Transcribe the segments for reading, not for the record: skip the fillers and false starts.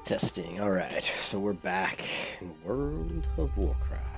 Testing. Alright, so we're back in World of Warcraft.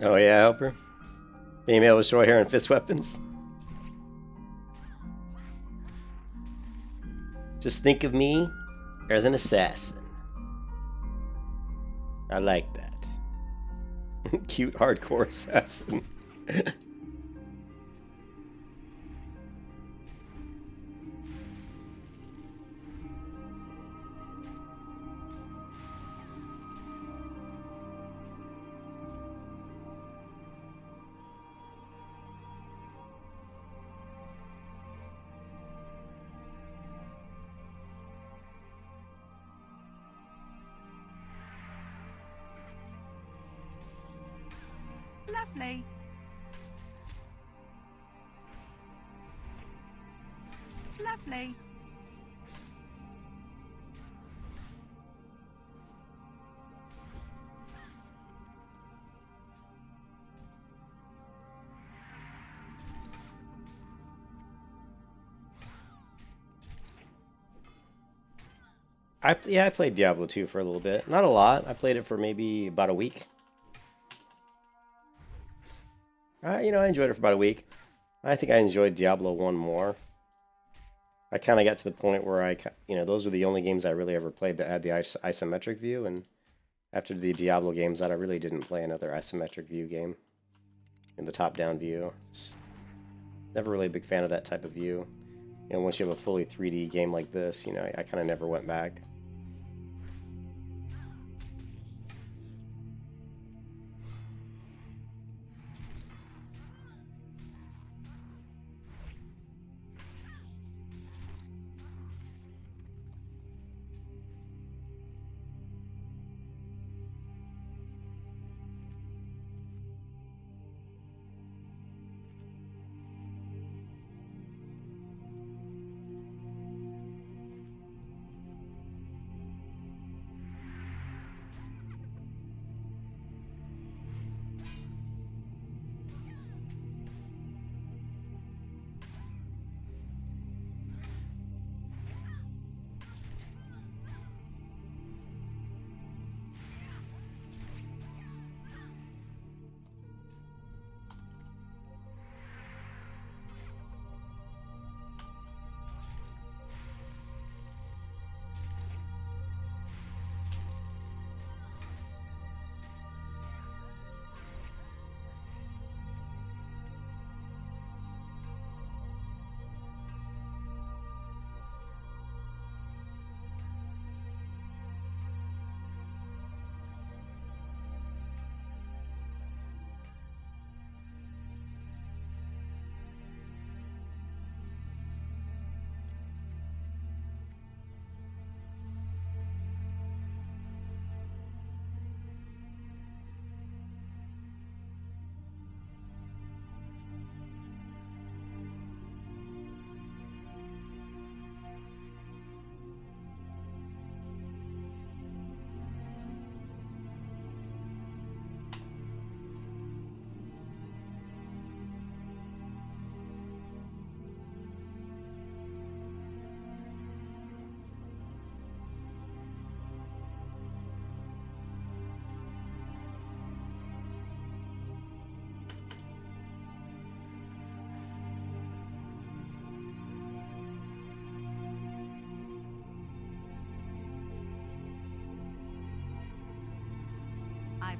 Oh yeah, Helper? Female with short hair and fist weapons. Just think of me as an assassin. I like that. Cute hardcore assassin. Lovely. Lovely. I played Diablo 2 for a little bit. Not a lot. I played it for maybe about a week. I enjoyed it for about a week. I think I enjoyed Diablo 1 more. I kind of got to the point where those were the only games I really ever played that had the isometric view, and after the Diablo games, I really didn't play another isometric view game in the top-down view. Just never really a big fan of that type of view. Once you have a fully 3D game like this, I kind of never went back.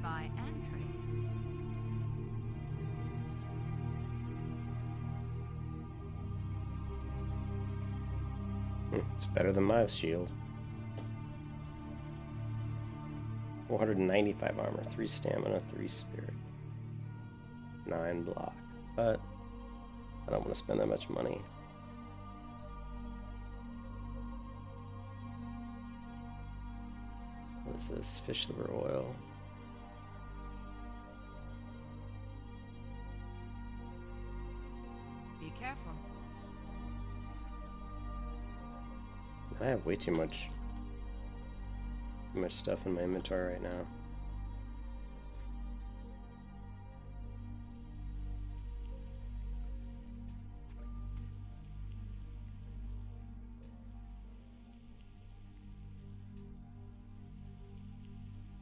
buy and trade. It's better than my shield. 495 armor, 3 stamina, 3 spirit, 9 block. But I don't want to spend that much money. What is this? Fish liver oil. Be careful. I have way too much stuff in my inventory right now.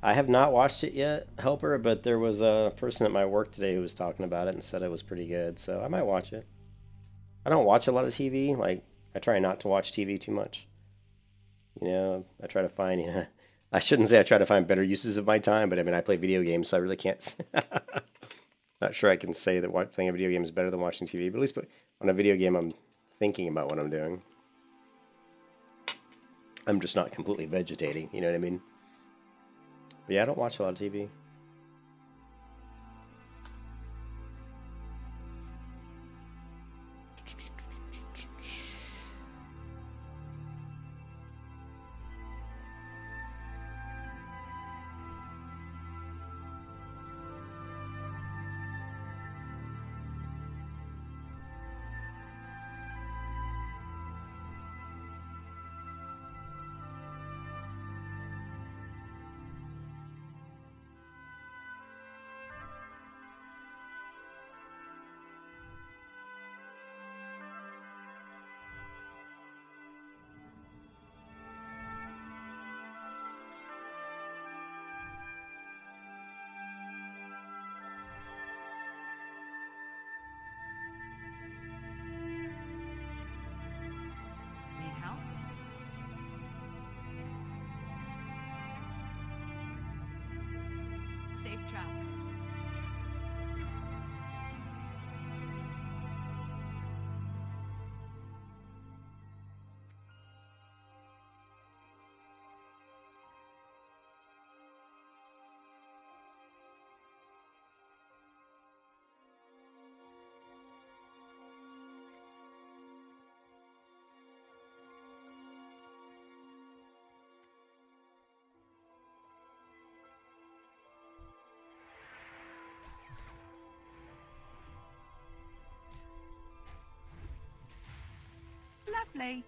I have not watched it yet, Helper, but there was a person at my work today who was talking about it and said it was pretty good, so I might watch it. I don't watch a lot of TV, like, I try not to watch TV too much. You know, I try to find, I shouldn't say I try to find better uses of my time, but I mean, I play video games, so I really can't, not sure I can say that playing a video game is better than watching TV, but at least on a video game, I'm thinking about what I'm doing. I'm just not completely vegetating, you know what I mean? But yeah, I don't watch a lot of TV. Need help? Safe travels. Lovely.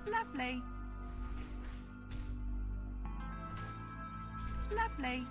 Lovely. Lovely.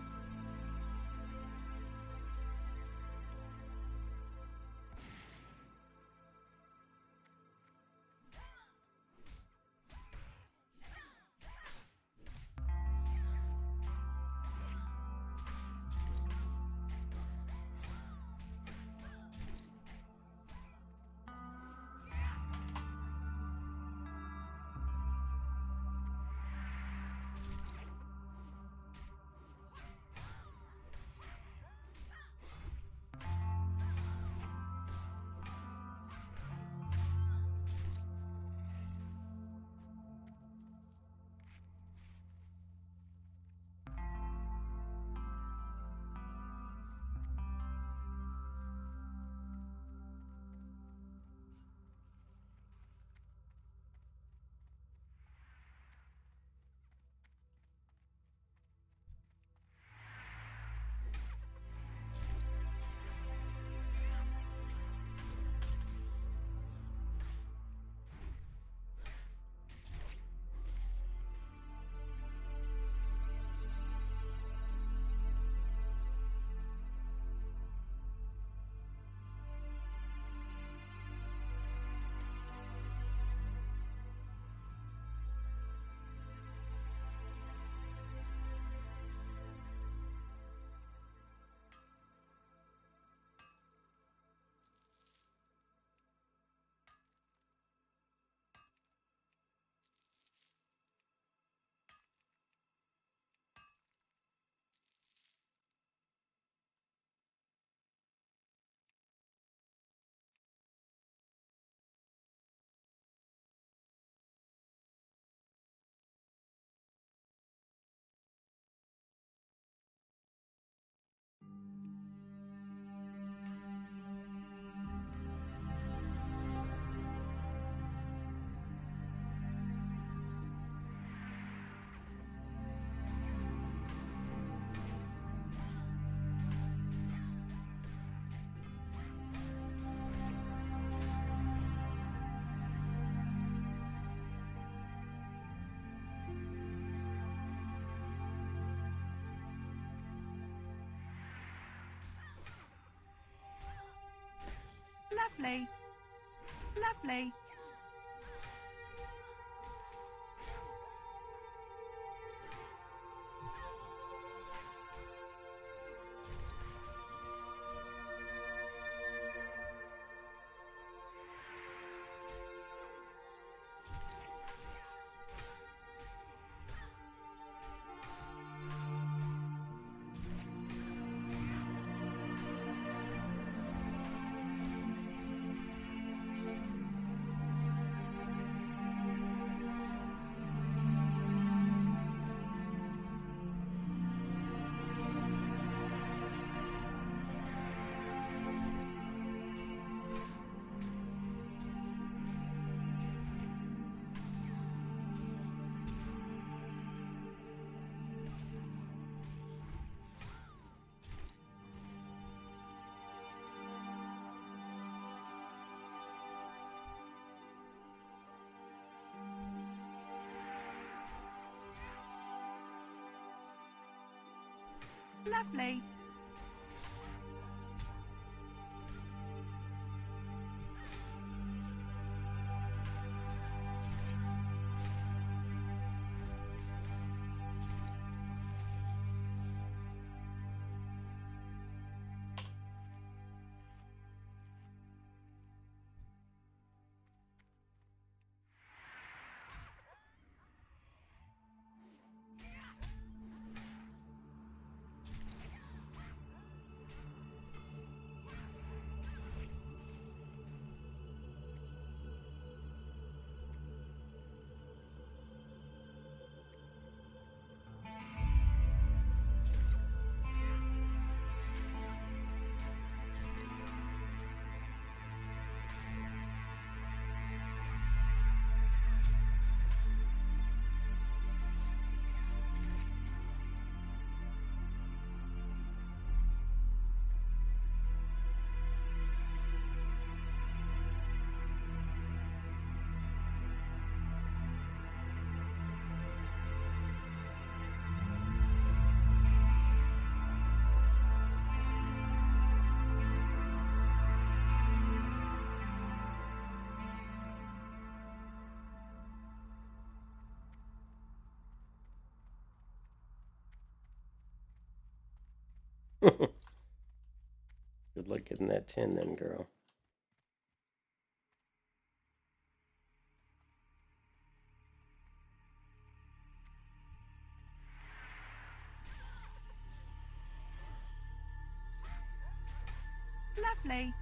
Lovely. Lovely. Lovely. Good luck getting that 10 then, girl. Lovely.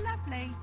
Lovely.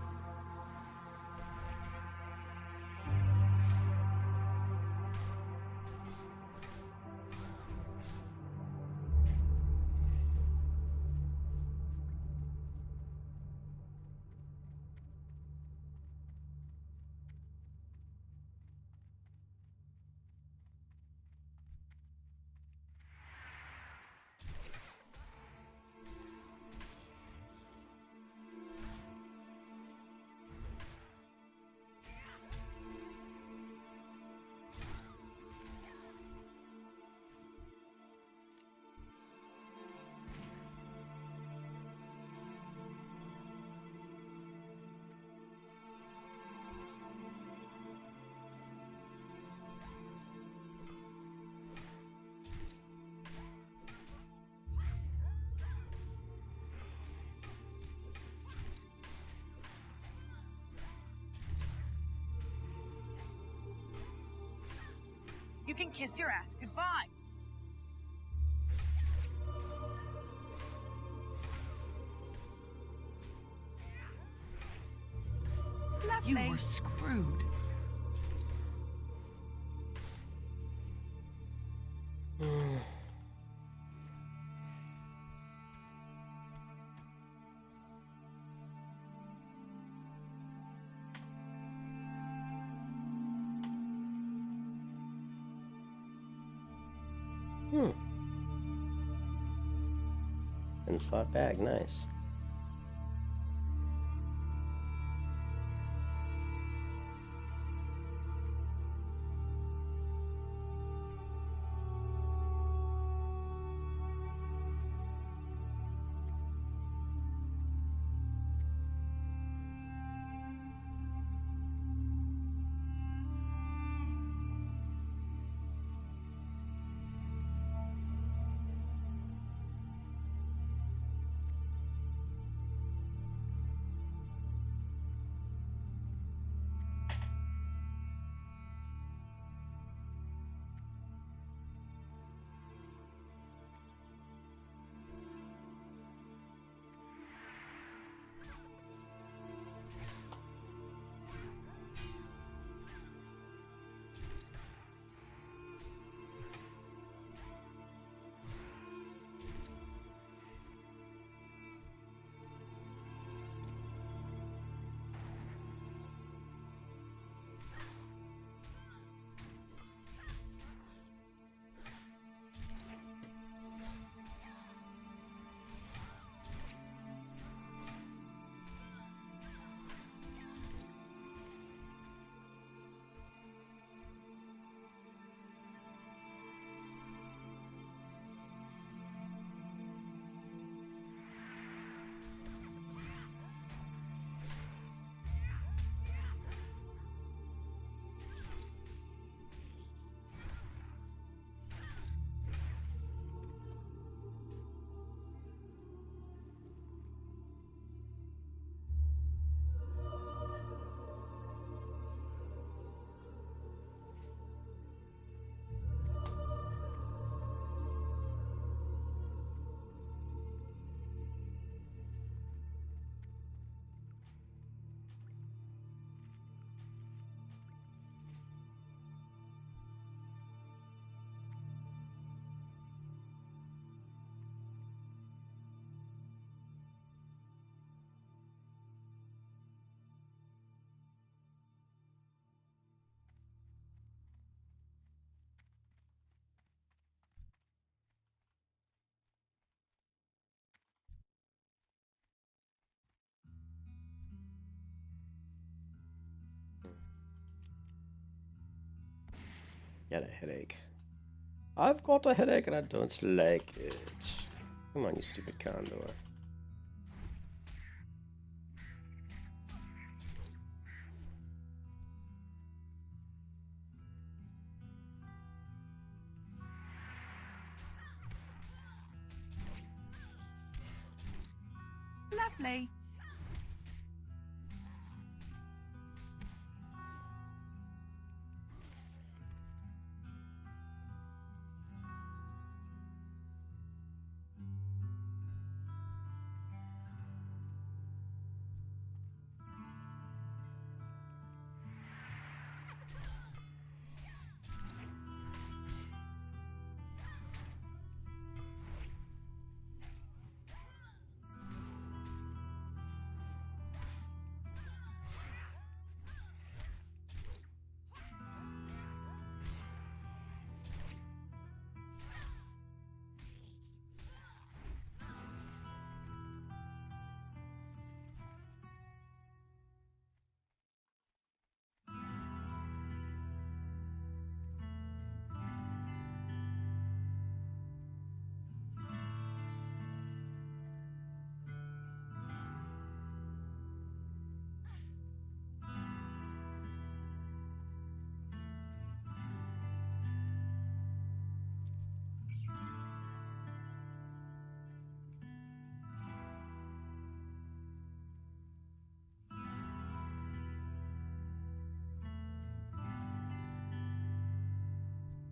You can kiss your ass goodbye. Lovely. You were screwed. And slot bag, nice. Got a headache. I've got a headache and I don't like it. Come on, you stupid condor. Lovely.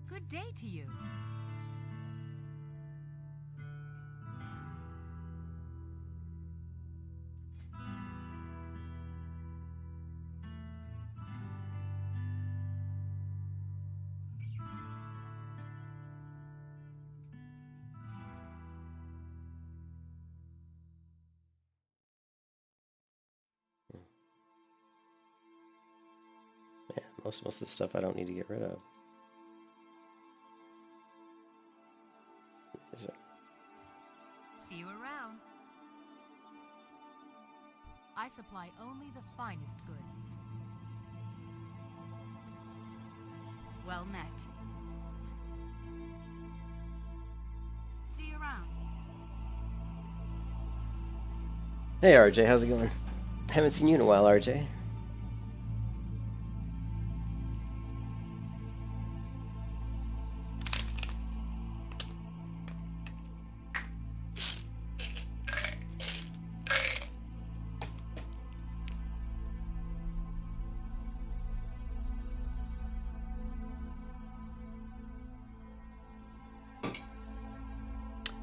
Good day to you. Yeah, most of the stuff I don't need to get rid of. Is it? See you around. I supply only the finest goods. Well met. See you around. Hey RJ, how's it going? Haven't seen you in a while, RJ.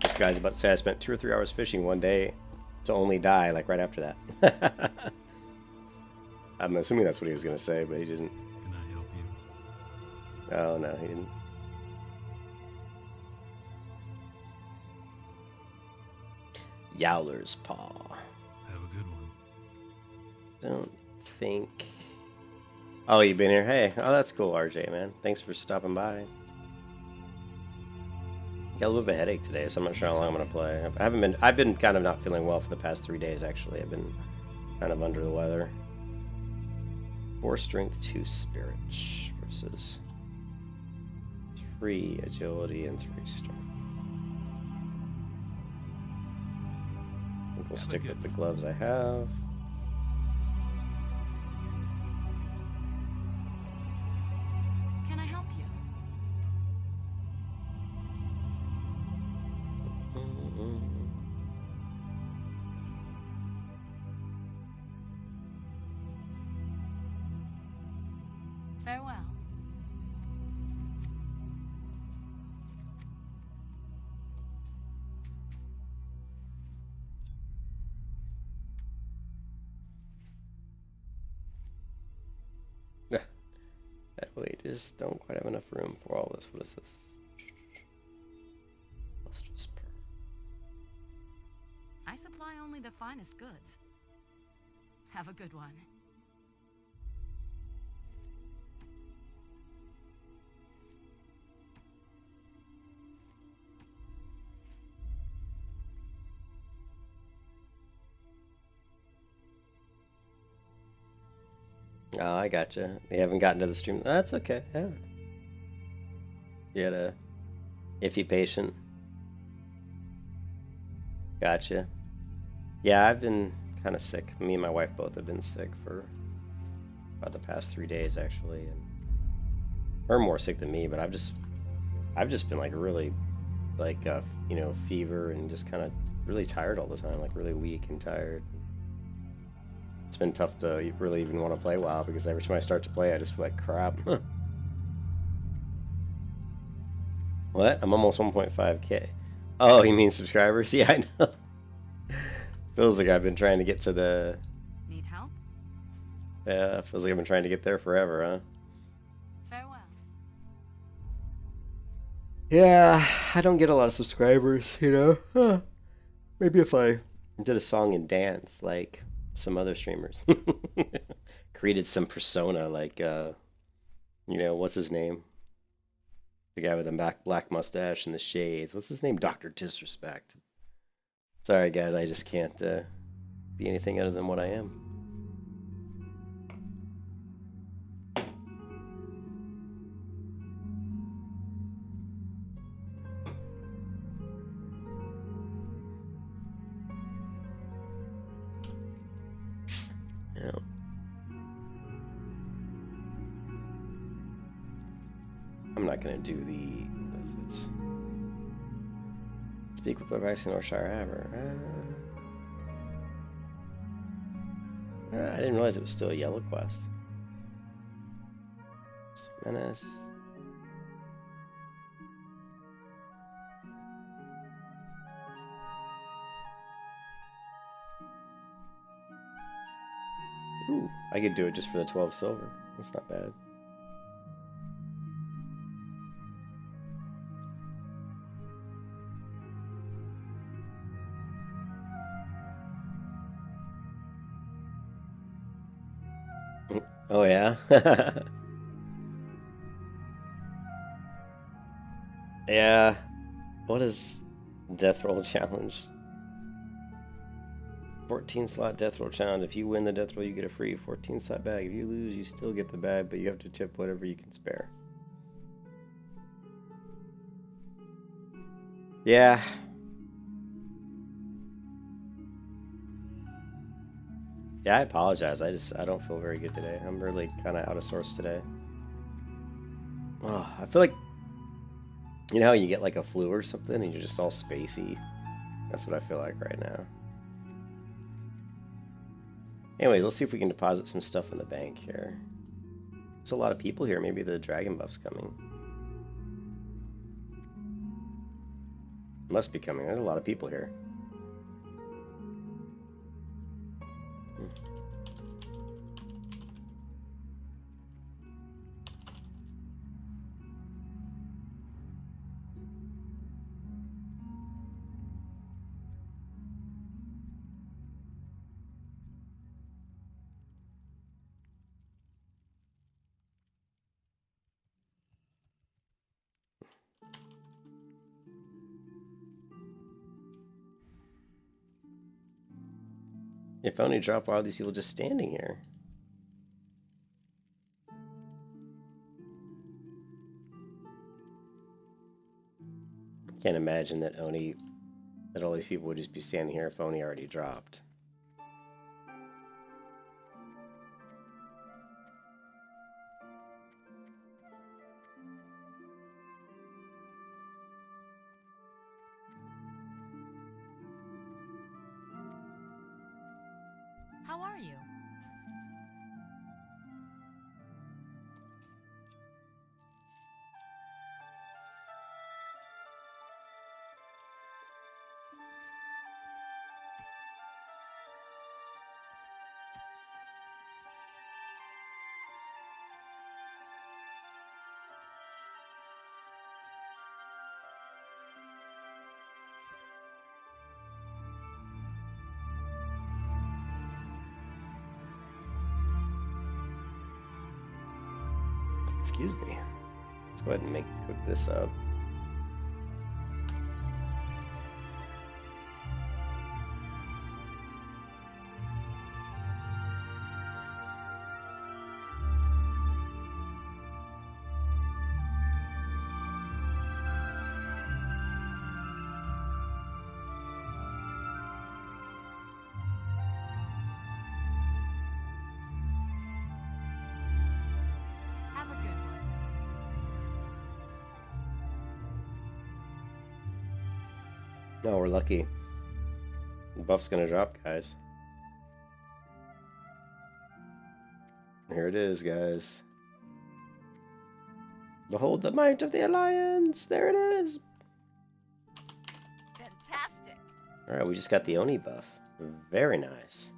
This guy's about to say I spent 2 or 3 hours fishing one day to only die, like right after that. I'm assuming that's what he was going to say, but he didn't. Can I help you? Oh, no, he didn't. Yowler's Paw. Have a good one. Don't think... Oh, you've been here? Hey, oh, that's cool, RJ, man. Thanks for stopping by. Got a little bit of a headache today, so I'm not sure how long I'm going to play. I've been kind of not feeling well for the past 3 days, actually. I've been kind of under the weather. 4 strength, 2 spirit versus 3 agility and 3 strength. I think we'll stick with the gloves I have. Can I help you? Farewell. We just don't quite have enough room for all this. What is this? Lustrous pearl. I supply only the finest goods. Have a good one. Oh, I gotcha. They haven't gotten to the stream. That's okay. Yeah. You had a iffy patient. Gotcha. Yeah, I've been kind of sick. Me and my wife both have been sick for about the past 3 days, actually, and her more sick than me. But I've just been like really, like you know, fever and just kind of really tired all the time, like really weak and tired. It's been tough to really even want to play WoW because every time I start to play, I just feel like crap. What? I'm almost 1.5k. Oh, you mean subscribers? Yeah, I know. Feels like I've been trying to get to the... Need help? Yeah, feels like I've been trying to get there forever, huh? Farewell. Yeah, I don't get a lot of subscribers, you know? Huh. Maybe if I did a song and dance like some other streamers. Created some persona like, you know, what's his name? The guy with the black mustache and the shades. What's his name? Dr. Disrespect. Sorry, guys, I just can't be anything other than what I am. Yeah. I'm not gonna do the. What is it? Speak with Bloodsail or Shire Haver. I didn't realize it was still a yellow quest. Menace. Ooh, I could do it just for the 12 silver. That's not bad. Oh yeah? Yeah. What is Death Roll Challenge? 14 slot Death Roll Challenge. If you win the Death Roll, you get a free 14 slot bag. If you lose, you still get the bag, but you have to tip whatever you can spare. Yeah. Yeah, I apologize. I don't feel very good today. I'm really kind of out of sorts today. Oh, I feel like, you know how you get like a flu or something and you're just all spacey? That's what I feel like right now. Anyways, let's see if we can deposit some stuff in the bank here. There's a lot of people here. Maybe the dragon buff's coming. Must be coming. There's a lot of people here. If only drop all these people just standing here. Can't imagine that all these people would just be standing here if Oni already dropped. How are you? Excuse me. Let's go ahead and cook this up. No, we're lucky. The buff's gonna drop, guys. Here it is, guys. Behold the might of the Alliance! There it is! Fantastic. Alright, we just got the Oni buff. Very nice.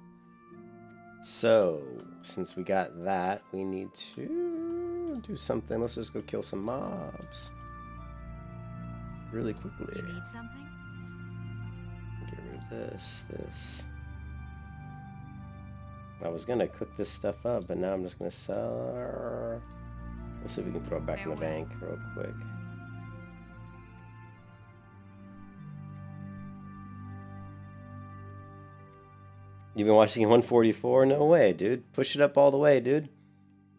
So, since we got that, we need to do something. Let's just go kill some mobs. Really quickly. You need something? Get rid of this. I was gonna cook this stuff up, but now I'm just gonna sell. Let's see if we can throw it back in the bank real quick. You've been watching 144? No way, dude. Push it up all the way, dude.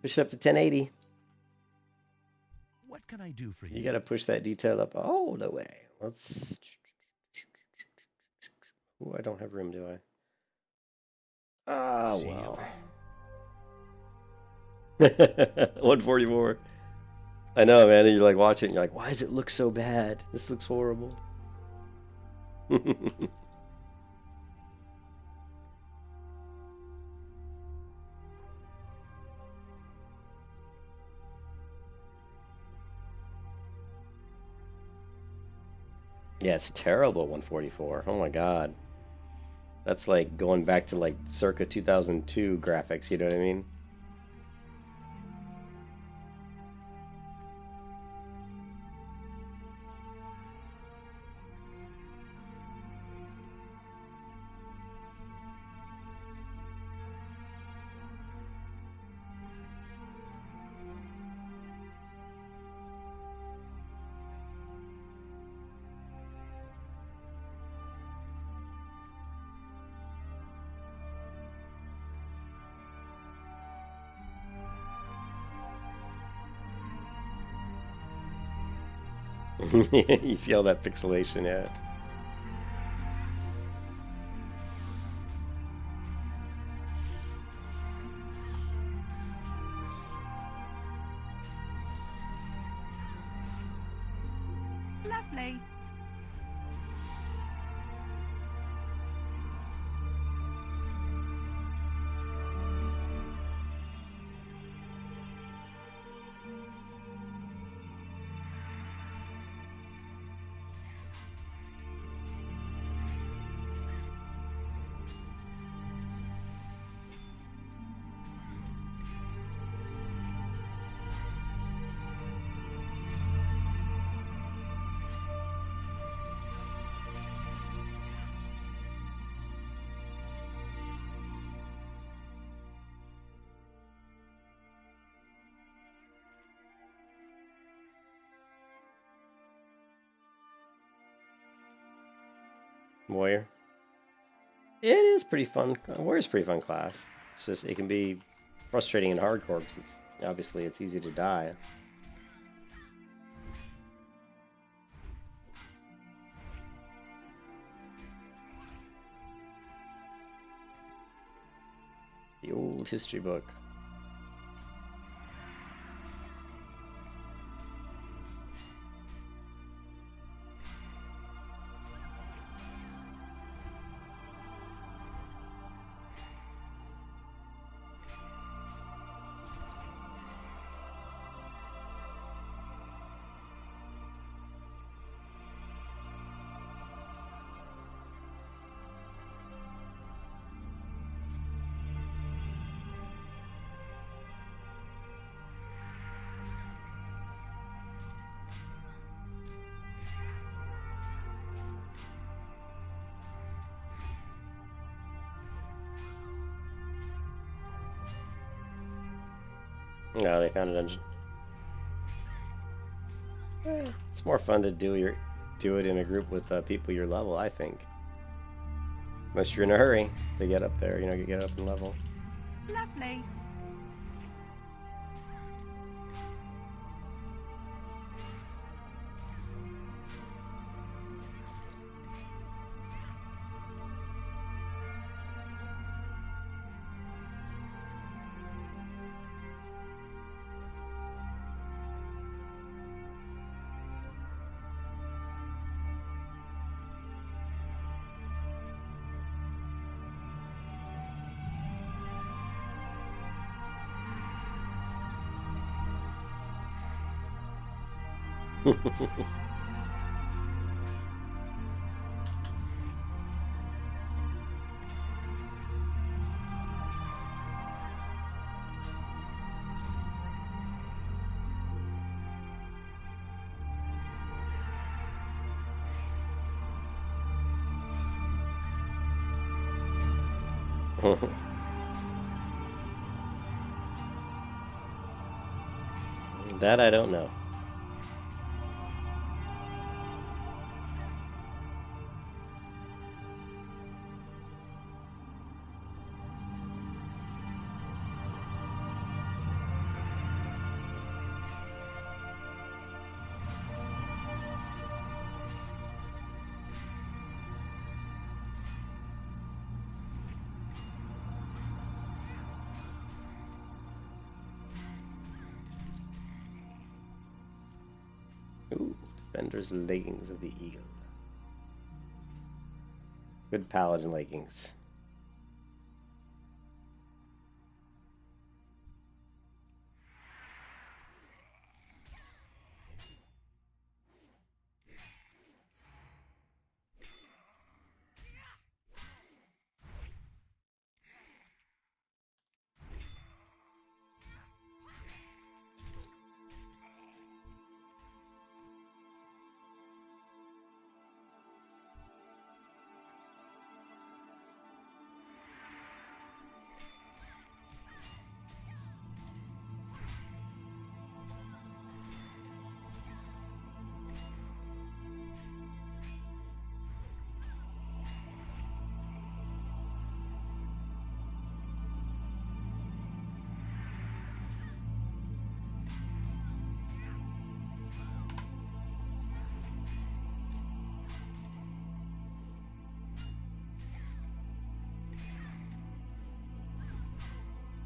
Push it up to 1080. What can I do for you? You gotta push that detail up all the way. Let's... Ooh, I don't have room, do I? Ah, well. 144. I know, man. And you're like watching, you're like, why does it look so bad? This looks horrible. Yeah, it's terrible, 144. Oh my god. That's like going back to like circa 2002 graphics, you know what I mean? You see all that pixelation, yeah. Lovely. Warrior. It is pretty fun. Warrior's a pretty fun class. It's just, it can be frustrating in hardcore because obviously it's easy to die. The old history book. No, they found a dungeon. It's more fun to do it in a group with people your level, I think. Unless you're in a hurry to get up there, you know, you get up in level. Lovely. That I don't know. Ooh, Defender's leggings of the eagle. Good paladin leggings.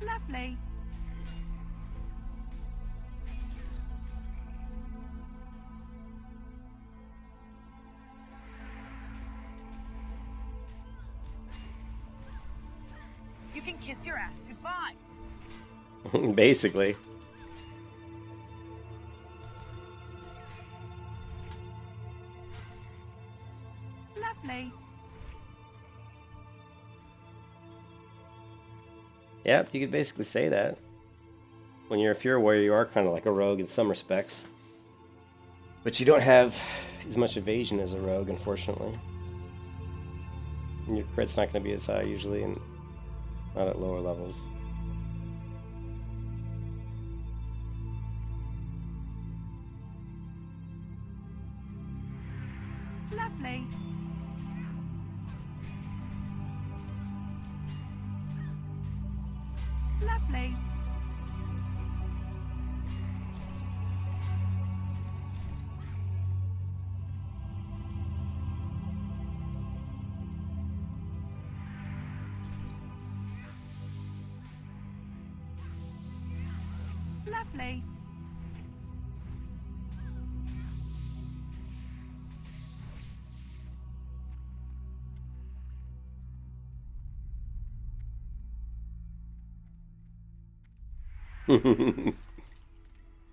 Lovely. You can kiss your ass goodbye. Basically. Lovely. Yep, you could basically say that. When you're a Fury Warrior, you are kind of like a rogue in some respects. But you don't have as much evasion as a rogue, unfortunately. And your crit's not going to be as high usually, and not at lower levels. Lovely. Lovely. Lovely.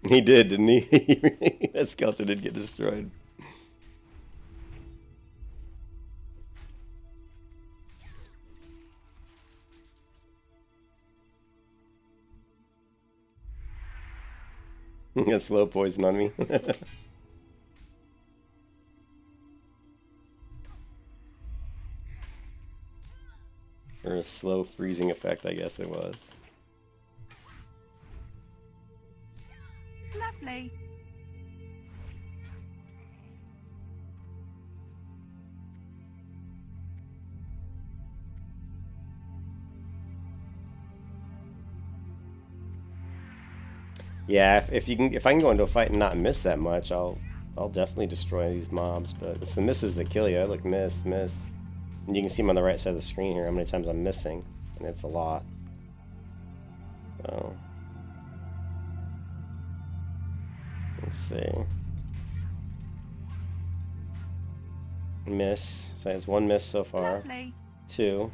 He did, didn't he? That skeleton did get destroyed. He got slow poison on me. Or a slow freezing effect, I guess it was. Lovely. Yeah, if I can go into a fight and not miss that much, I'll definitely destroy these mobs. But it's the misses that kill you. I look miss. And you can see them on the right side of the screen here how many times I'm missing, and it's a lot. So let's see. Miss. So it's one miss so far. Lovely. Two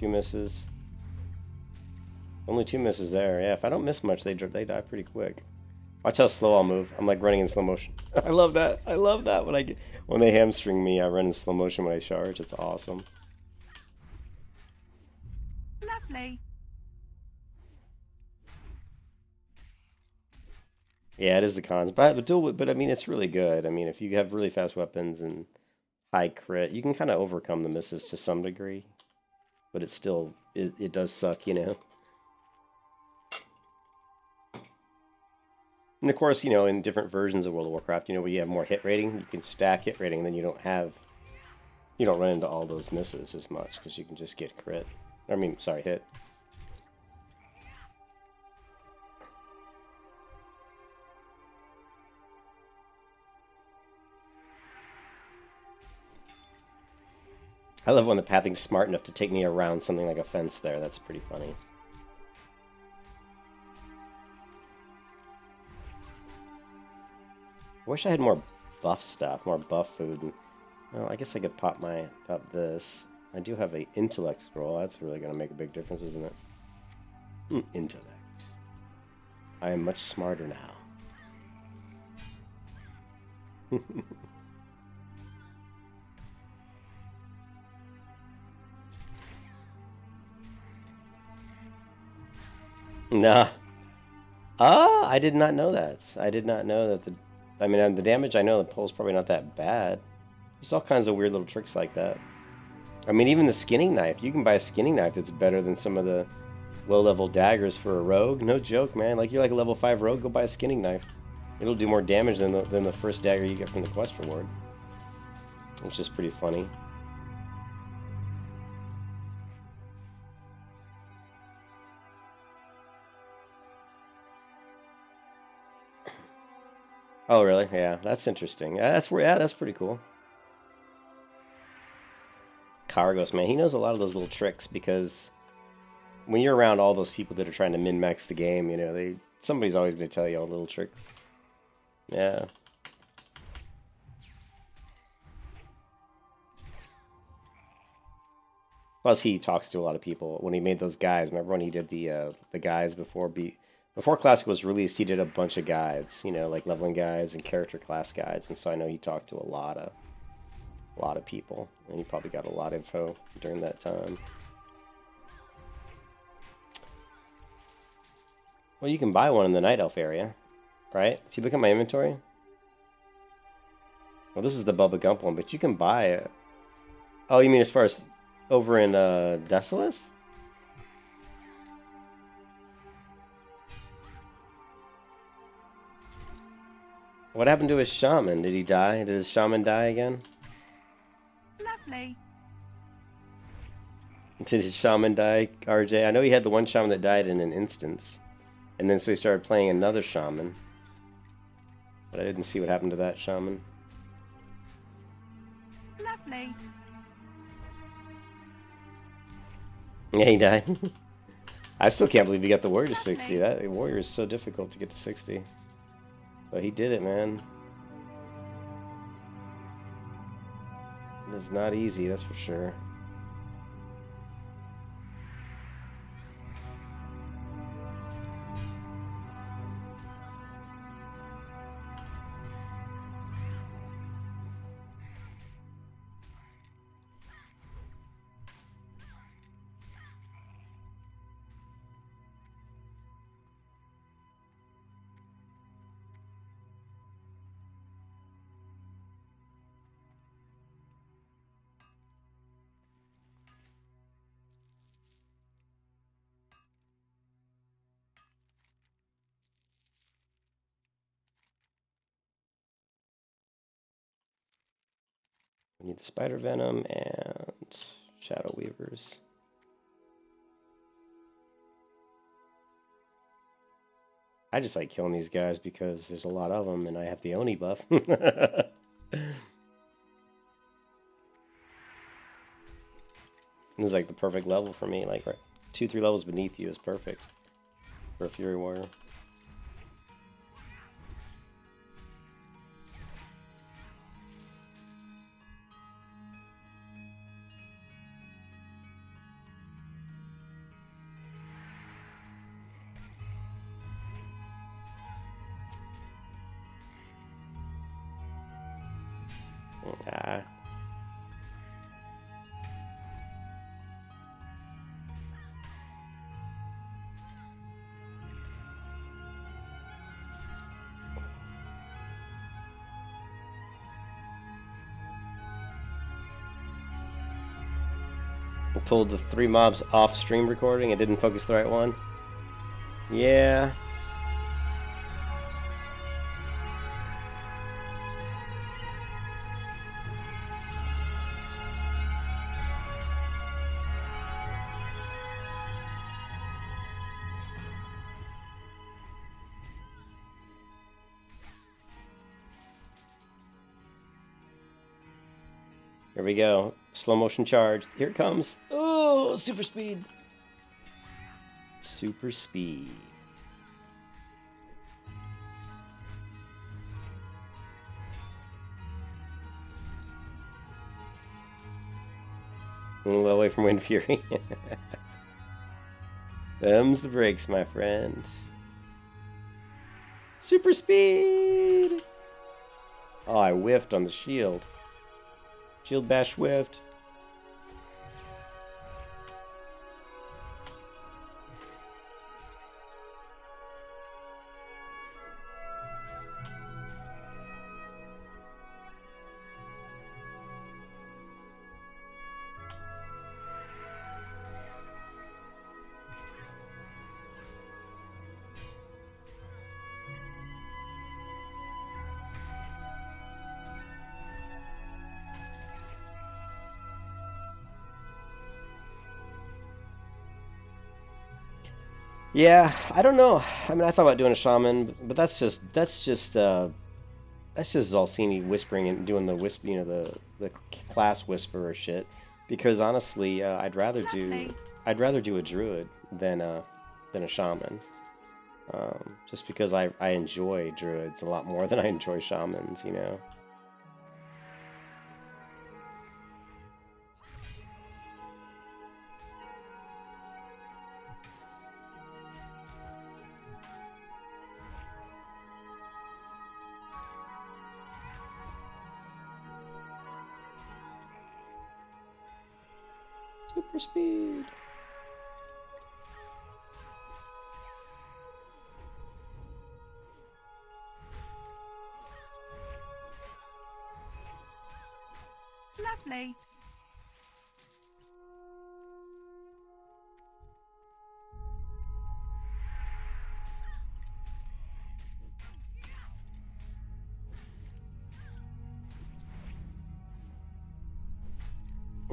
misses. Only two misses there. Yeah, if I don't miss much, they die pretty quick. Watch how slow I'll move. I'm like running in slow motion. I love that. I love that when they hamstring me. I run in slow motion when I charge. It's awesome. Lovely. Yeah, it is the cons, but I mean it's really good. I mean if you have really fast weapons and high crit, you can kind of overcome the misses to some degree, but it still it does suck, you know. And of course, you know, in different versions of World of Warcraft, you know, where you have more hit rating, you can stack hit rating, then you don't run into all those misses as much because you can just get crit. I mean, sorry, hit. I love when the pathing's smart enough to take me around something like a fence there. That's pretty funny. I wish I had more buff stuff, more buff food. Well, I guess I could pop this. I do have a intellect scroll. That's really going to make a big difference, isn't it? Intellect. I am much smarter now. Nah. I did not know that. I did not know that I mean, the damage, I know the pull's probably not that bad. There's all kinds of weird little tricks like that. I mean, even the skinning knife. You can buy a skinning knife that's better than some of the low-level daggers for a rogue. No joke, man. Like, you're like a level 5 rogue, go buy a skinning knife. It'll do more damage than the first dagger you get from the quest reward. Which is pretty funny. Oh, really? Yeah, that's interesting. Yeah, that's pretty cool. Cargos, man, he knows a lot of those little tricks because when you're around all those people that are trying to min-max the game, you know, somebody's always going to tell you all the little tricks. Yeah. Plus, he talks to a lot of people. When he made those guides, remember when he did the guides before Classic was released, he did a bunch of guides, you know, like leveling guides and character class guides, and so I know he talked to a lot of people, and he probably got a lot of info during that time. Well, you can buy one in the Night Elf area, right? If you look at my inventory. Well, this is the Bubba Gump one, but you can buy it. Oh, you mean as far as over in Desolus? What happened to his shaman? Did he die? Did his shaman die again? Lovely. Did his shaman die, RJ? I know he had the one shaman that died in an instance. And then so he started playing another shaman. But I didn't see what happened to that shaman. Lovely. Yeah, he died. I still can't believe he got the warrior to 60. That warrior is so difficult to get to 60. But he did it, man. It's not easy, that's for sure. We need the spider venom and shadow weavers. I just like killing these guys because there's a lot of them and I have the Oni buff. This is like the perfect level for me. Like 2-3 levels beneath you is perfect for a Fury Warrior. Ah. I pulled the 3 mobs off stream recording. I didn't focus the right one. Yeah. Here we go. Slow motion charge. Here it comes. Oh, super speed. Super speed. A little away from Wind Fury. Them's the brakes, my friend. Super speed! Oh, I whiffed on the shield. Shield bash whiffed. Yeah, I don't know. I mean, I thought about doing a shaman, but that's just Zalcini whispering and doing the the class whisperer shit. Because honestly, I'd rather do a druid than a shaman. Just because I enjoy druids a lot more than I enjoy shamans, you know. Super speed. Lovely.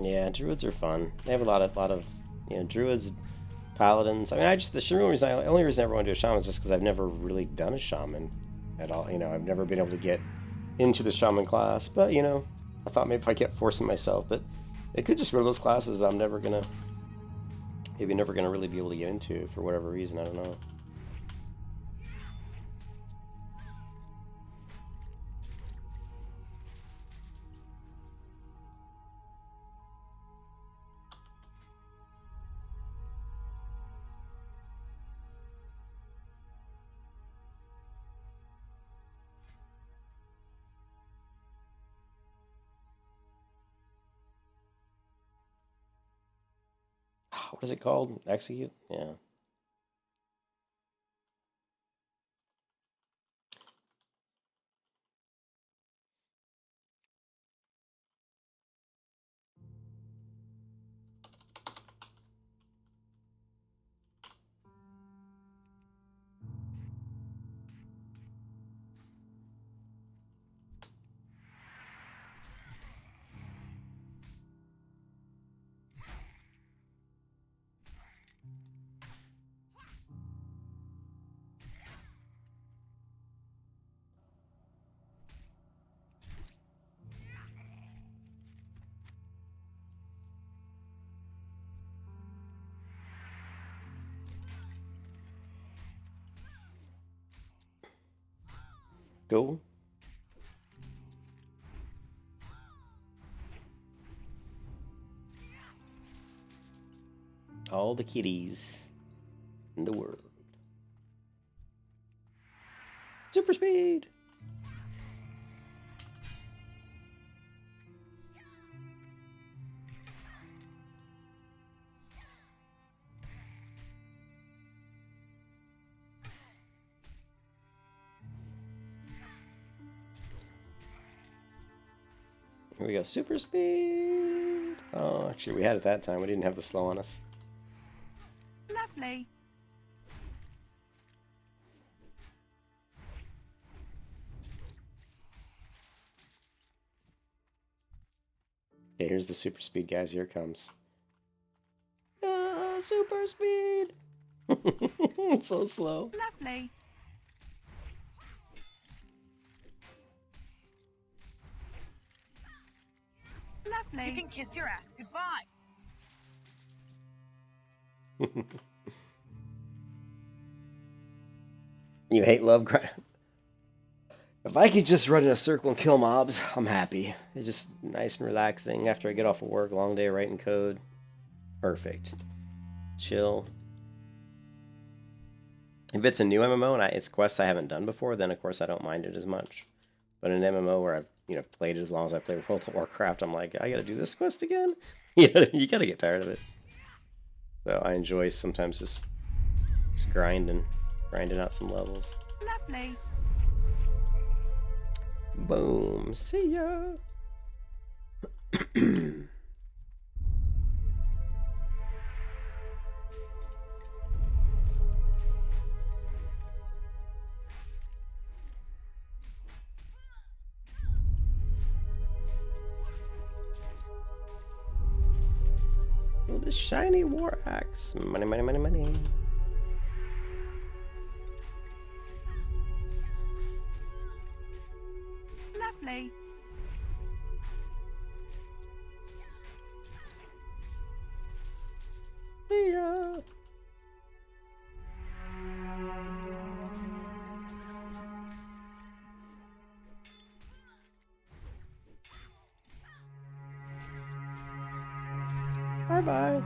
Yeah, druids are fun. They have a lot of druids, paladins. I mean, the only reason I ever want to do a shaman is just because I've never really done a shaman at all. You know, I've never been able to get into the shaman class. But I thought maybe if I kept forcing myself, but it could just be one of those classes that I'm never gonna really be able to get into for whatever reason. I don't know. What is it called? Execute? Yeah. Go. All the kitties in the world. Super speed. Here we go. Super speed. Oh, actually, we had it that time. We didn't have the slow on us. Lovely. Okay, here's the super speed, guys. Here it comes. Super speed. It's so slow. Lovely. Lovely. You can kiss your ass goodbye. You hate love grind. If I could just run in a circle and kill mobs, I'm happy. It's just nice and relaxing after I get off of work, long day writing code. Perfect. Chill. If it's a new MMO and it's quests I haven't done before, then of course I don't mind it as much. But an MMO where I've played it as long as I played World of Warcraft, I'm like, I gotta do this quest again? You gotta get tired of it. So I enjoy sometimes just grinding out some levels. Lovely. Boom. See ya. Oh, the shiny war axe. Money, money, money, money. Lovely. See ya. Bye-bye.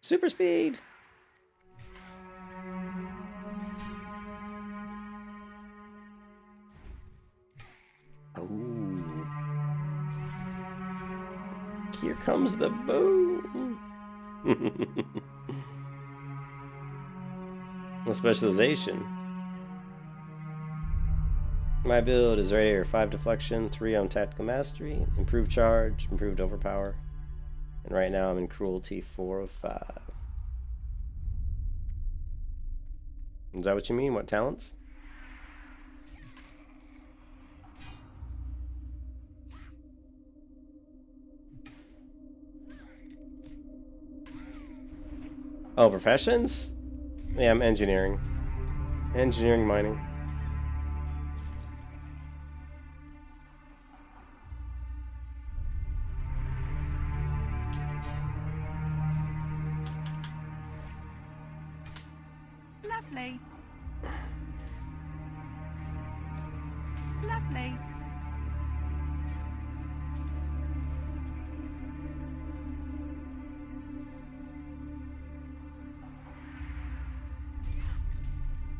Super speed. Oh. Here comes the boom. No specialization. My build is right here. 5 deflection, 3 on tactical mastery, improved charge, improved overpower. And right now I'm in cruelty 4 of 5. Is that what you mean? What talents? Oh, professions? Yeah, I'm engineering. Engineering, mining. Lovely. Lovely.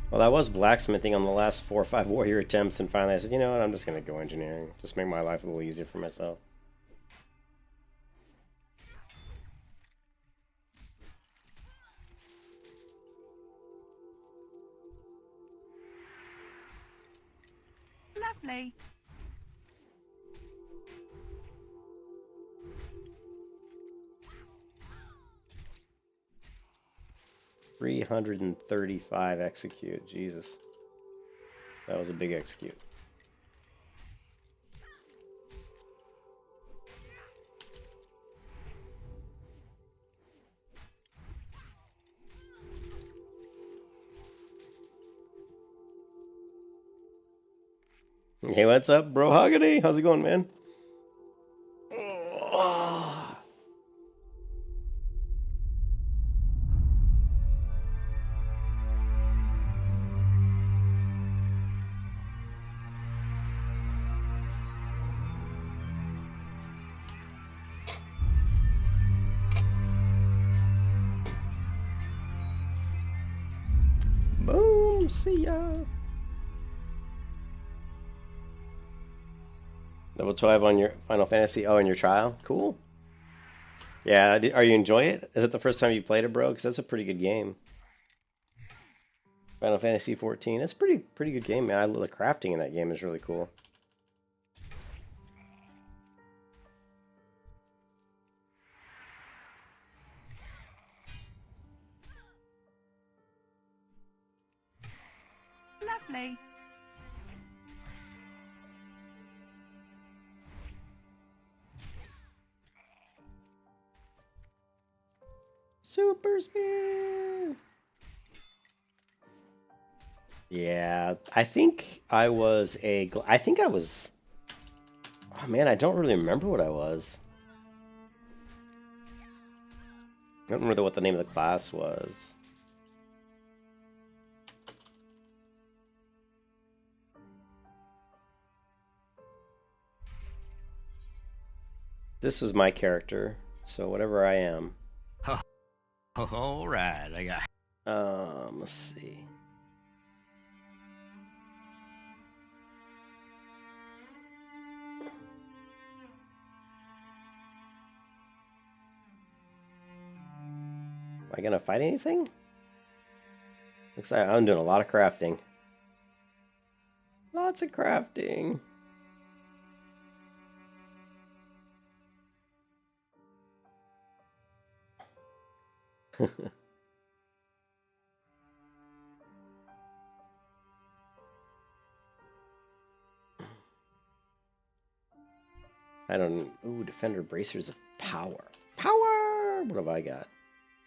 Well, I was blacksmithing on the last 4 or 5 warrior attempts, and finally I said, you know what, I'm just going to go engineering. Just make my life a little easier for myself. Lovely. 335 execute. Jesus. That was a big execute. Hey, what's up, bro? Hoggity? How's it going, man? Oh. Boom, see ya. Level 12 on your Final Fantasy. Oh, in your trial? Cool. Yeah, are you enjoying it? Is it the first time you played it, bro? Because that's a pretty good game. Final Fantasy 14. It's pretty good game, man. The crafting in that game is really cool. Lovely. Super speed. Yeah, I think I was a. I think I was. Oh man, I don't really remember what I was. I don't remember what the name of the class was. This was my character, so whatever I am. All right, I got. Let's see. Am I gonna fight anything? Looks like I'm doing a lot of crafting. Lots of crafting. I don't. Ooh, defender bracers of power. Power. What have I got?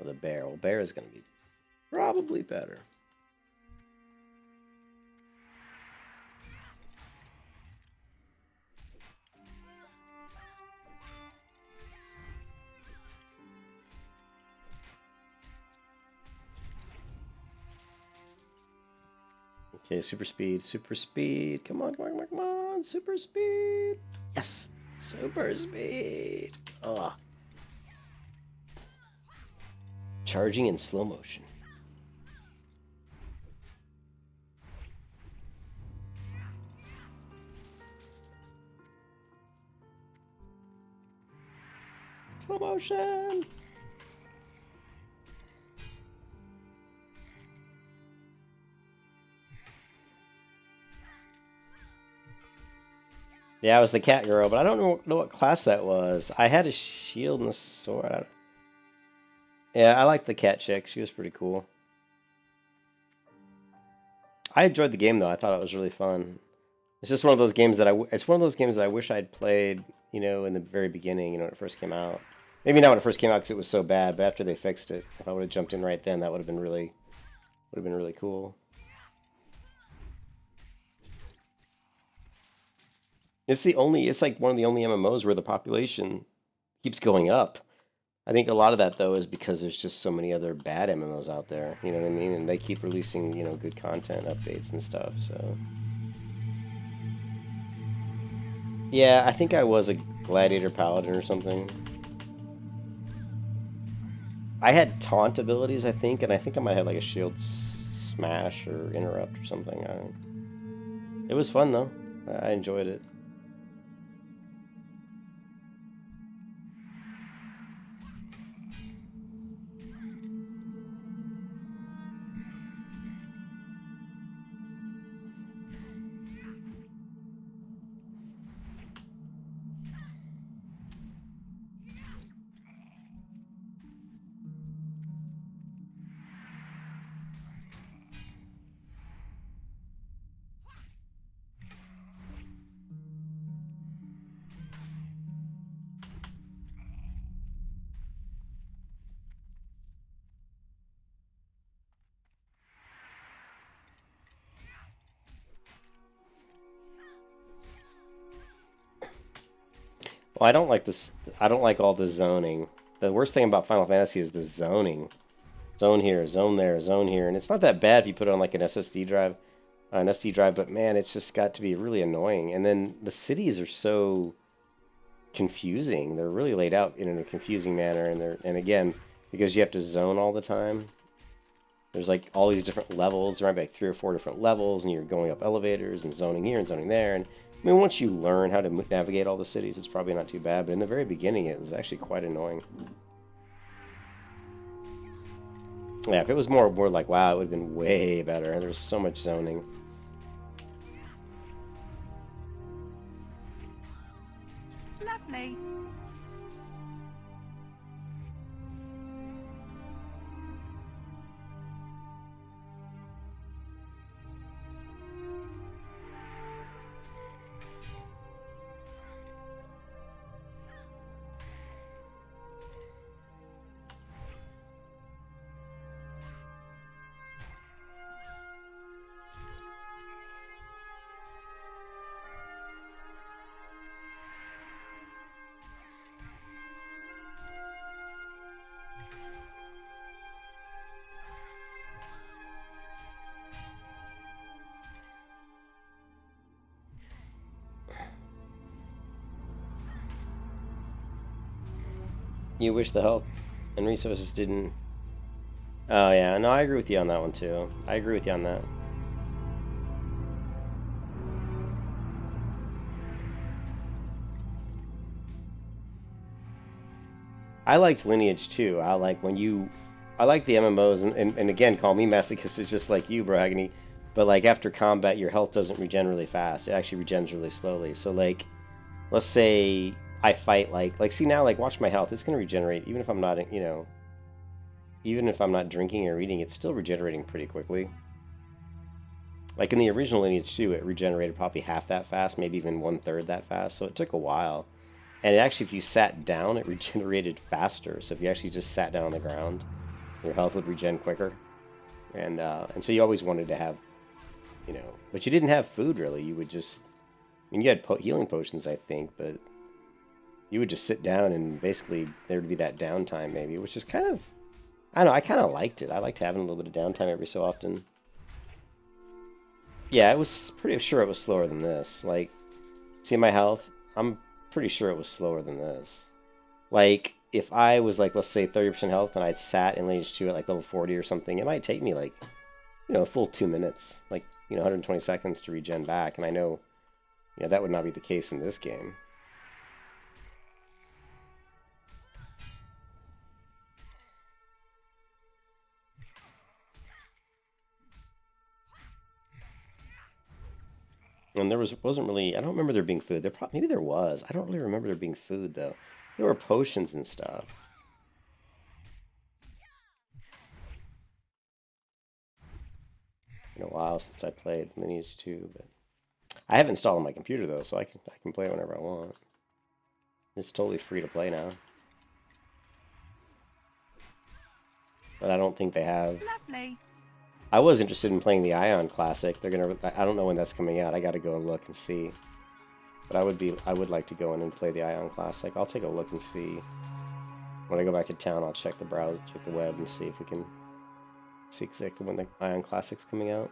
Oh, the bear. Well, bear is gonna be probably better. Okay, super speed, super speed. Come on, come on, come on, come on. Super speed. Yes, super speed. Oh. Charging in slow motion. Slow motion. Yeah, I was the cat girl, but I don't know what class that was. I had a shield and a sword. Yeah, I liked the cat chick. She was pretty cool. I enjoyed the game though. I thought it was really fun. It's just one of those games that it's one of those games that I wish I'd played, you know, in the very beginning, you know, when it first came out. Maybe not when it first came out because it was so bad, but after they fixed it, if I would have jumped in right then, that would have been really cool. It's like one of the only MMOs where the population keeps going up. I think a lot of that though is because there's just so many other bad MMOs out there, you know what I mean? And they keep releasing, you know, good content, updates and stuff, so. Yeah, I think I was a gladiator paladin or something. I had taunt abilities, I think, and I think I might have like a shield smash or interrupt or something. It was fun though. I enjoyed it. Well, I don't like this. I don't like all the zoning. The worst thing about Final Fantasy is the zoning. Zone here, zone there, zone here. And it's not that bad if you put it on like an SSD drive, but man, it's just got to be really annoying. And then the cities are so confusing. They're really laid out in a confusing manner. And again, because you have to zone all the time, there's like all these different levels. There might be like 3 or 4 different levels, and you're going up elevators and zoning here and zoning there. And I mean, once you learn how to navigate all the cities, it's probably not too bad, but in the very beginning, it was actually quite annoying. Yeah, if it was more like WoW, it would have been way better. There's so much zoning. Lovely. You wish the health and resources didn't... Oh, yeah. No, I agree with you on that one, too. I agree with you on that. I liked Lineage, too. I like when you... I like the MMOs, and again, call me masochist, it's just like you, bro, Agony. But, like, after combat, your health doesn't regen really fast. It actually regens really slowly. So, like, let's say... I fight like see now, like, watch my health. It's gonna regenerate even if I'm not, you know, even if I'm not drinking or eating. It's still regenerating pretty quickly. Like in the original Lineage 2, it regenerated probably half that fast, maybe even 1/3 that fast. So it took a while. And actually, if you sat down, it regenerated faster. So if you actually just sat down on the ground, your health would regen quicker. And so you always wanted to have, you know, but you didn't have food really. You would just, I mean, you had healing potions, I think, but you would just sit down and basically there would be that downtime maybe, which is kind of, I don't know, I kind of liked it. I liked having a little bit of downtime every so often. Yeah, it was pretty sure it was slower than this. Like, see my health? I'm pretty sure it was slower than this. Like, if I was like, let's say 30% health and I sat in Lineage 2 at like level 40 or something, it might take me like, you know, a full 2 minutes, like, you know, 120 seconds to regen back. And I know, you know, that would not be the case in this game. And there wasn't really, I don't remember there being food. Maybe there was. I don't really remember there being food, though. There were potions and stuff. Been a while since I played Lineage 2, but I have it installed on my computer, though, so I can play it whenever I want. It's totally free to play now. But I don't think they have... Lovely. I was interested in playing the Ion Classic. They're gonna. I don't know when that's coming out. I got to go and look and see. But I would like to go in and play the Ion Classic. I'll take a look and see. When I go back to town, I'll check the browser, check the web, and see if we can see exactly when the Ion Classic's coming out.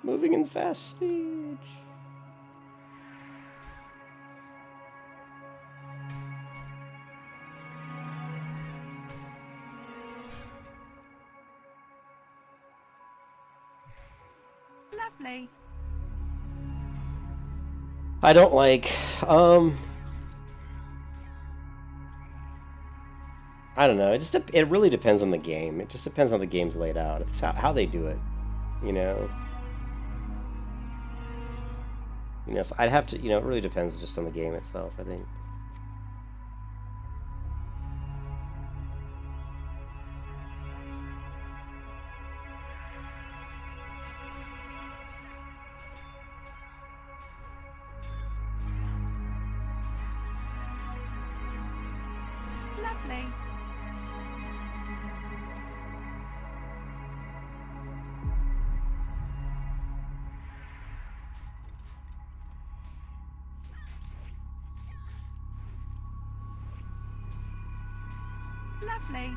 Moving in fast speech. Lovely. I don't like, I don't know. It really depends on the game. It just depends on the game's laid out. It's how they do it, you know. You know, so I'd have to, you know, it really depends just on the game itself, I think. Lovely. Lovely.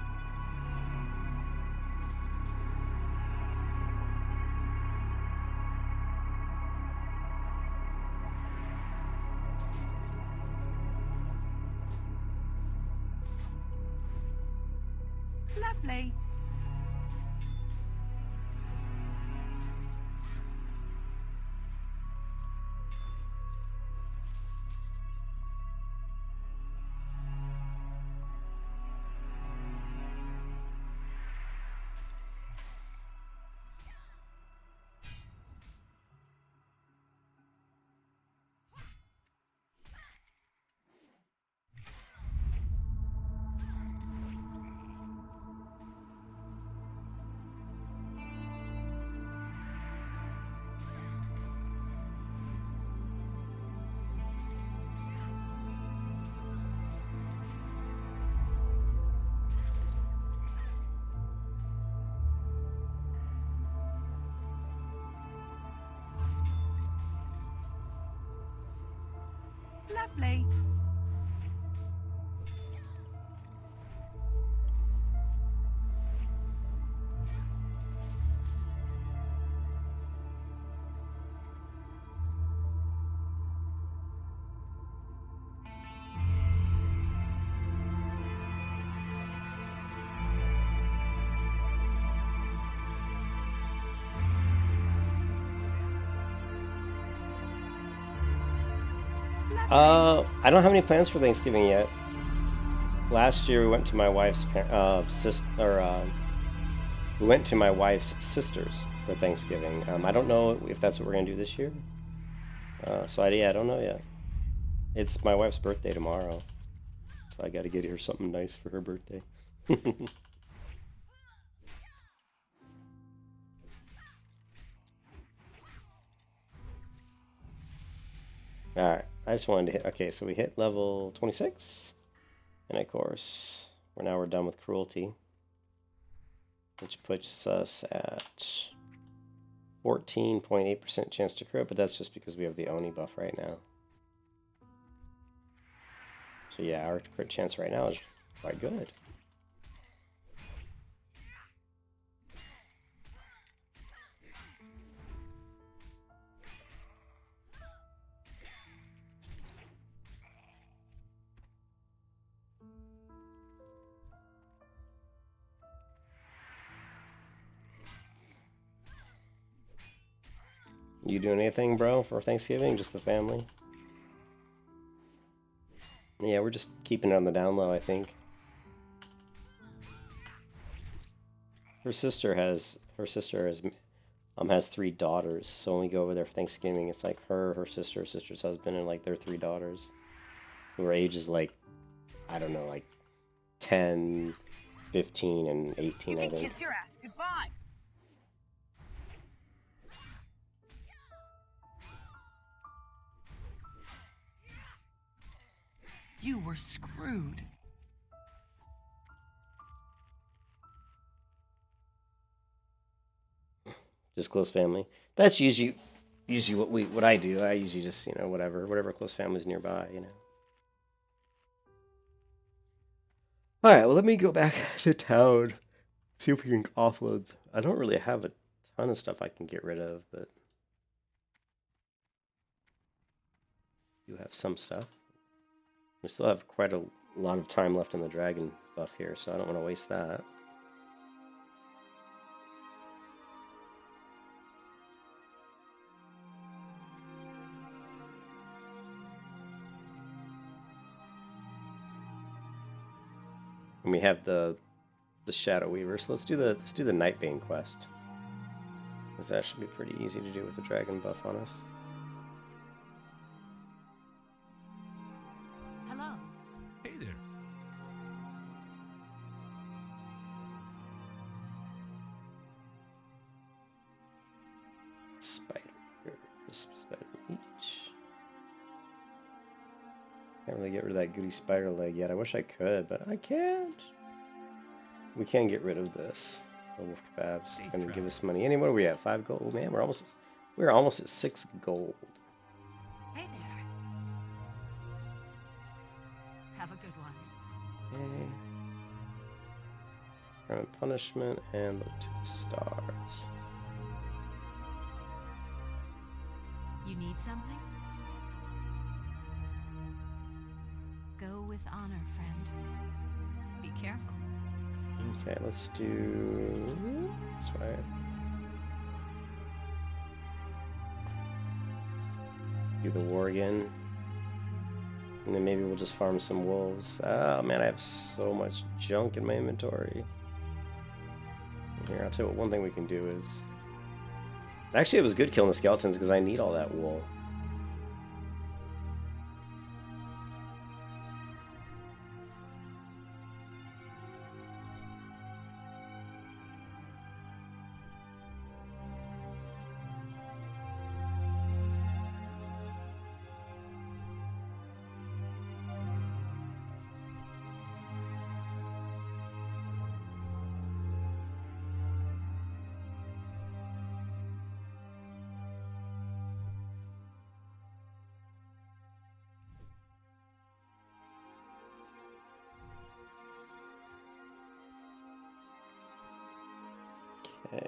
Lovely. Lovely. I don't have any plans for Thanksgiving yet. Last year we went to my wife's we went to my wife's sister's for Thanksgiving. I don't know if that's what we're gonna do this year. So I don't know yet. It's my wife's birthday tomorrow, so I got to get her something nice for her birthday. Alright, I just wanted to hit, okay, so we hit level 26, and of course, we're done with cruelty, which puts us at 14.8% chance to crit, but that's just because we have the Oni buff right now. So yeah, our crit chance right now is quite good. You doing anything, bro, for Thanksgiving? Just the family? Yeah, we're just keeping it on the down low, I think. Her sister has 3 daughters, so when we go over there for Thanksgiving, it's like her sister, her sister's husband, and like their 3 daughters, who are ages like, I don't know, like 10, 15, and 18, I You can think. kiss your ass goodbye. You were screwed. Just close family. That's usually what I do. I usually just, whatever close family's nearby, All right, well, let me go back to town. See if we can offload. I don't really have a ton of stuff I can get rid of, but you have some stuff. We still have quite a lot of time left in the dragon buff here, so I don't want to waste that. And we have the Shadow Weaver, so let's do the Nightbane quest, because that should be pretty easy to do with the dragon buff on us. Hello. Hey there. Spider Leech. Can't really get rid of that goody spider leg yet. I wish I could, but I can't. We can get rid of this. The wolf kebabs. It's going to give us money. What are we at? 5 gold? Oh, man, we're almost at 6 gold. Hey there. Have a good one. Okay. Crime and punishment and look to the stars. You need something? Go with honor, friend. Be careful. Okay, let's do this way. Do the war again. And then maybe we'll just farm some wolves. Oh man, I have so much junk in my inventory. Here, I'll tell you what, one thing we can do is... Actually, it was good killing the skeletons because I need all that wool. Okay.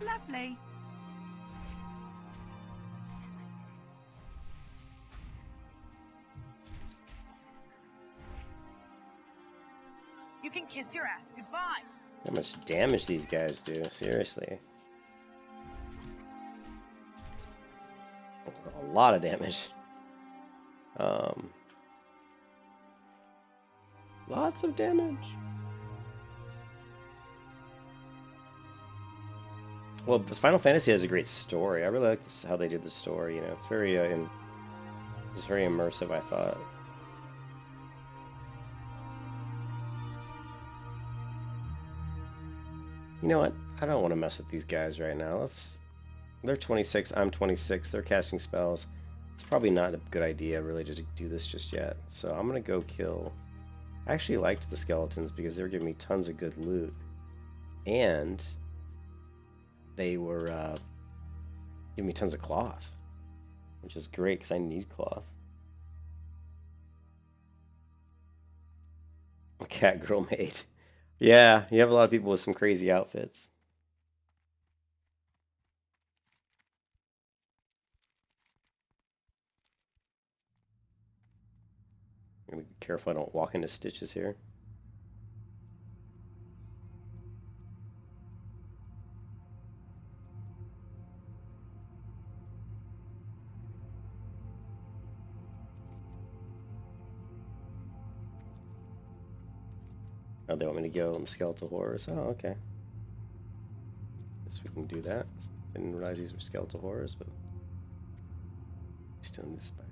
Lovely. You can kiss your ass goodbye. How much damage these guys do, seriously. A lot of damage. Lots of damage. Well, Final Fantasy has a great story. I really like this, how they did the story. You know, it's very it's very immersive, I thought. You know what? I don't want to mess with these guys right now. They're 26, I'm 26, they're casting spells. It's probably not a good idea really to do this just yet. So I'm gonna go kill... I actually liked the skeletons because they were giving me tons of good loot. And they were giving me tons of cloth. Which is great because I need cloth. Cat girl maid. Yeah, you have a lot of people with some crazy outfits. I'm gonna be careful I don't walk into stitches here. Oh, they want me to go on the skeletal horrors. Oh, okay. Guess we can do that. Didn't realize these were skeletal horrors, but still in this spider.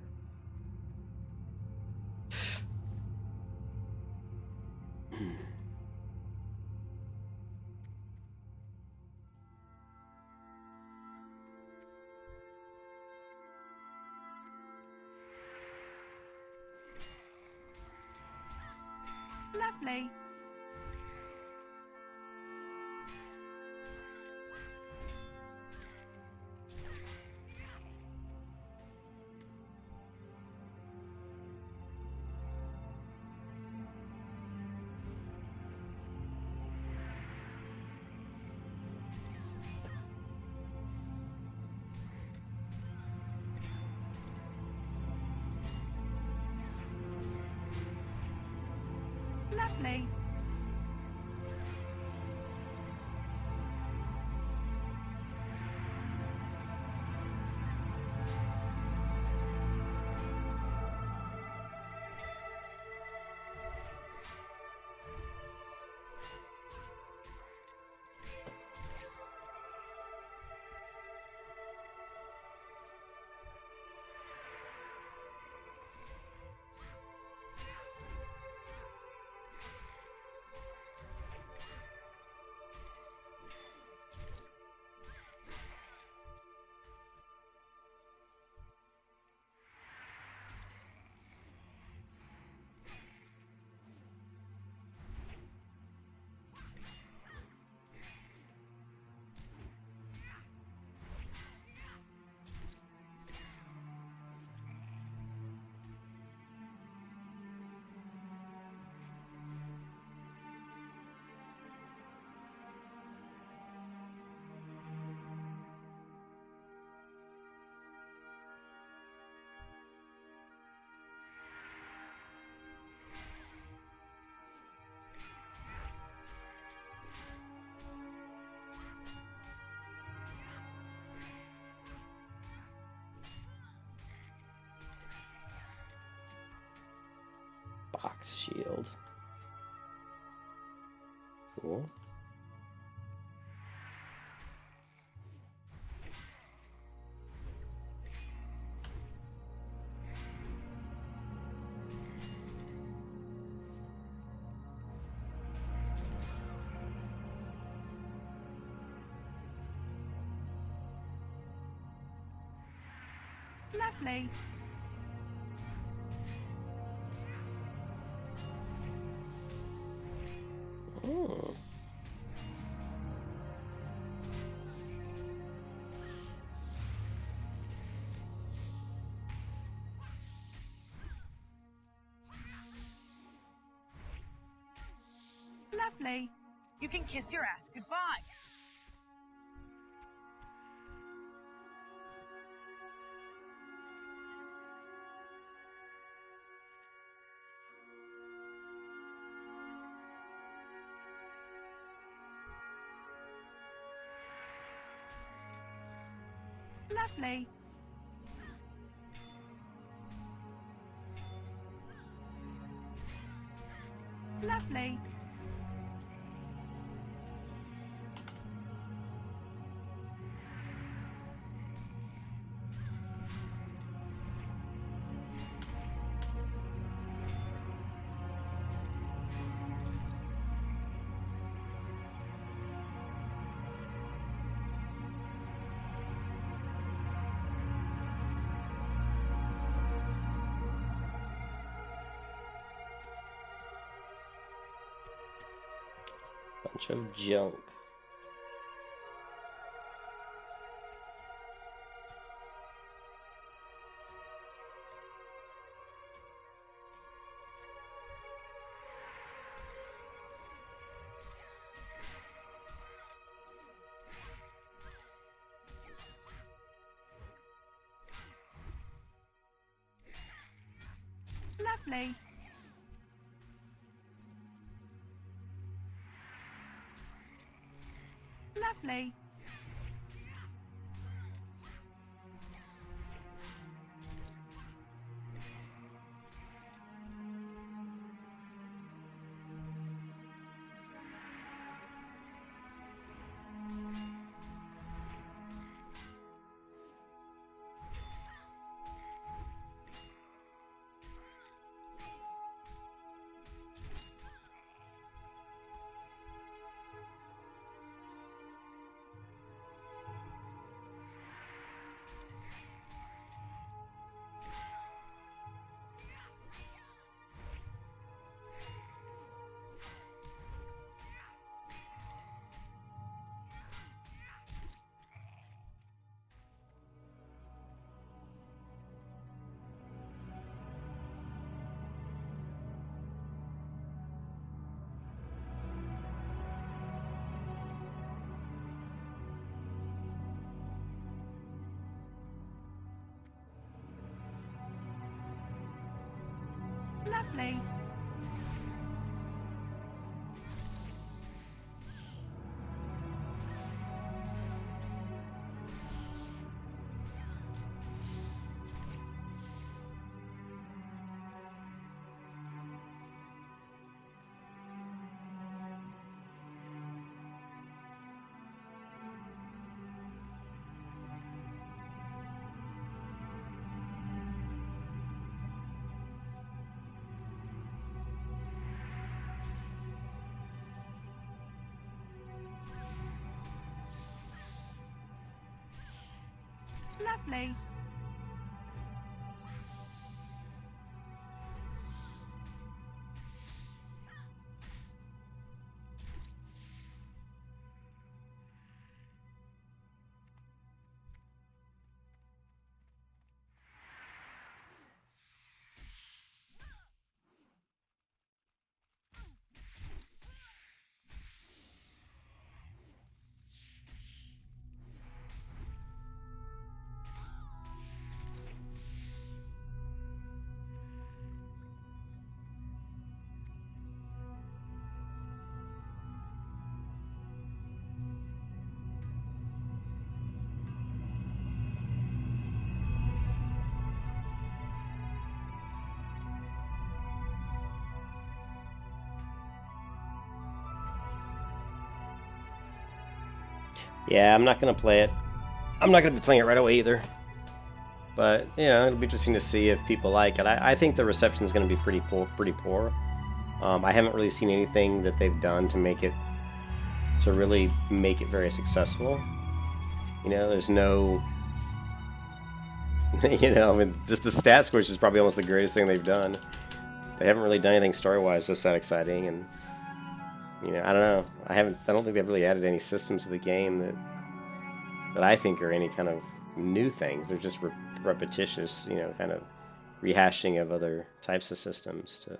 Lovely. Lovely. Ox shield. Cool. Lovely. Oh. Lovely. You can kiss your ass goodbye. Lovely. Lovely. Bunch of junk. Lovely. Lovely. Lovely. Lovely. Yeah, I'm not gonna play it. I'm not gonna be playing it right away either. But yeah, it'll be interesting to see if people like it. I think the reception is going to be pretty poor. I haven't really seen anything that they've done to really make it very successful. You know, there's no, you know, I mean, just the stat squish is probably almost the greatest thing they've done. They haven't really done anything story-wise that's that exciting, and you know, I don't know. I don't think they've really added any systems to the game that I think are any kind of new things. They're just repetitious, you know, kind of rehashing of other types of systems to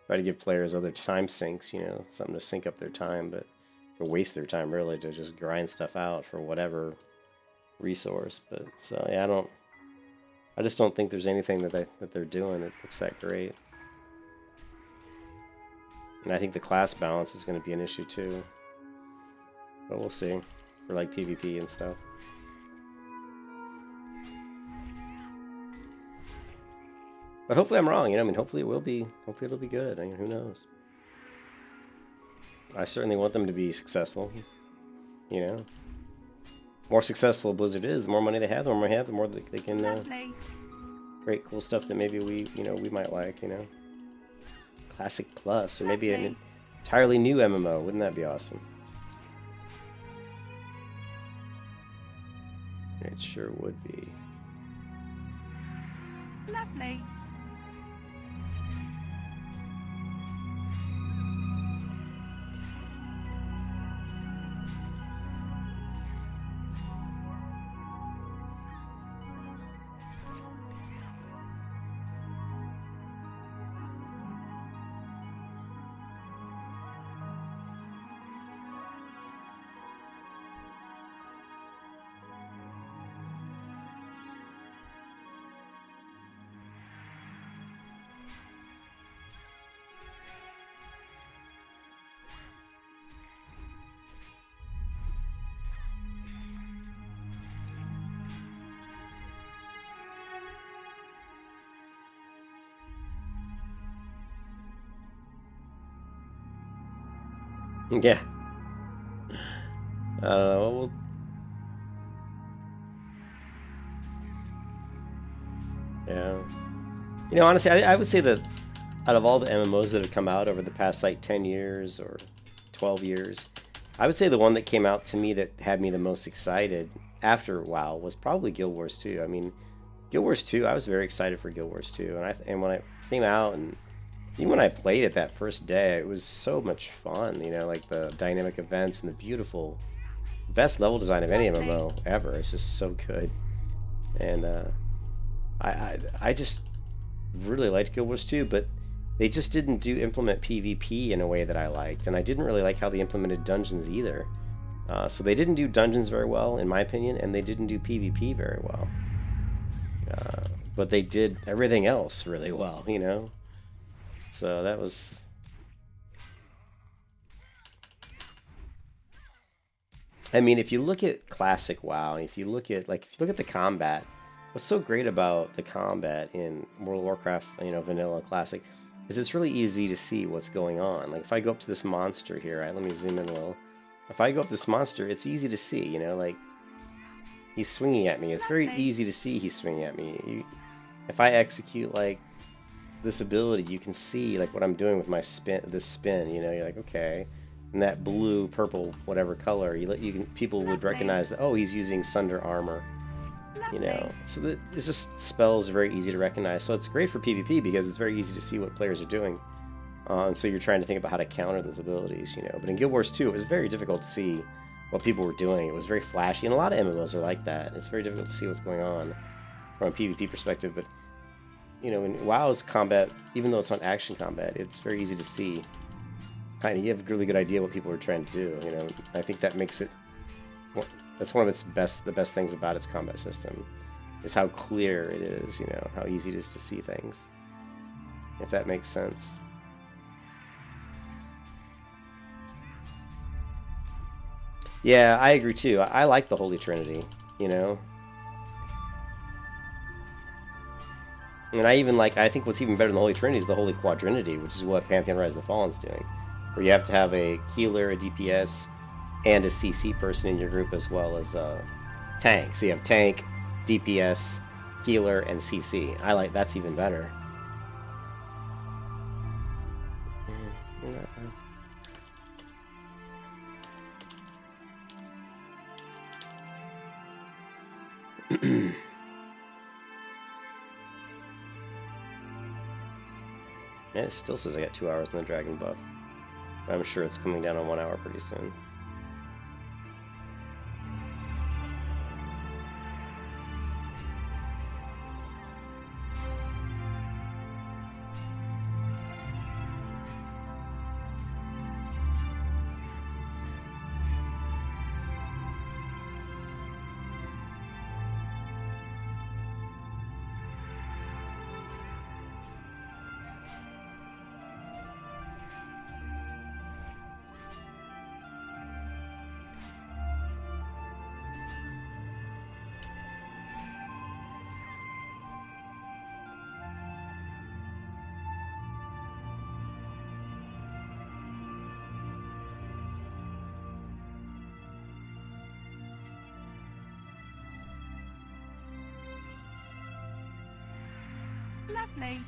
try to give players other time sinks, you know, something to sync up their time, but to waste their time really to just grind stuff out for whatever resource. But so yeah, I just don't think there's anything that they're doing that looks that great. And I think the class balance is going to be an issue too. But we'll see for like PvP and stuff. But hopefully I'm wrong, you know. I mean, hopefully it'll be good. I mean, who knows? I certainly want them to be successful. You know, more successful Blizzard is, the more money they have, the more they can create cool stuff that maybe we might like. You know, Classic Plus, or maybe an entirely new MMO. Wouldn't that be awesome? It sure would be. Lovely. Yeah. Well, yeah. You know, honestly, I would say that out of all the MMOs that have come out over the past like 10 years or 12 years, I would say the one that came out to me that had me the most excited after WoW was probably Guild Wars 2. I mean, Guild Wars 2, I was very excited for Guild Wars 2, and when it came out, and even when I played it that first day, it was so much fun, you know, like the dynamic events and the beautiful, best level design of any MMO ever. It's just so good. And I just really liked Guild Wars 2, but they just didn't implement PvP in a way that I liked, and I didn't really like how they implemented dungeons either. So they didn't do dungeons very well, in my opinion, and they didn't do PvP very well. But they did everything else really well, you know? So that was... I mean, if you look at classic WoW, if you look at the combat, what's so great about the combat in World of Warcraft, you know, Vanilla Classic, is it's really easy to see what's going on. Like if I go up to this monster here, right, let me zoom in a little. If I go up this monster, it's easy to see, you know, like he's swinging at me. It's very easy to see he's swinging at me. If I execute like this ability, you can see like what I'm doing with my spin, you know, you're like, okay. And that blue, purple, whatever color, people would recognize that, oh, he's using Sunder armor, you know. So it's just spells are very easy to recognize. So it's great for PvP because it's very easy to see what players are doing. And so you're trying to think about how to counter those abilities, you know. But in Guild Wars 2, it was very difficult to see what people were doing. It was very flashy, and a lot of MMOs are like that. It's very difficult to see what's going on from a PvP perspective. But you know, in WoW's combat, even though it's not action combat, it's very easy to see. Kind of, you have a really good idea what people are trying to do. You know, I think that makes it. That's one of the best things about its combat system, is how clear it is. You know, how easy it is to see things. If that makes sense. Yeah, I agree too. I like the Holy Trinity. You know. And I think what's even better than the Holy Trinity is the Holy Quadrinity, which is what Pantheon Rise of the Fallen is doing. Where you have to have a healer, a DPS, and a CC person in your group as well as tank. So you have tank, DPS, healer, and CC. I like that's even better. And it still says I got 2 hours in the dragon buff. I'm sure it's coming down on 1 hour pretty soon. Lovely.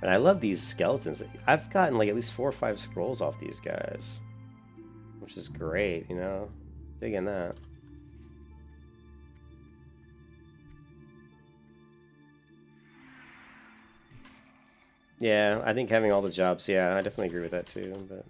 And I love these skeletons. I've gotten like at least 4 or 5 scrolls off these guys, which is great, you know? Digging that. Yeah, I think having all the jobs, yeah, I definitely agree with that too, but...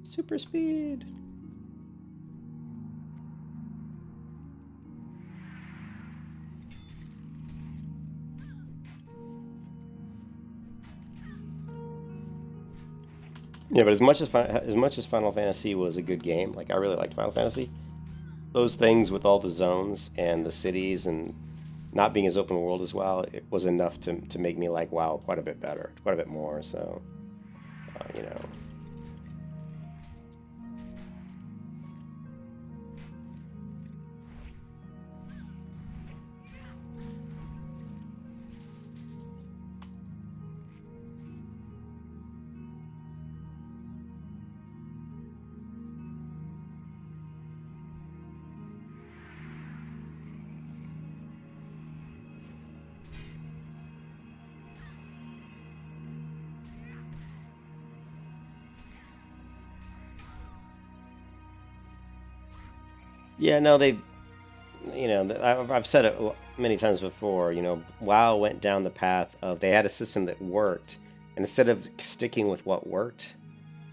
Super speed. Yeah, but as much as Final Fantasy was a good game, like I really liked Final Fantasy, those things with all the zones and the cities and not being as open world as well, it was enough to make me like WoW quite a bit better, quite a bit more. So, you know. Yeah, no, they, you know, I've said it many times before, you know, WoW went down the path of they had a system that worked, and instead of sticking with what worked,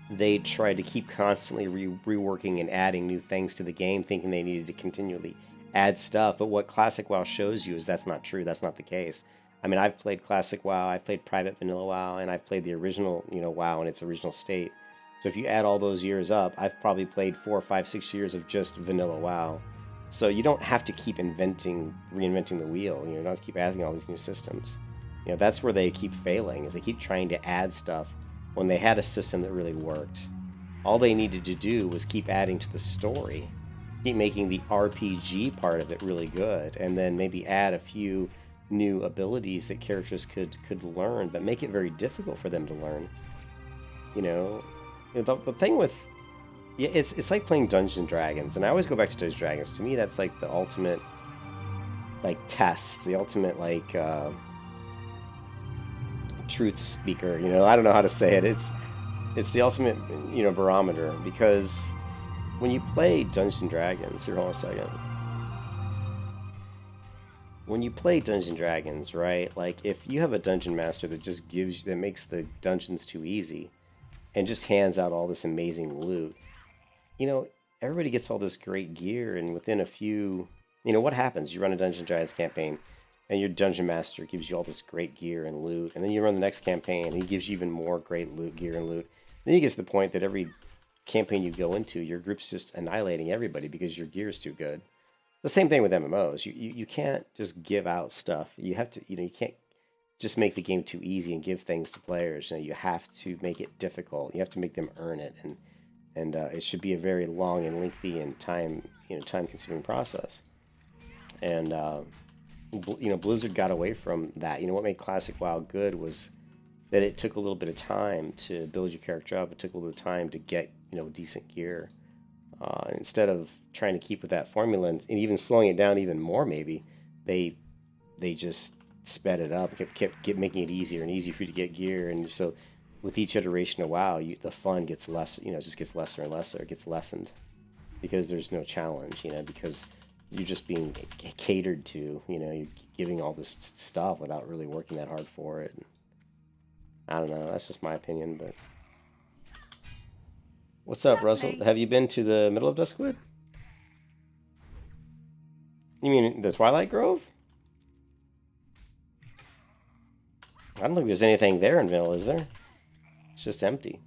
they tried to keep constantly reworking and adding new things to the game, thinking they needed to continually add stuff. But what Classic WoW shows you is that's not true. That's not the case. I mean, I've played Classic WoW, I've played Private Vanilla WoW, and I've played the original, you know, WoW in its original state. So if you add all those years up, I've probably played 4, 5, 6 years of just vanilla WoW. So you don't have to keep reinventing the wheel. You know, you don't have to keep adding all these new systems. You know, that's where they keep failing, is they keep trying to add stuff when they had a system that really worked. All they needed to do was keep adding to the story, keep making the RPG part of it really good, and then maybe add a few new abilities that characters could learn, but make it very difficult for them to learn. You know, the thing with, yeah, it's like playing Dungeons and Dragons, and I always go back to Dungeons and Dragons. To me, that's like the ultimate, like, test, the ultimate, like, truth speaker. You know, I don't know how to say it. It's the ultimate, you know, barometer, because when you play Dungeons and Dragons, here, hold on a second. When you play Dungeons and Dragons, right? Like, if you have a dungeon master that just that makes the dungeons too easy, and just hands out all this amazing loot, you know, everybody gets all this great gear, and within a few, you know, what happens? You run a Dungeons and Dragons campaign, and your dungeon master gives you all this great gear and loot, and then you run the next campaign and he gives you even more great loot, gear and loot. Then you get to the point that every campaign you go into, your group's just annihilating everybody because your gear is too good. The same thing with MMOs. You can't just give out stuff. You have to, you can't just make the game too easy and give things to players. You have to make it difficult. You have to make them earn it, and it should be a very long and lengthy and time-consuming process. And Blizzard got away from that. What made Classic WoW good was that it took a little bit of time to build your character up. It took a little bit of time to get decent gear. Instead of trying to keep with that formula and even slowing it down even more, maybe they just sped it up, kept making it easier and easier for you to get gear. And so with each iteration of WoW, the fun gets less, just gets lesser and lesser. It gets lessened because there's no challenge, because you're just being catered to. You're giving all this stuff without really working that hard for it. I don't know. That's just my opinion, but. What's up, Russell? Have you been to the middle of Duskwood? You mean the Twilight Grove? I don't think there's anything there in Mill, is there? It's just empty.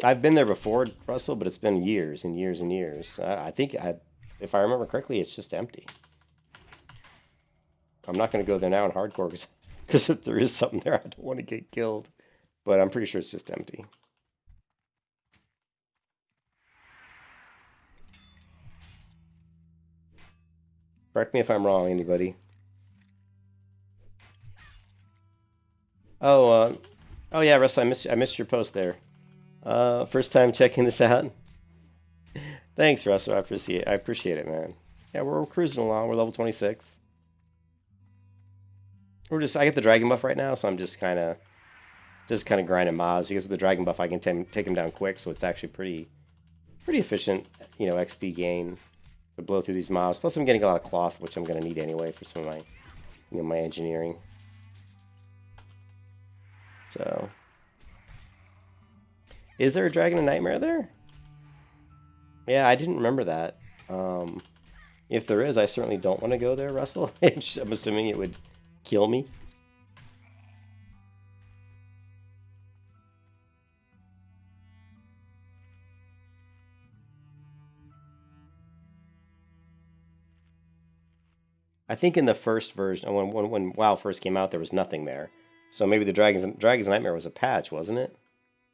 I've been there before, Russell, but it's been years and years and years. I think, if I remember correctly, it's just empty. I'm not going to go there now in hardcore because if there is something there, I don't want to get killed. But I'm pretty sure it's just empty. Correct me if I'm wrong, anybody. Oh yeah, Russ, I missed your post there. First time checking this out. Thanks, Russ. I appreciate it, man. Yeah, we're cruising along. We're level 26. I get the dragon buff right now, so I'm just kind of grinding mobs. Because of the dragon buff, I can take him down quick, so it's actually pretty efficient, XP gain to blow through these mobs. Plus, I'm getting a lot of cloth, which I'm going to need anyway for some of my, my engineering. So, is there a dragon of nightmare there? Yeah, I didn't remember that. If there is, I certainly don't want to go there, Russell. I'm assuming it would kill me. I think in the first version, when WoW first came out, there was nothing there. So maybe the Dragon's Nightmare was a patch, wasn't it?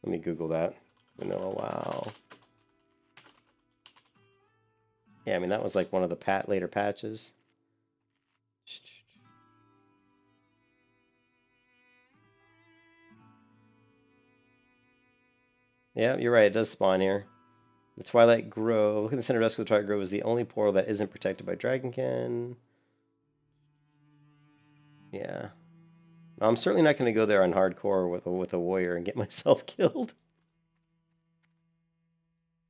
Let me Google that. Vanilla WoW. Yeah, I mean, that was like one of the later patches. Yeah, you're right. It does spawn here. The Twilight Grove. Look at the center desk of the Twilight Grove is the only portal that isn't protected by Dragonkin. Yeah. No, I'm certainly not going to go there on hardcore with a warrior and get myself killed.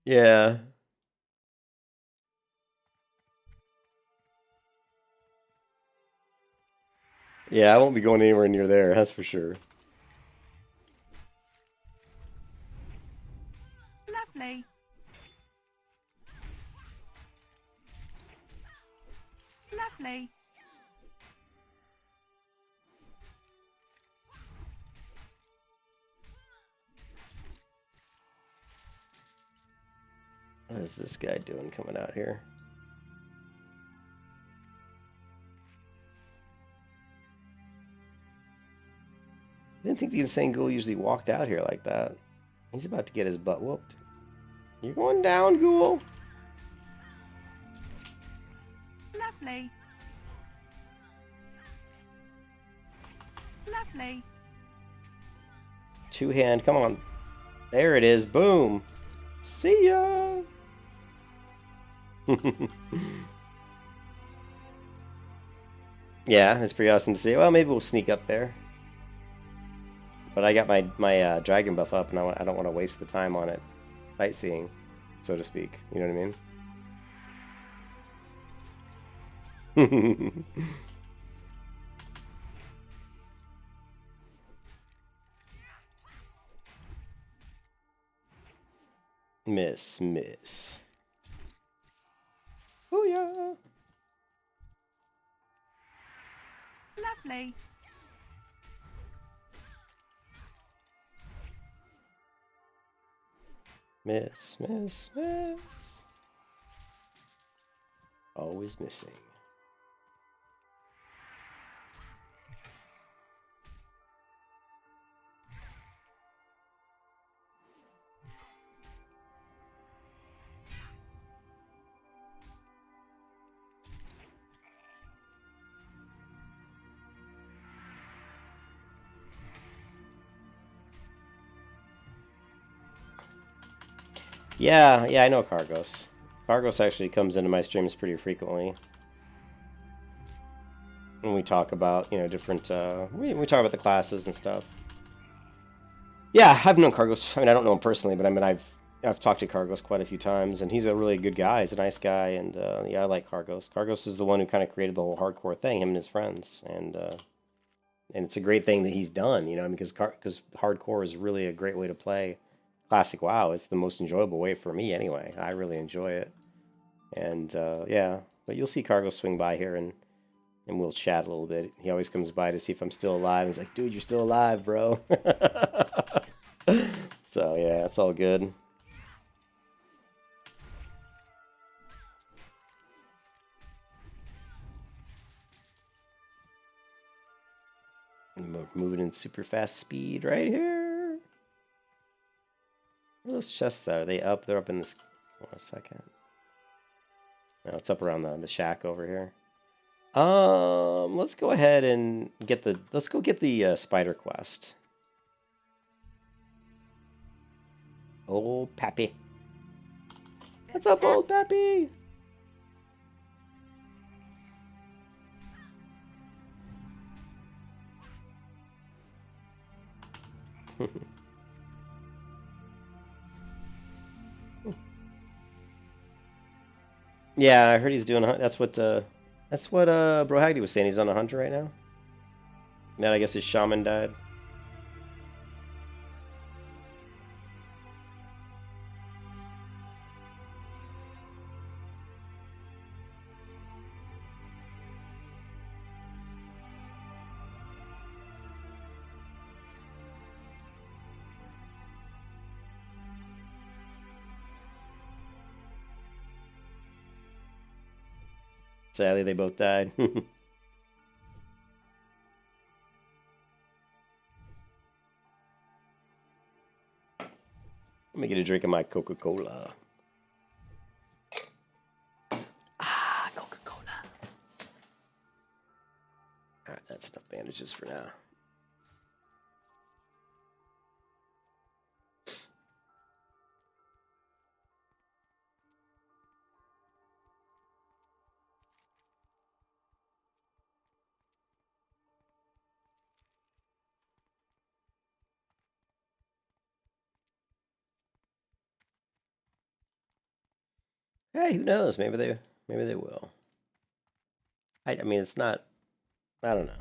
Yeah. Yeah, I won't be going anywhere near there, that's for sure. Lovely. Lovely. What is this guy doing coming out here? I didn't think the Insane Ghoul usually walked out here like that. He's about to get his butt whooped. You're going down, Ghoul. Lovely. Lovely. Two-hand, come on. There it is, boom. See ya. Yeah, it's pretty awesome to see. Well, maybe we'll sneak up there. But I got my dragon buff up, and I don't want to waste the time on it. Sightseeing, so to speak. You know what I mean? Miss. Oh yeah. Lovely. Miss. Always missing. Yeah, I know Cargos. Cargos actually comes into my streams pretty frequently. When we talk about, you know, different, we talk about the classes and stuff. Yeah, I've known Cargos. I mean, I don't know him personally, but I mean, I've talked to Cargos quite a few times, and he's a really good guy. He's a nice guy, and yeah, I like Cargos. Cargos is the one who kind of created the whole hardcore thing, him and his friends, and it's a great thing that he's done, you know, because hardcore is really a great way to play classic WoW. It's the most enjoyable way for me, anyway. I really enjoy it, and yeah. But you'll see Cargos swing by here, and we'll chat a little bit. He always comes by to see if I'm still alive. He's like, dude, you're still alive, bro. So, yeah, it's all good. Moving in super fast speed right here. Where are those chests at? Are they up? They're up in this... Hold on a second. No, it's up around the shack over here. Let's go ahead and get the... Let's go get the spider quest. Old Pappy. What's up, old Pappy? Yeah, I heard he's doing a... That's what Bro Hagdy was saying. He's on a hunter right now. Now I guess his shaman died. Sadly, they both died. Let me get a drink of my Coca-Cola. Ah, Coca-Cola. Alright, that's enough bandages for now. Hey, who knows? Maybe they will. I mean, it's not. I don't know.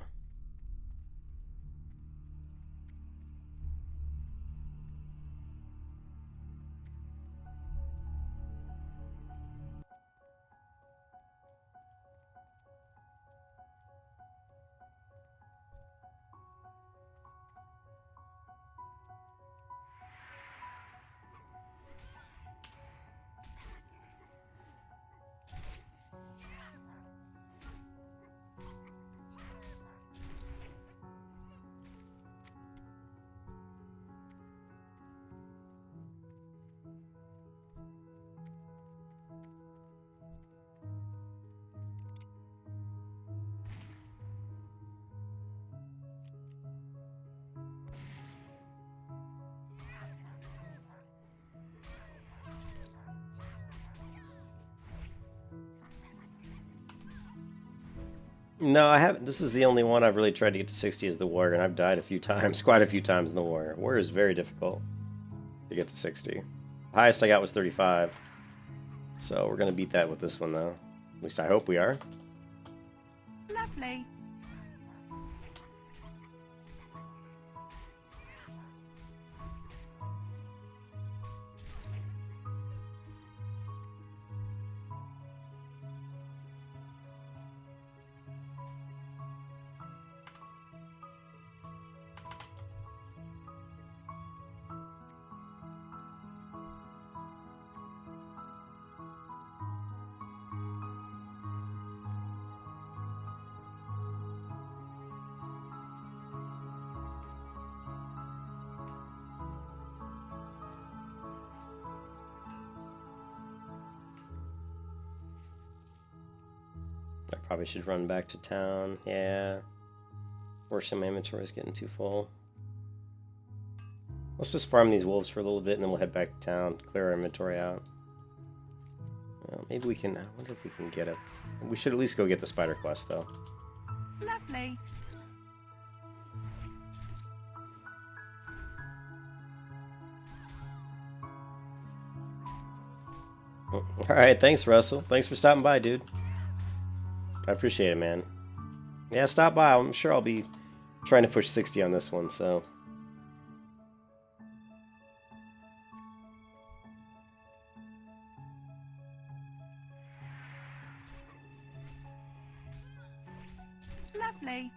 No, I haven't. This is the only one I've really tried to get to 60 is the warrior, and I've died a few times, quite a few times in the warrior. Warrior is very difficult to get to 60. The highest I got was 35. So we're gonna beat that with this one, though. At least I hope we are. Lovely. Probably should run back to town. Yeah. Portion of my inventory is getting too full. Let's just farm these wolves for a little bit and then we'll head back to town. Clear our inventory out. Well, maybe we can... I wonder if we can get it. We should at least go get the spider quest, though. Lovely. Alright, thanks, Russell. Thanks for stopping by, dude. I appreciate it, man. Yeah, stop by. I'm sure I'll be trying to push 60 on this one, so... Lovely.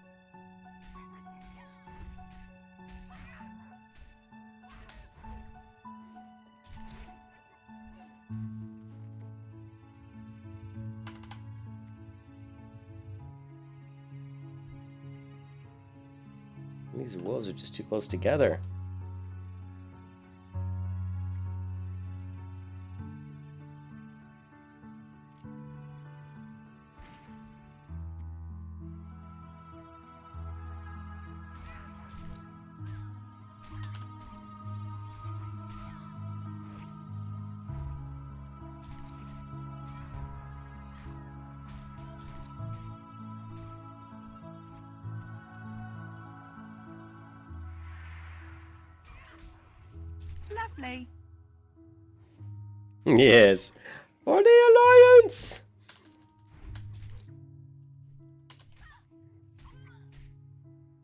These wolves are just too close together. Lovely. Yes. For the Alliance!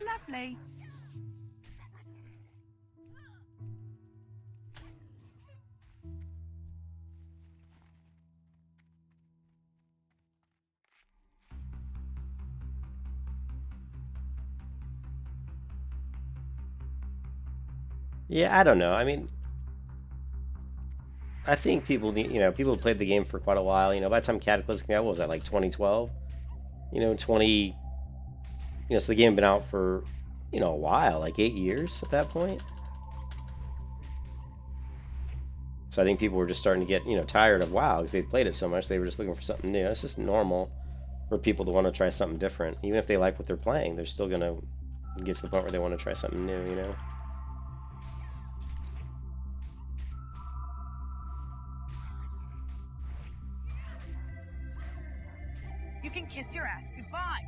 Lovely. Yeah, I don't know. I mean, I think people, people have played the game for quite a while. By the time Cataclysm came out, what was that, like 2012? 20... so the game had been out for, a while, like 8 years at that point. So I think people were just starting to get, tired of WoW because they played it so much. They were just looking for something new. It's just normal for people to want to try something different. Even if they like what they're playing, they're still going to get to the point where they want to try something new, You can kiss your ass goodbye.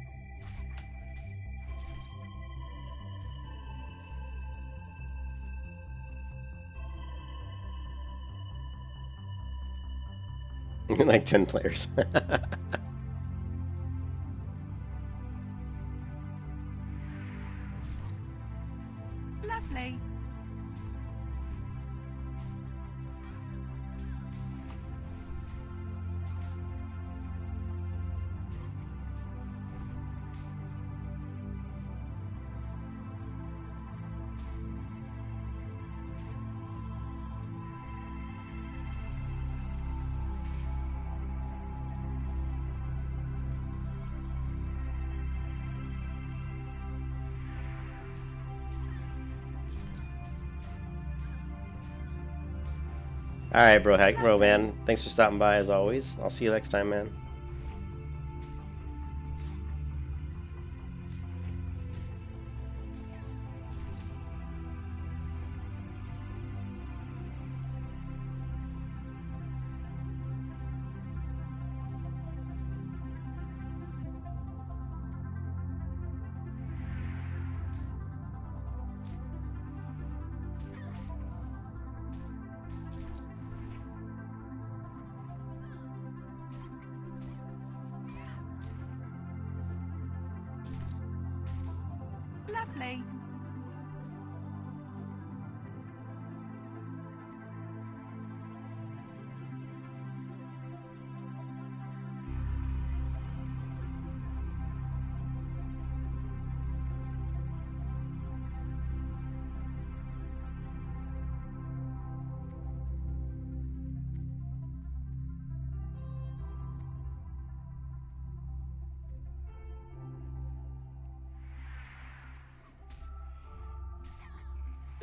Like 10 players. Lovely. Alright, bro, man. Thanks for stopping by as always. I'll see you next time, man. Lovely.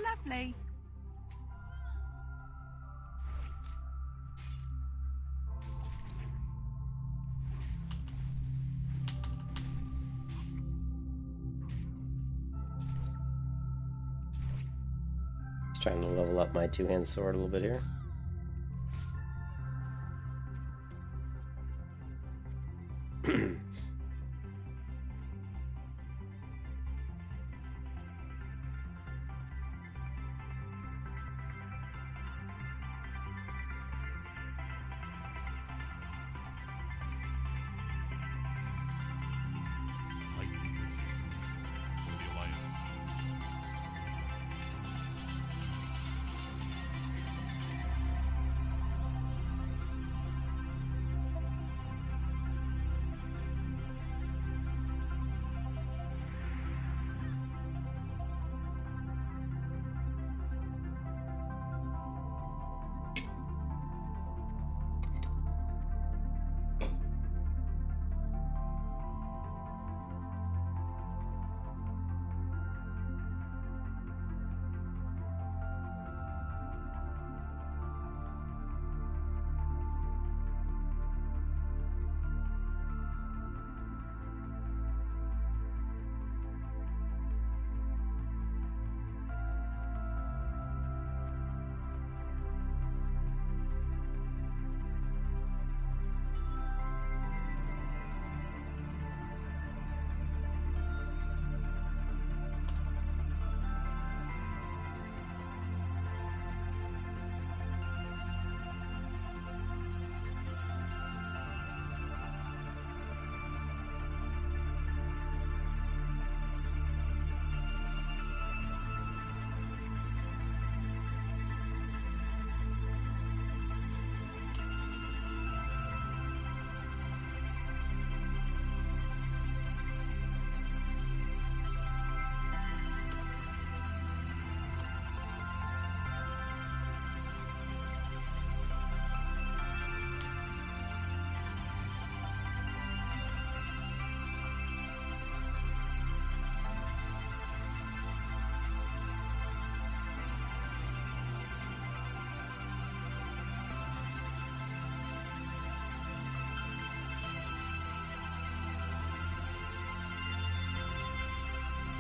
Lovely. Trying to level up my two-hand sword a little bit here. Light be with you. For the Alliance.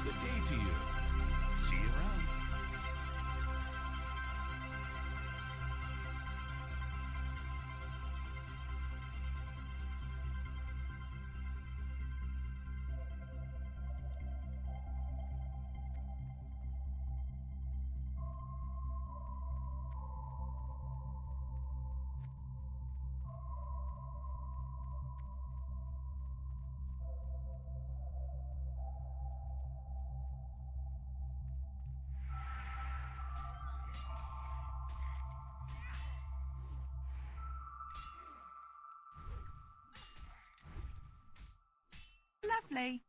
Good day to you. See you around. Lovely.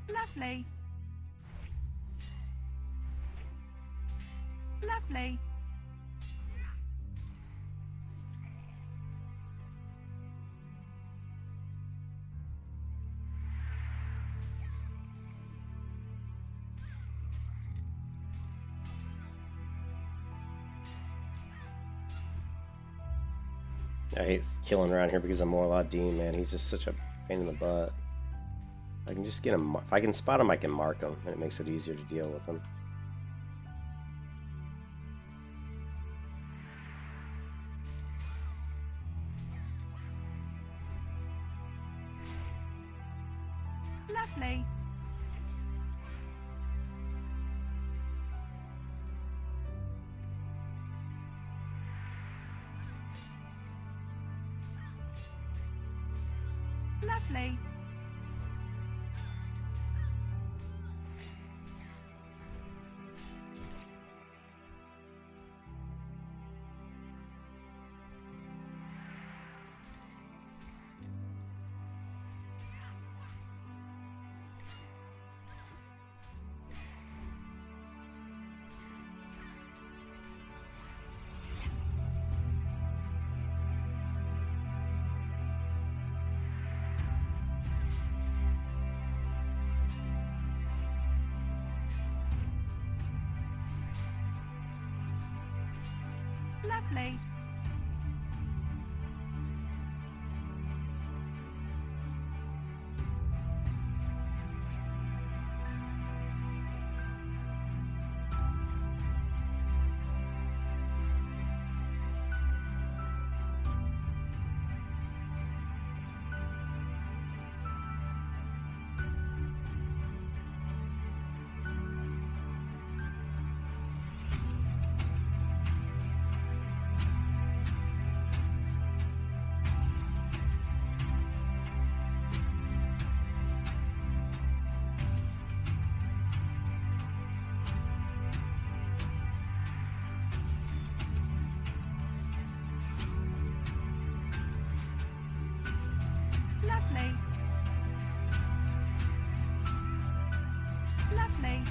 Lovely. Lovely. I hate killing around here because of Morlaw Dean, man. He's just such a pain in the butt. I can just get him. If I can spot him, I can mark him, and it makes it easier to deal with him. Lovely. Lovely. Lovely. Lovely. Lovely.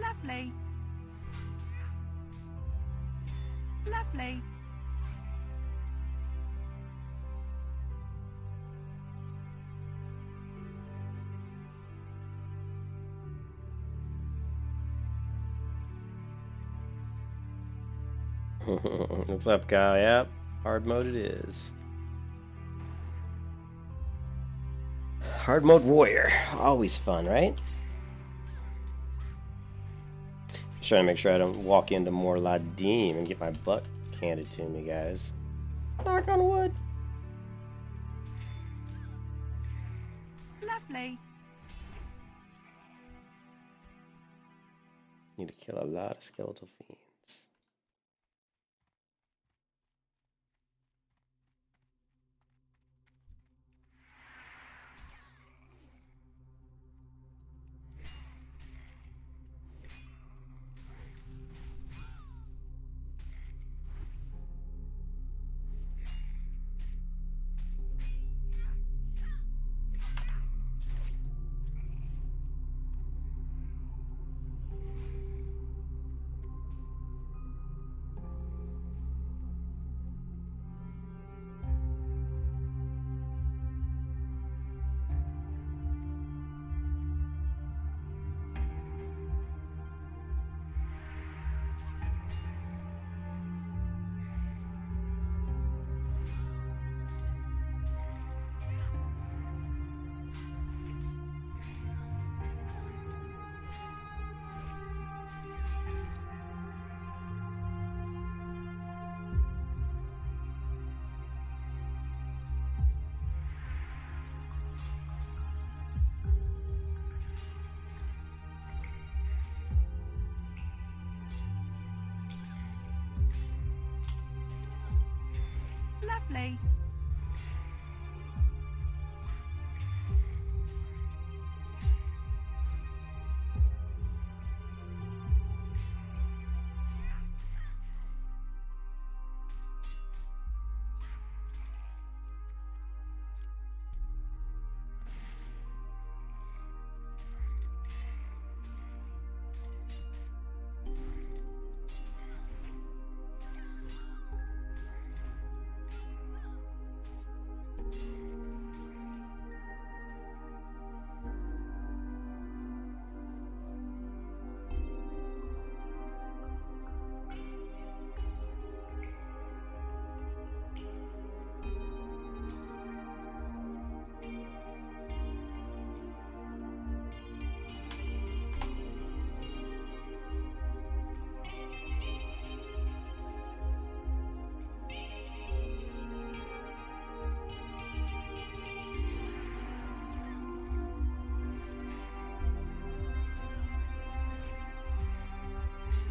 Lovely. Lovely. What's up, Kyle? Yep, hard mode it is. Hard mode warrior, always fun, right? Just trying to make sure I don't walk into more Ladim and get my butt handed to me, guys. Knock on wood. Lovely. Need to kill a lot of skeletal fiends. Lovely.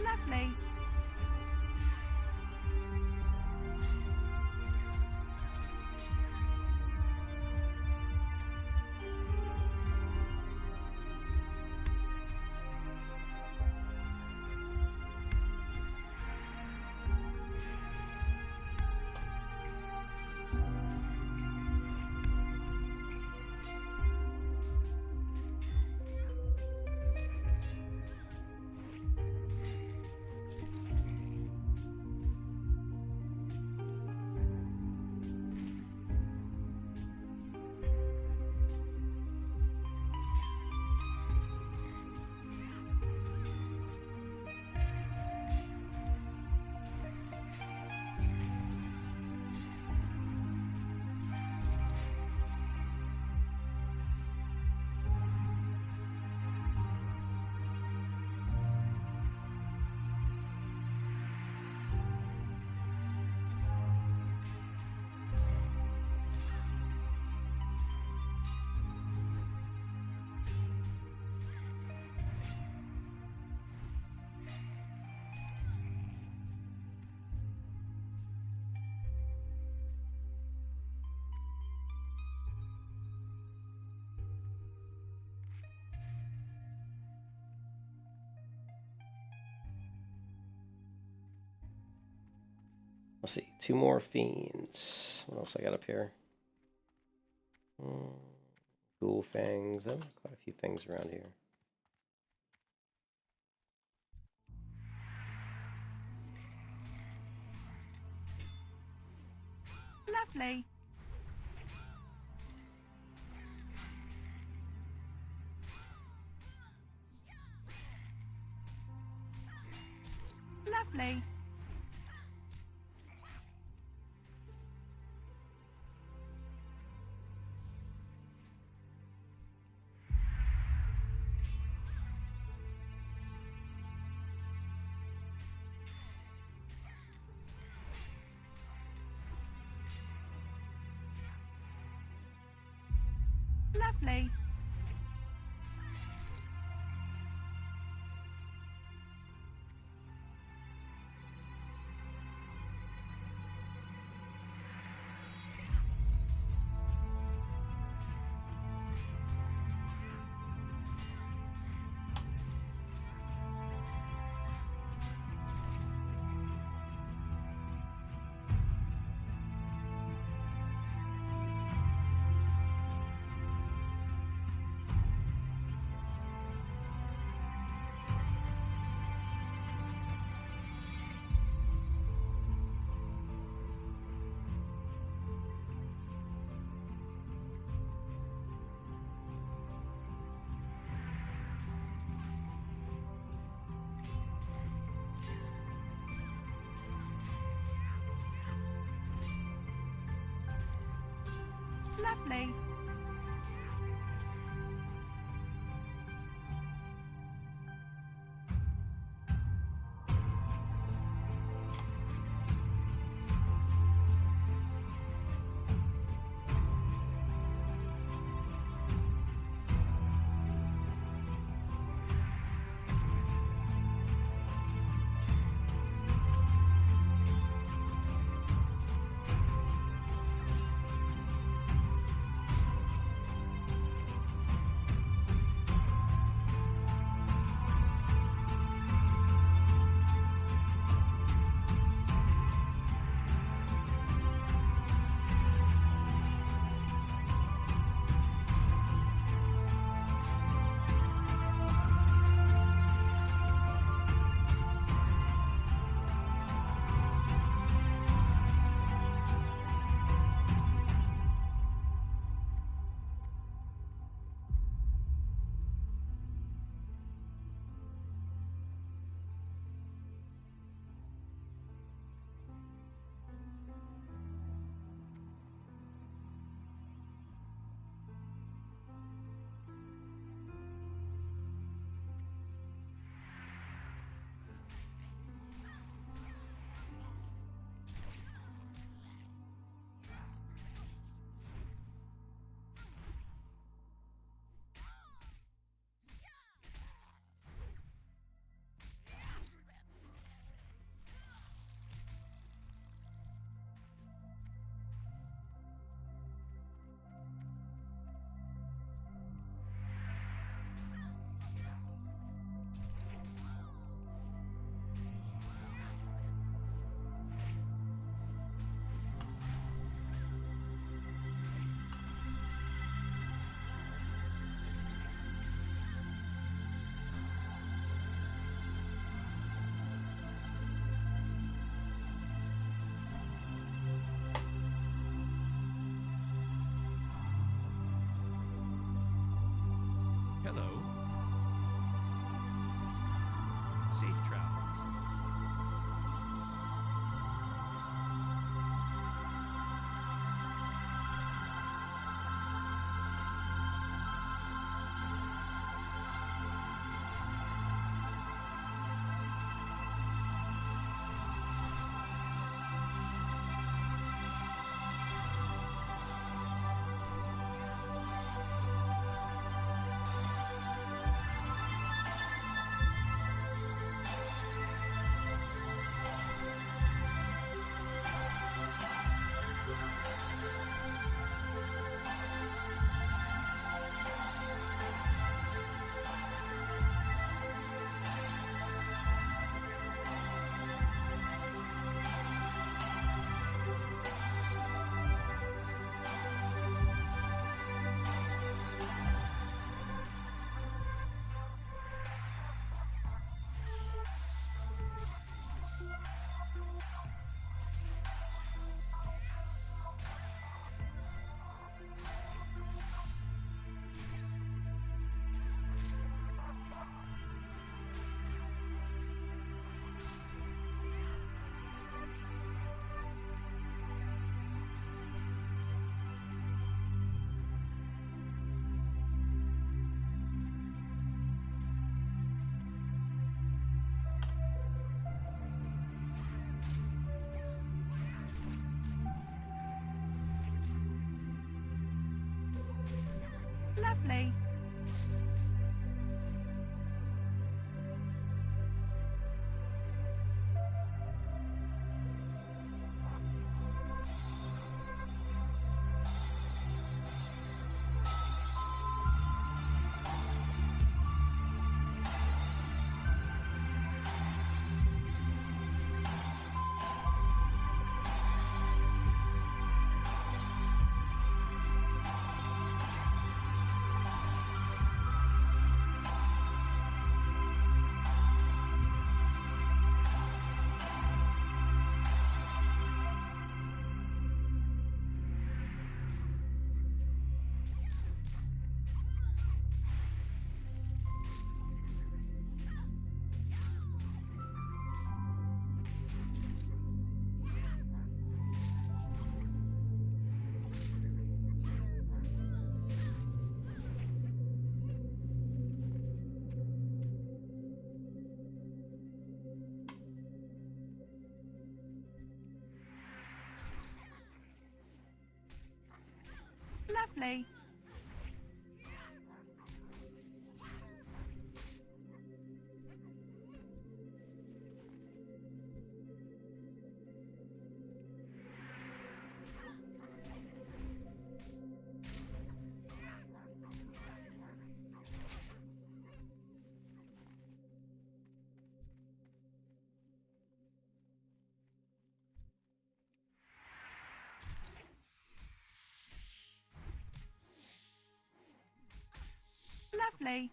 Lovely. Let's see, 2 more fiends. What else I got up here? Ghoul fangs. Oh, quite a few things around here. Lovely. Lovely. Lovely. Lovely. Lovely. Lovely. Lovely.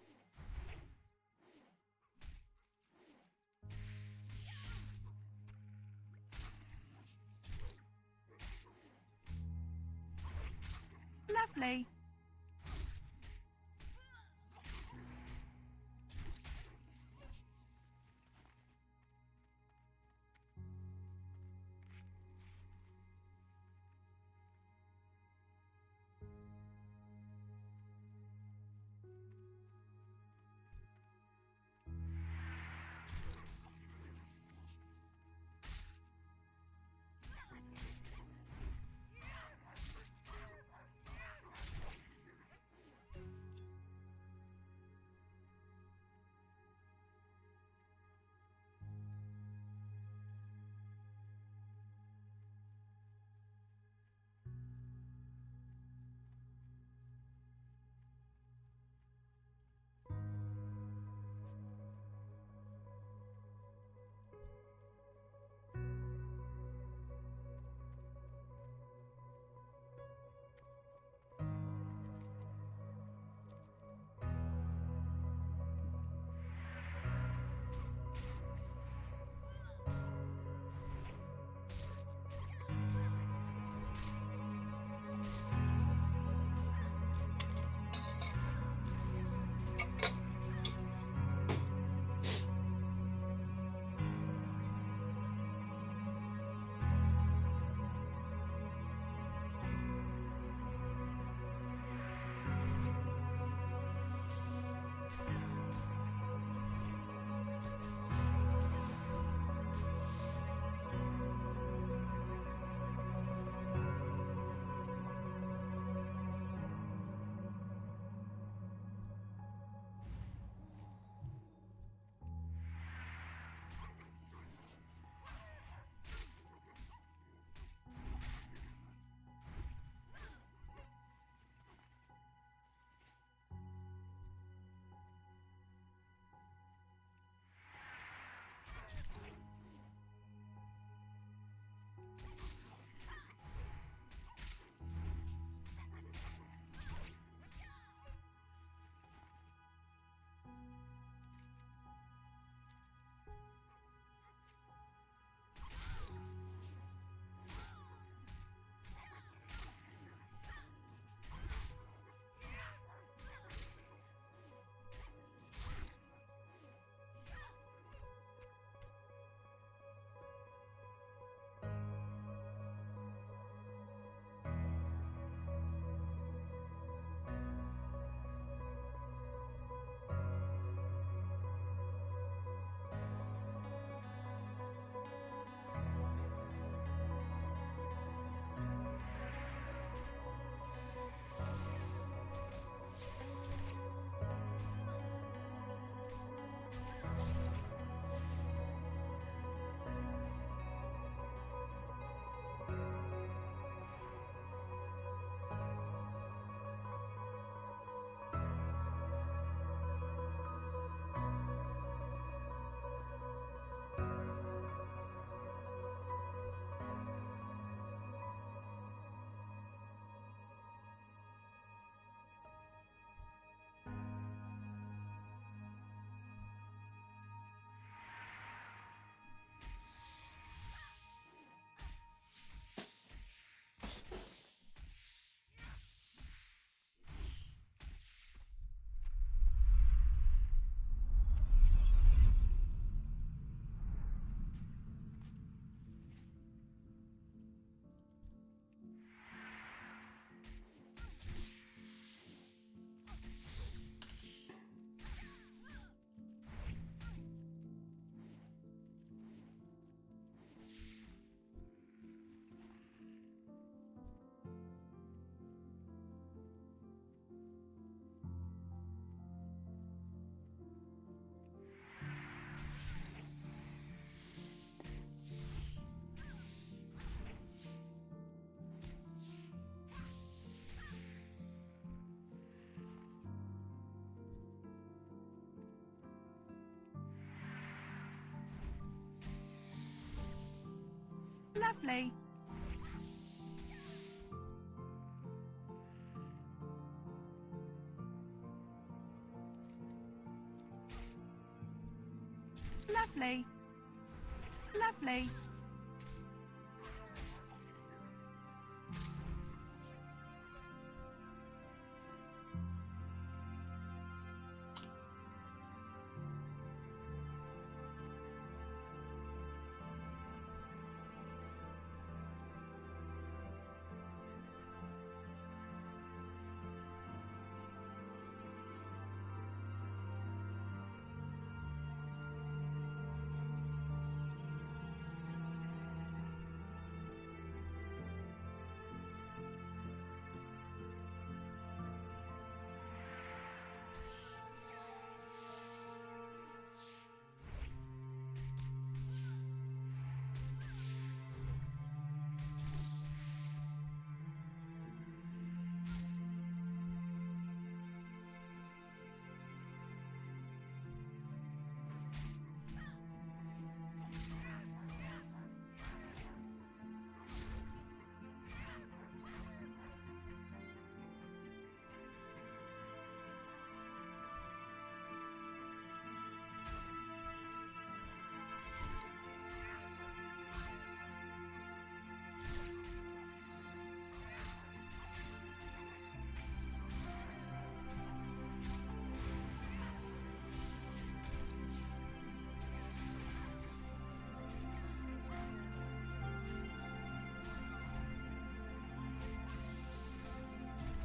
Lovely. Lovely. Lovely. Lovely.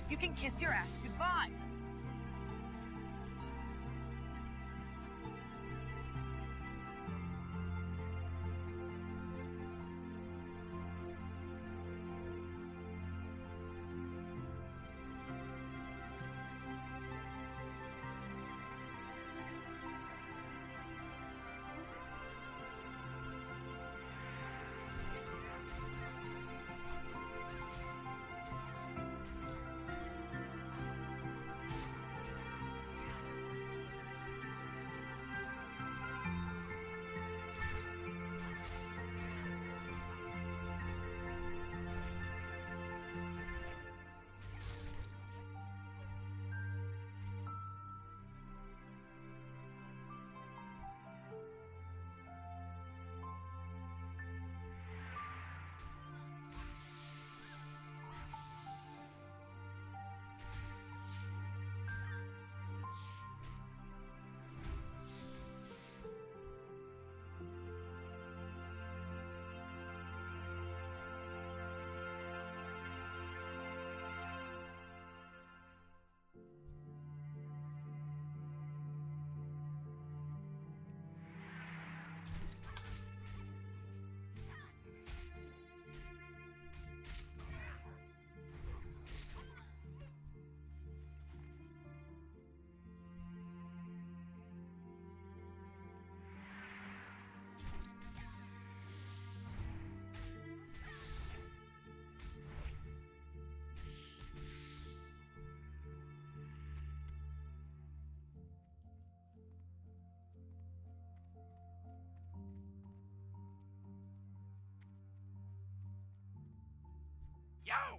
You can kiss your ass goodbye. Yo!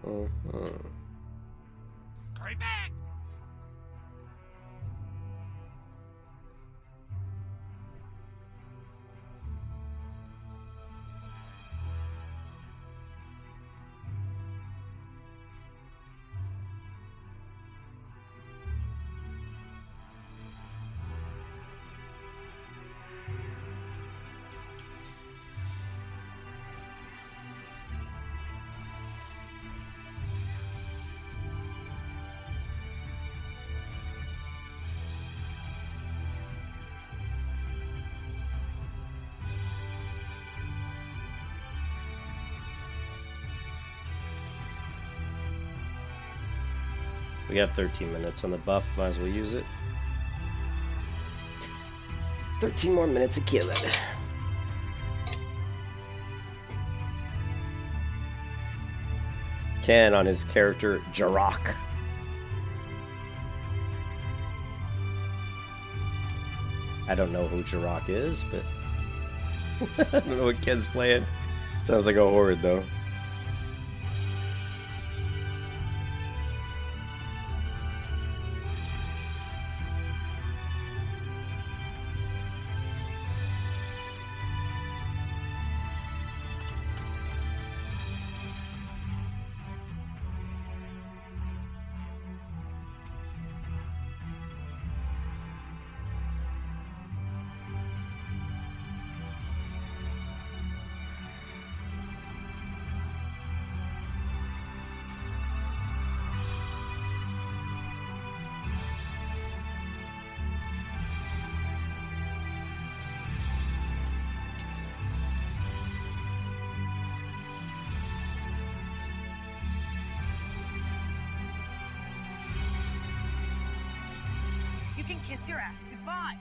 Mhm. Hurry back! We got 13 minutes on the buff. Might as well use it. 13 more minutes to kill it. Ken on his character Jarok. I don't know who Jarok is, but I don't know what Ken's playing. Sounds like a horde though. You can kiss your ass goodbye.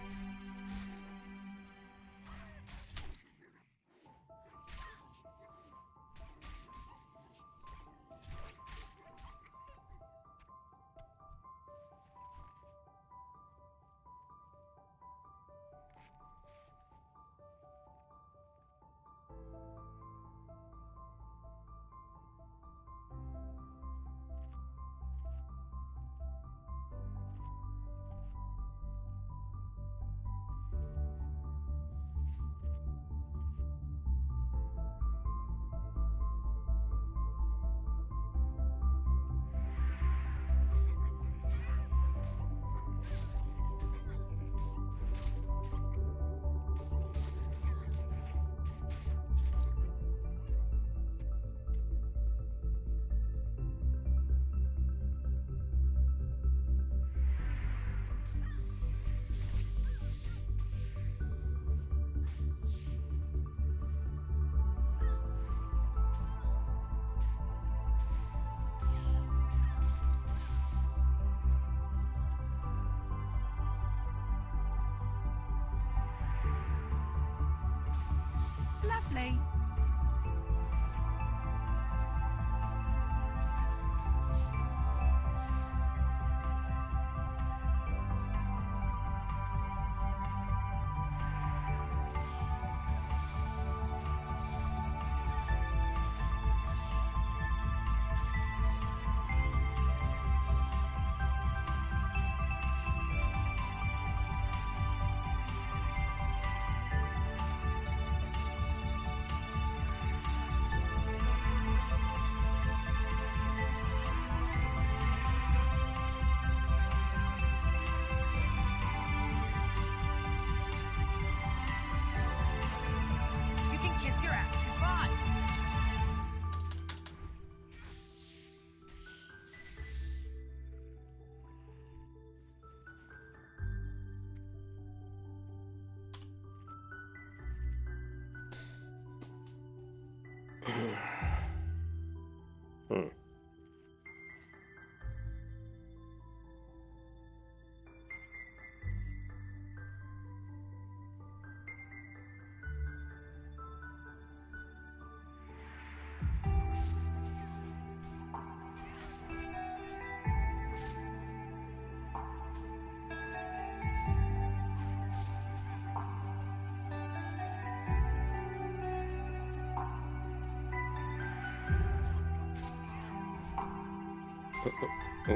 Lovely. You can kiss your ass goodbye. Hmm.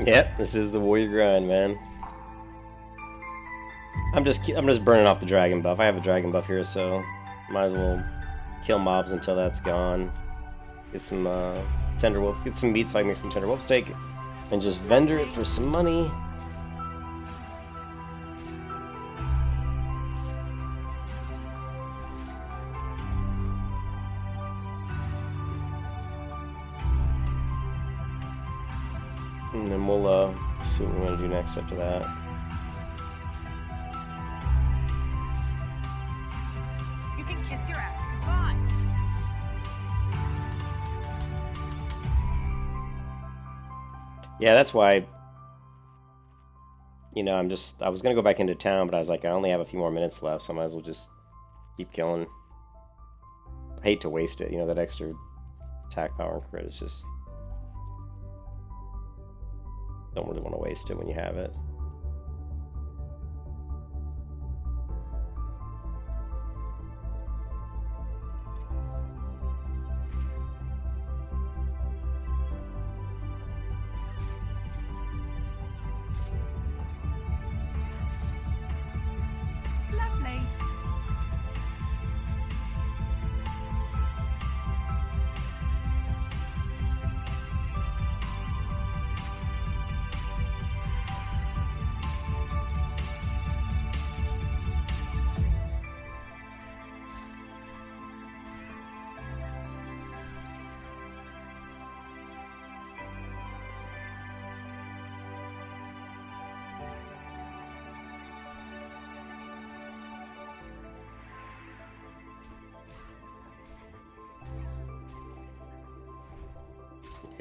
Yep, this is the warrior grind, man. I'm just burning off the dragon buff. I have a dragon buff here, so might as well kill mobs until that's gone. Get some tender wolf, get some meat so I can make some tender wolf steak, and just vendor it for some money. And then we'll see what we're gonna do next after that. You can kiss your ass goodbye. Yeah, that's why you know, I was gonna go back into town, but I was like, I only have a few more minutes left, so I might as well just keep killing. I hate to waste it, you know, that extra attack power and crit is just, don't really want to waste it when you have it. Lovely.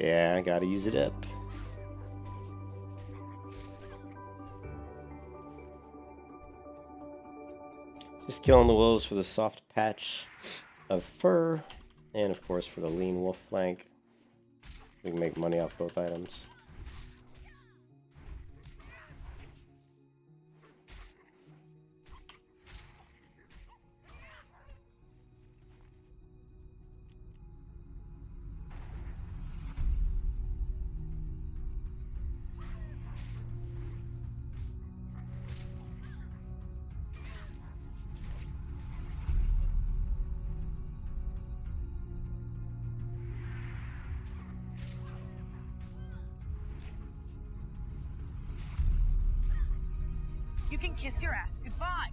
Yeah, I gotta use it up. Just killing the wolves for the soft patch of fur, and of course for the lean wolf flank. We can make money off both items. You can kiss your ass goodbye.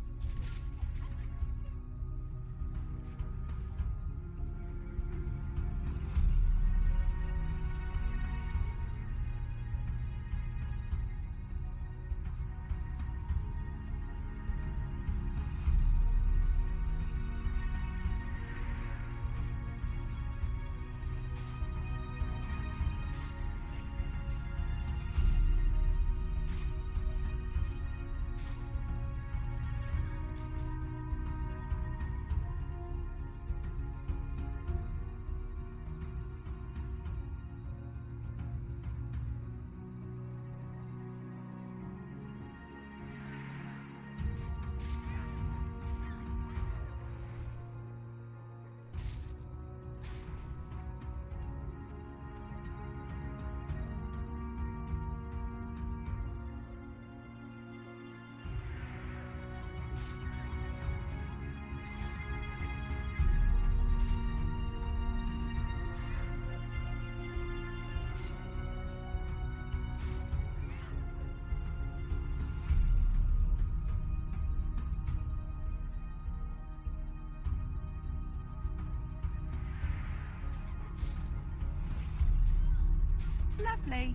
Lovely.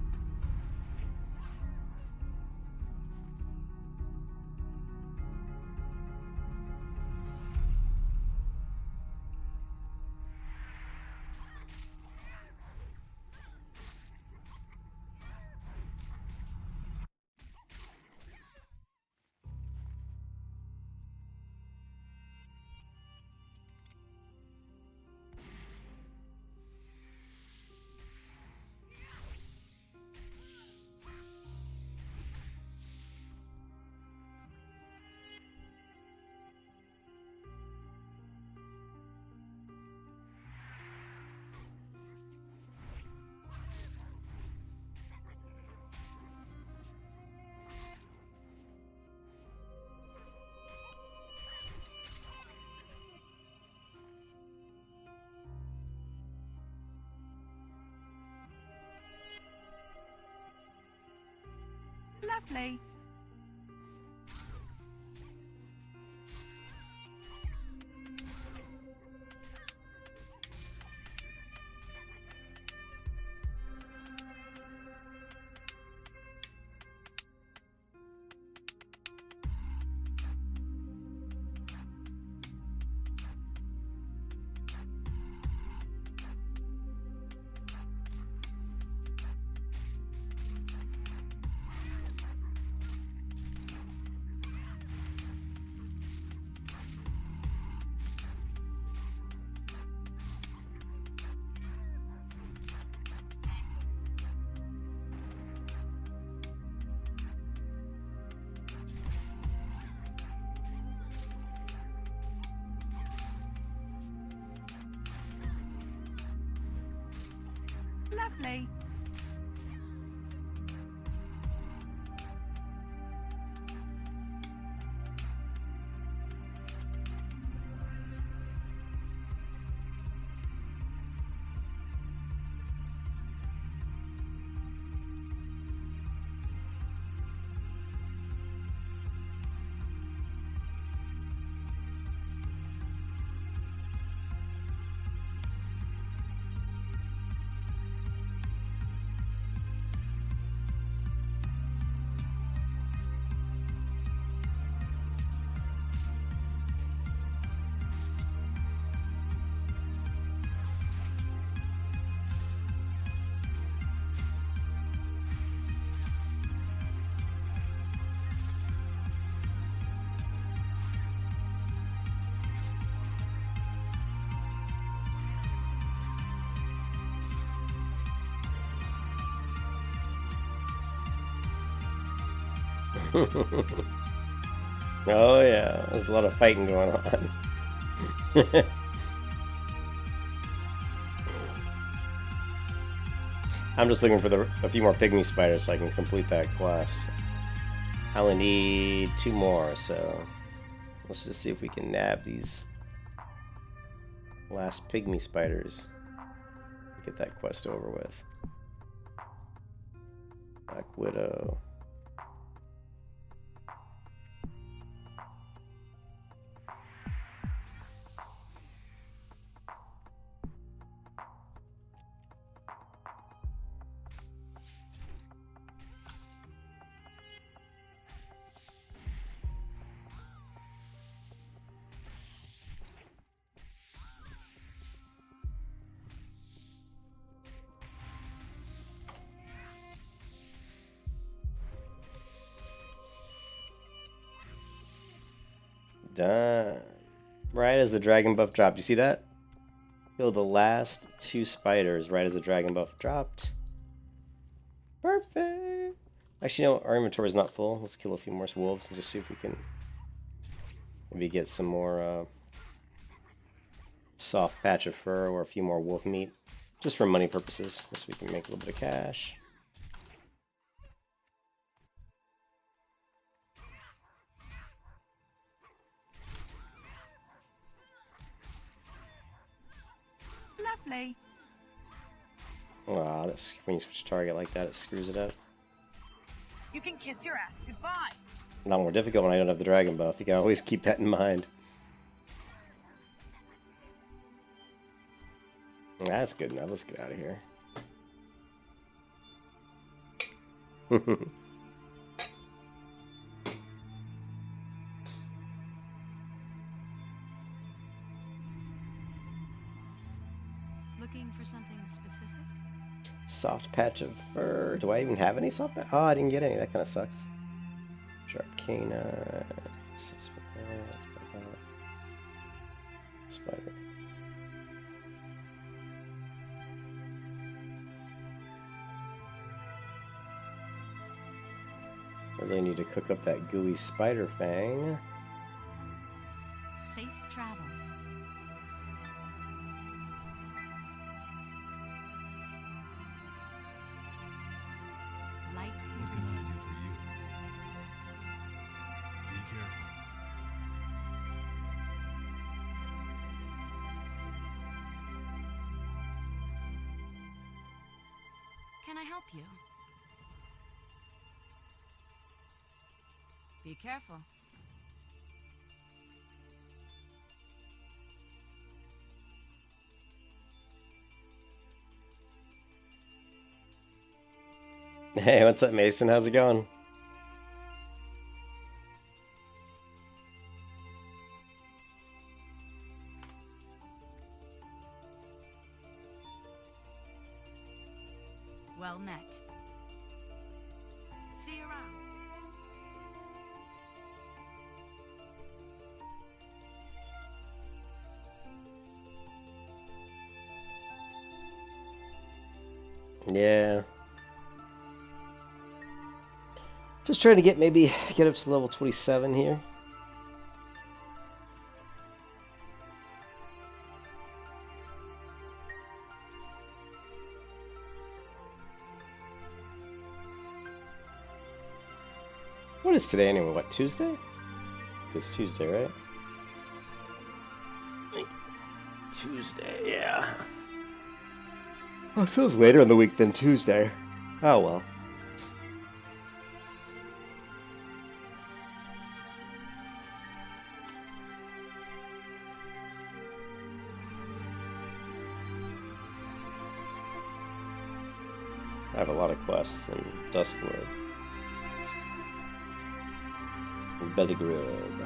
Lovely. Lovely. Oh yeah, there's a lot of fighting going on. I'm just looking for a few more pygmy spiders so I can complete that quest. I only need 2 more, so let's just see if we can nab these last pygmy spiders. Get that quest over with. Black Widow. Done. Right as the dragon buff dropped. You see that? Kill the last 2 spiders right as the dragon buff dropped. Perfect. Actually, no, our inventory is not full. Let's kill a few more wolves and just see if we can maybe get some more soft patch of fur or a few more wolf meat. Just for money purposes, just so we can make a little bit of cash. Lovely. Aw, that's when you switch target like that, it screws it up. You can kiss your ass goodbye. A lot more difficult when I don't have the dragon buff. You can always keep that in mind. That's good enough. Let's get out of here. Looking for something specific? Soft patch of fur. Do I even have any soft patch? Oh, I didn't get any. That kind of sucks. Sharp canine. Spider. I really need to cook up that gooey spider fang. Safe travels. Light What can I do for you? Be careful. Can I help you? Be careful. Hey, what's up, Mason? How's it going? Well met. See you around. Yeah. Just trying to get up to level 27 here. What is today anyway? What, Tuesday? It's Tuesday, right? Tuesday, yeah. Well, it feels later in the week than Tuesday. Oh well. I have a lot of quests in Duskwood. And Bellygrove.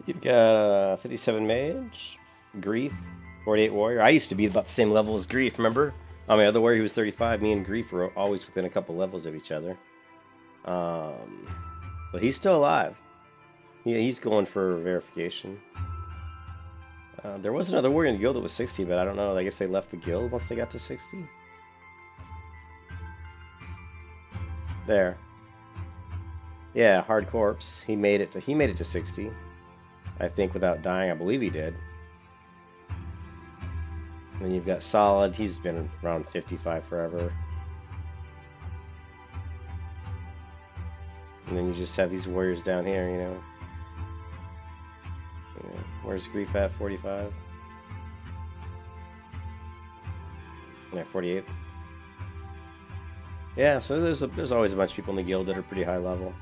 You've got 57 Mage, Grief, 48 Warrior. I used to be about the same level as Grief, remember? On my other warrior, he was 35. Me and Grief were always within a couple levels of each other. But he's still alive. Yeah, he's going for verification. There was another warrior in the guild that was 60, but I don't know. I guess they left the guild once they got to 60. There. Yeah, Hard Corpse. He made it to 60. I think without dying. I believe he did. And then you've got Solid. He's been around 55 forever. And then you just have these warriors down here, you know. Where's Grief at? 45? Yeah, 48. Yeah, so there's always a bunch of people in the guild that are pretty high level.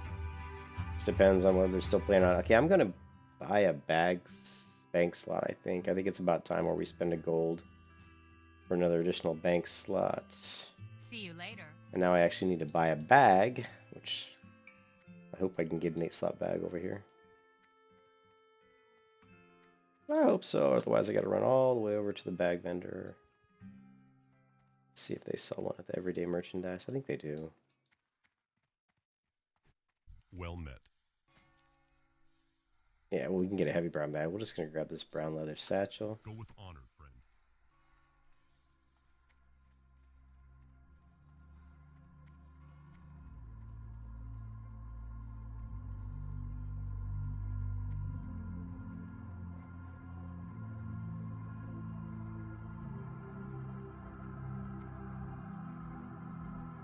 Just depends on whether they're still playing on. Okay, I'm gonna buy a bank slot, I think. I think it's about time where we spend a gold for another additional bank slot. See you later. And now I actually need to buy a bag, which I hope I can get an 8-slot bag over here. I hope so, otherwise I gotta run all the way over to the bag vendor. See if they sell one of the everyday merchandise. I think they do. Well met. Yeah, well, we can get a heavy brown bag. We're just going to grab this brown leather satchel. Go with honor, friend.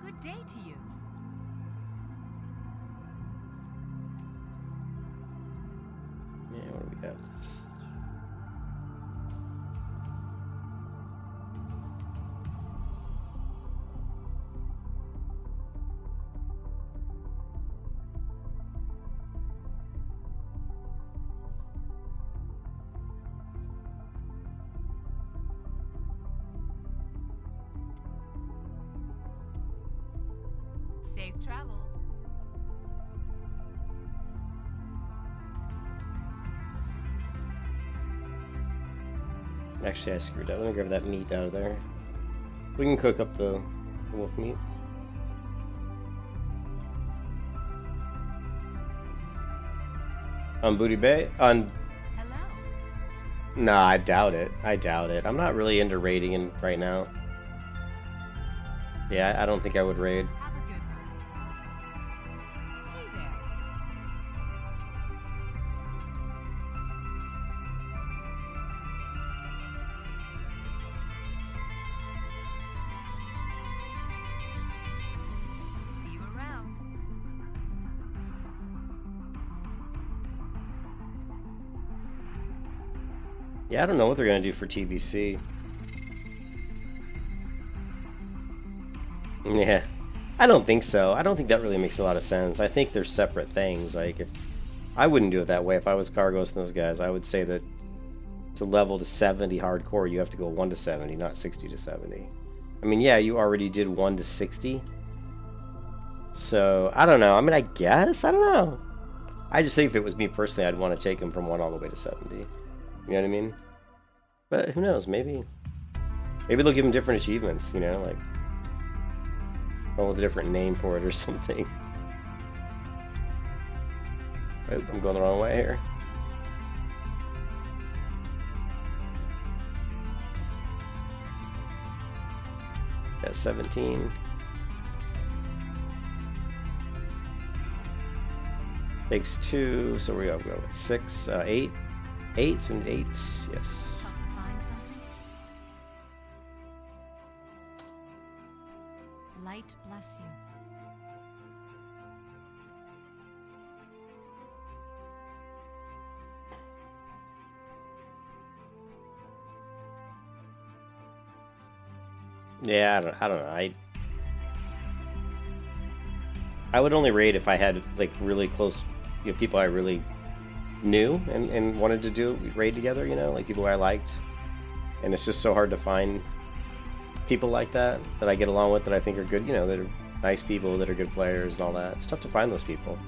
Good day to you. Yeah, what do we got? Safe travels. Actually, I screwed up. Let me grab that meat out of there. We can cook up the wolf meat. On Booty Bay? On... Hello. Nah, I doubt it. I doubt it. I'm not really into raiding right now. Yeah, I don't think I would raid. Have a good one. Yeah, I don't know what they're gonna do for TBC. Yeah, I don't think so. I don't think that really makes a lot of sense. I think they're separate things. Like, if I wouldn't do it that way if I was Cargos and those guys. I would say that to level to 70 hardcore, you have to go 1 to 70, not 60 to 70. I mean, yeah, you already did 1 to 60. So, I don't know. I mean, I guess? I don't know. I just think if it was me personally, I'd want to take them from 1 all the way to 70. You know what I mean? But who knows? Maybe they'll give them different achievements, you know? Like, come with a different name for it or something. Oh, I'm going the wrong way here. Got 17. Takes 2, so we go with 6, 8. 8, so we need 8, yes. Help you find something? Light bless you. Yeah, I don't know. I would only raid if I had like really close, you know, people I really knew and wanted to do raid together, you know, like people I liked. And it's just so hard to find people like that I get along with, that I think are good, you know, that are nice people, that are good players and all that. It's tough to find those people.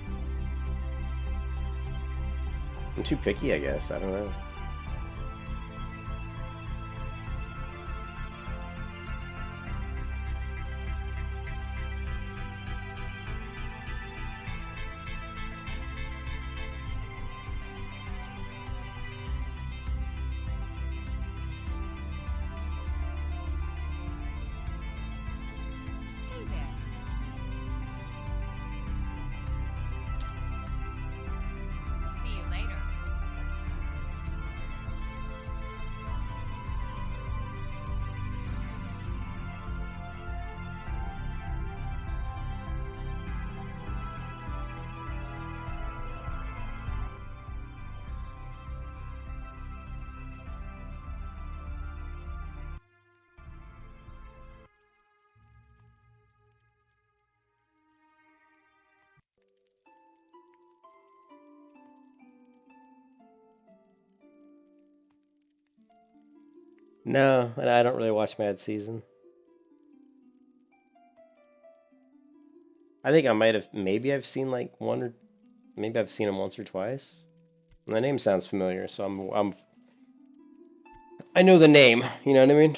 I'm too picky, I guess. I don't know. Hey there. See you later. No, and I don't really watch Mad Season. I think I might have, maybe I've seen like one, or maybe I've seen him once or twice. And the name sounds familiar, so I know the name, you know what I mean?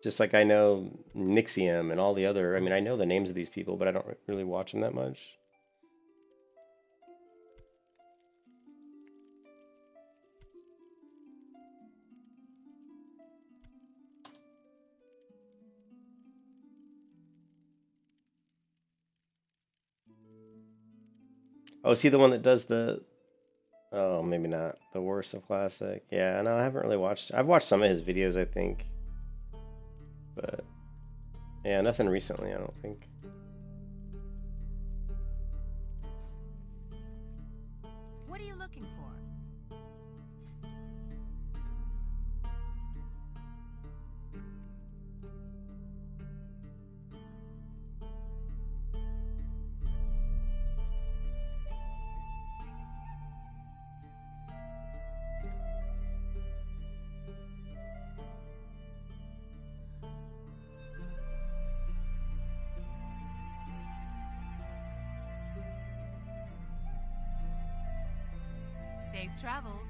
Just like I know Nixium and all the other, I mean, I know the names of these people, but I don't really watch them that much. Oh, is he the one that does the... Oh, maybe not. The Worst of Classic. Yeah, no, I haven't really watched... I've watched some of his videos, I think. But... yeah, nothing recently, I don't think. What are you looking for? Safe travels.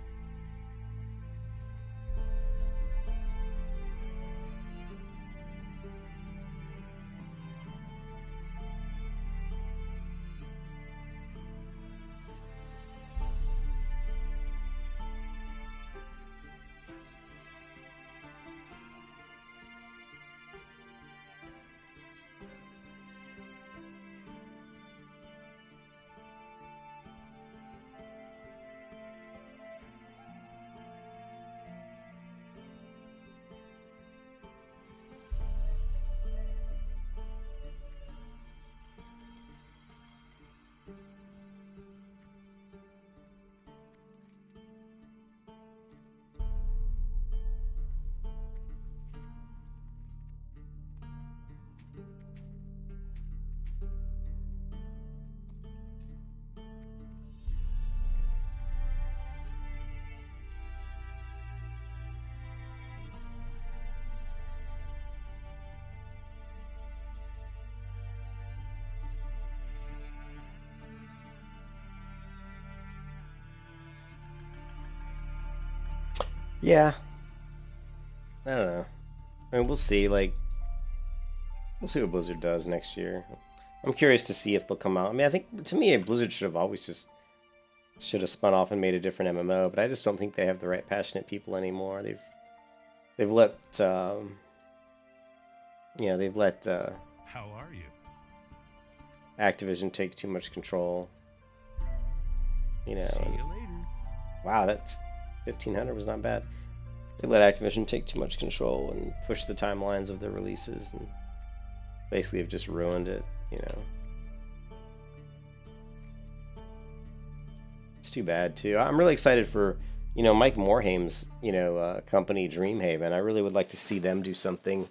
Yeah, I don't know. I mean, we'll see. Like, we'll see what Blizzard does next year. I'm curious to see if they'll come out. I mean, I think to me, Blizzard should have always just should have spun off and made a different MMO, but I just don't think they have the right passionate people anymore. They've let they've let How are you? Activision take too much control. You know, See and, you later. wow, that's 1500 was not bad. They let Activision take too much control and push the timelines of their releases, and basically have just ruined it. You know, it's too bad too. I'm really excited for Mike Morhame's company Dreamhaven. I really would like to see them do something,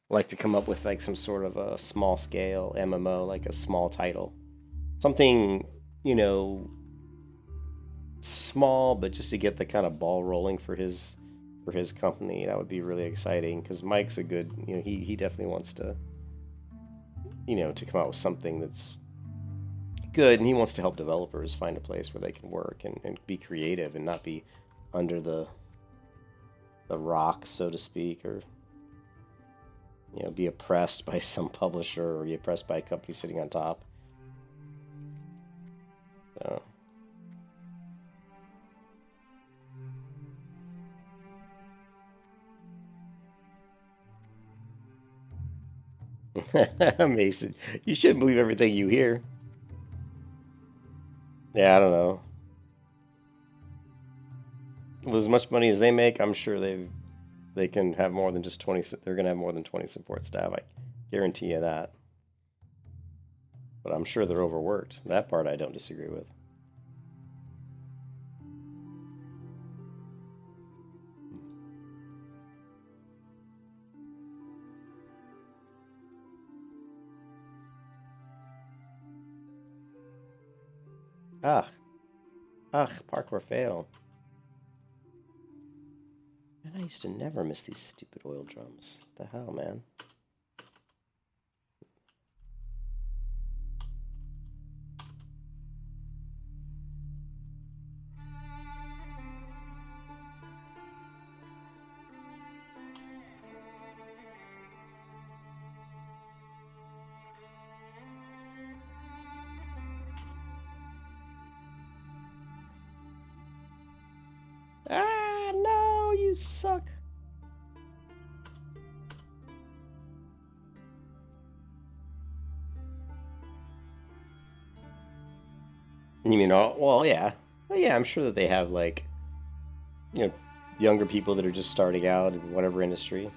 like to come up with like some sort of a small scale MMO, like a small title, something small, but just to get the kind of ball rolling for his company. That would be really exciting, because Mike's a good, he definitely wants to to come out with something that's good, and he wants to help developers find a place where they can work and be creative and not be under the rock, so to speak, or be oppressed by some publisher or be oppressed by a company sitting on top. So Mason, you shouldn't believe everything you hear. Yeah, I don't know. With as much money as they make, I'm sure they can have more than just 20. They're gonna have more than 20 support staff. I guarantee you that. But I'm sure they're overworked. That part I don't disagree with. Parkour fail. Man, I used to never miss these stupid oil drums. What the hell, man? Ah, no, you suck. You mean, well, yeah. Well, yeah, I'm sure that they have, like, younger people that are just starting out in whatever industry.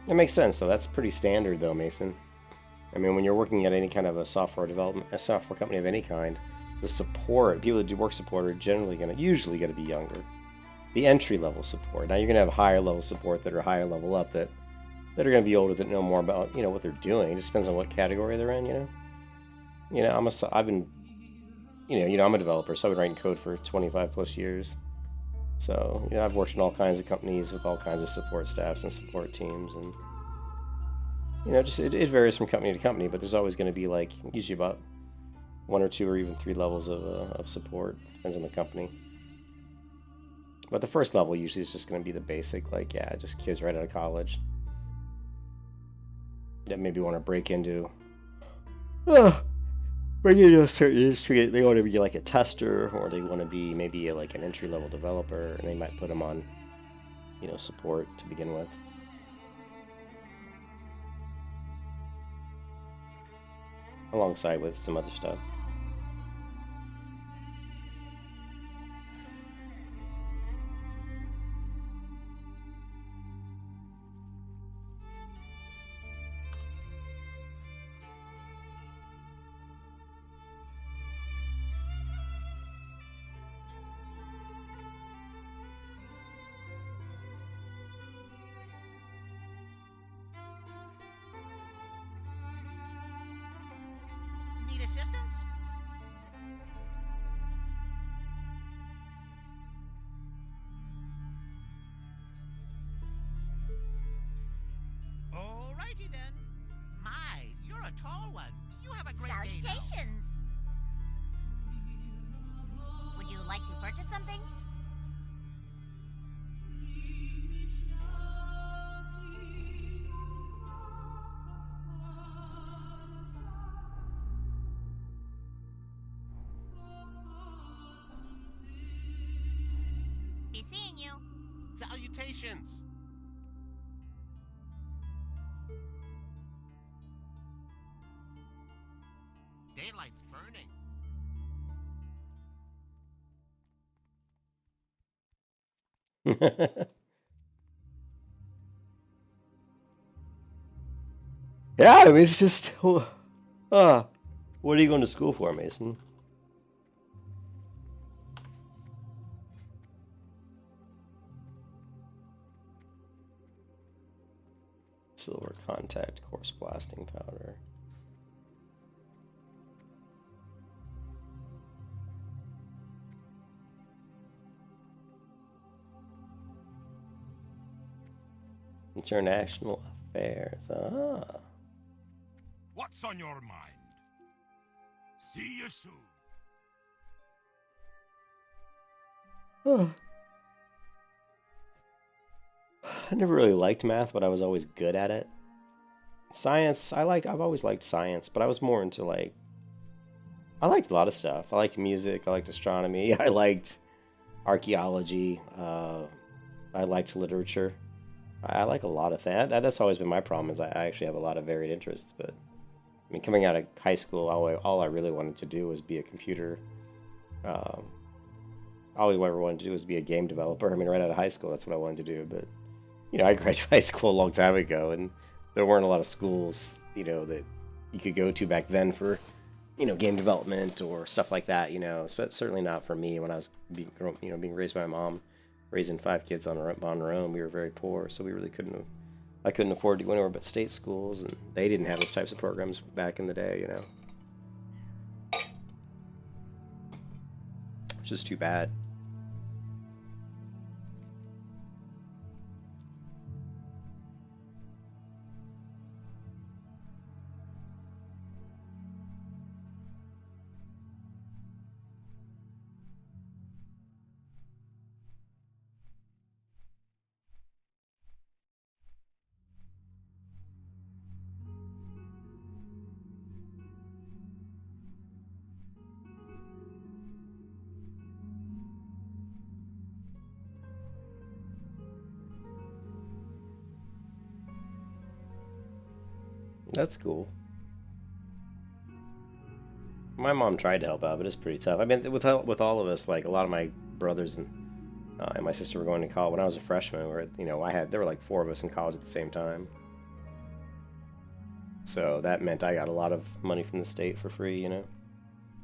That makes sense, though. That's pretty standard, though, Mason. I mean, when you're working at any kind of a software company of any kind, the support, people that do work support are usually gonna be younger. The entry level support. Now you're gonna have higher level support that are higher level up that are gonna be older, that know more about what they're doing. It just depends on what category they're in. I've been I'm a developer, so I've been writing code for 25 plus years. So I've worked in all kinds of companies with all kinds of support staffs and support teams, and just it varies from company to company, but there's always going to be like usually about 1 or 2 or even 3 levels of support. Depends on the company. But the first level usually is just going to be the basic, like, yeah, just kids right out of college that maybe want to break into a certain industry. They want to be like a tester, or they want to be maybe like an entry-level developer, and they might put them on, support to begin with. Alongside with some other stuff. Need assistance? Alrighty then. My, you're a tall one. You have a great day now. Salutations! Would you like to purchase something? seconds. Daylight's burning. Yeah, I mean, it's just. What are you going to school for, Mason? Silver contact coarse blasting powder. International affairs. Ah. What's on your mind? See you soon. I never really liked math, but I was always good at it. Science, I've always liked science, but I was more into like, I liked a lot of stuff. I liked music, I liked astronomy, I liked archaeology, I liked literature. I like a lot of things. That's always been my problem, is I actually have a lot of varied interests, but I mean, coming out of high school, all I really wanted to do was be a computer. All I ever wanted to do was be a game developer. I mean, right out of high school, that's what I wanted to do, but you know, I graduated high school a long time ago, and there weren't a lot of schools, you know, that you could go to back then for, you know, game development or stuff like that, you know. So certainly not for me when I was being raised by my mom, raising 5 kids on her own. We were very poor, so we really I couldn't afford to go anywhere but state schools, and they didn't have those types of programs back in the day, you know. Which is too bad. That's cool. My mom tried to help out, but it's pretty tough. I mean, with all of us, like a lot of my brothers and my sister were going to college when I was a freshman. There were like 4 of us in college at the same time. So that meant I got a lot of money from the state for free, you know.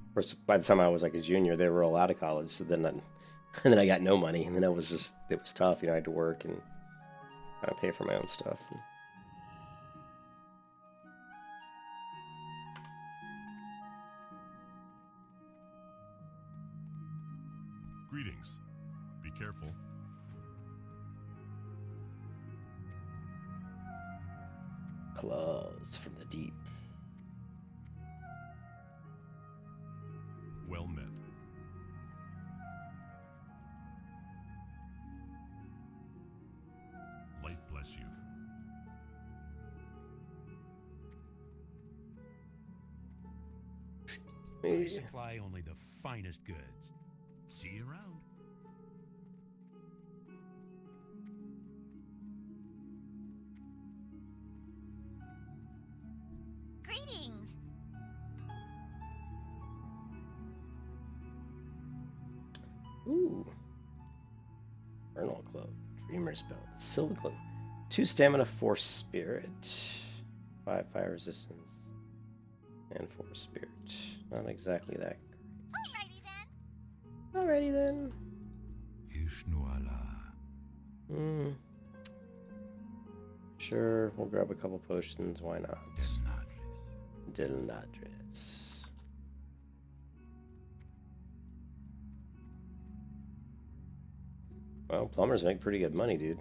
Of course, by the time I was like a junior, they were all out of college. So then, and then I got no money, and then it was tough. You know, I had to work and kind of pay for my own stuff. Greetings. Be careful. Claws from the deep. Well met. Light bless you. We supply only the finest goods. See you around. Greetings. Ooh. Vernal Cloak, Dreamer's Belt, Silver Cloak, 2 stamina, 4 spirit, 5 fire resistance, and 4 spirit. Not exactly that. Alrighty then. Sure, we'll grab a couple potions, why not? Delnadris. Well, plumbers make pretty good money, dude.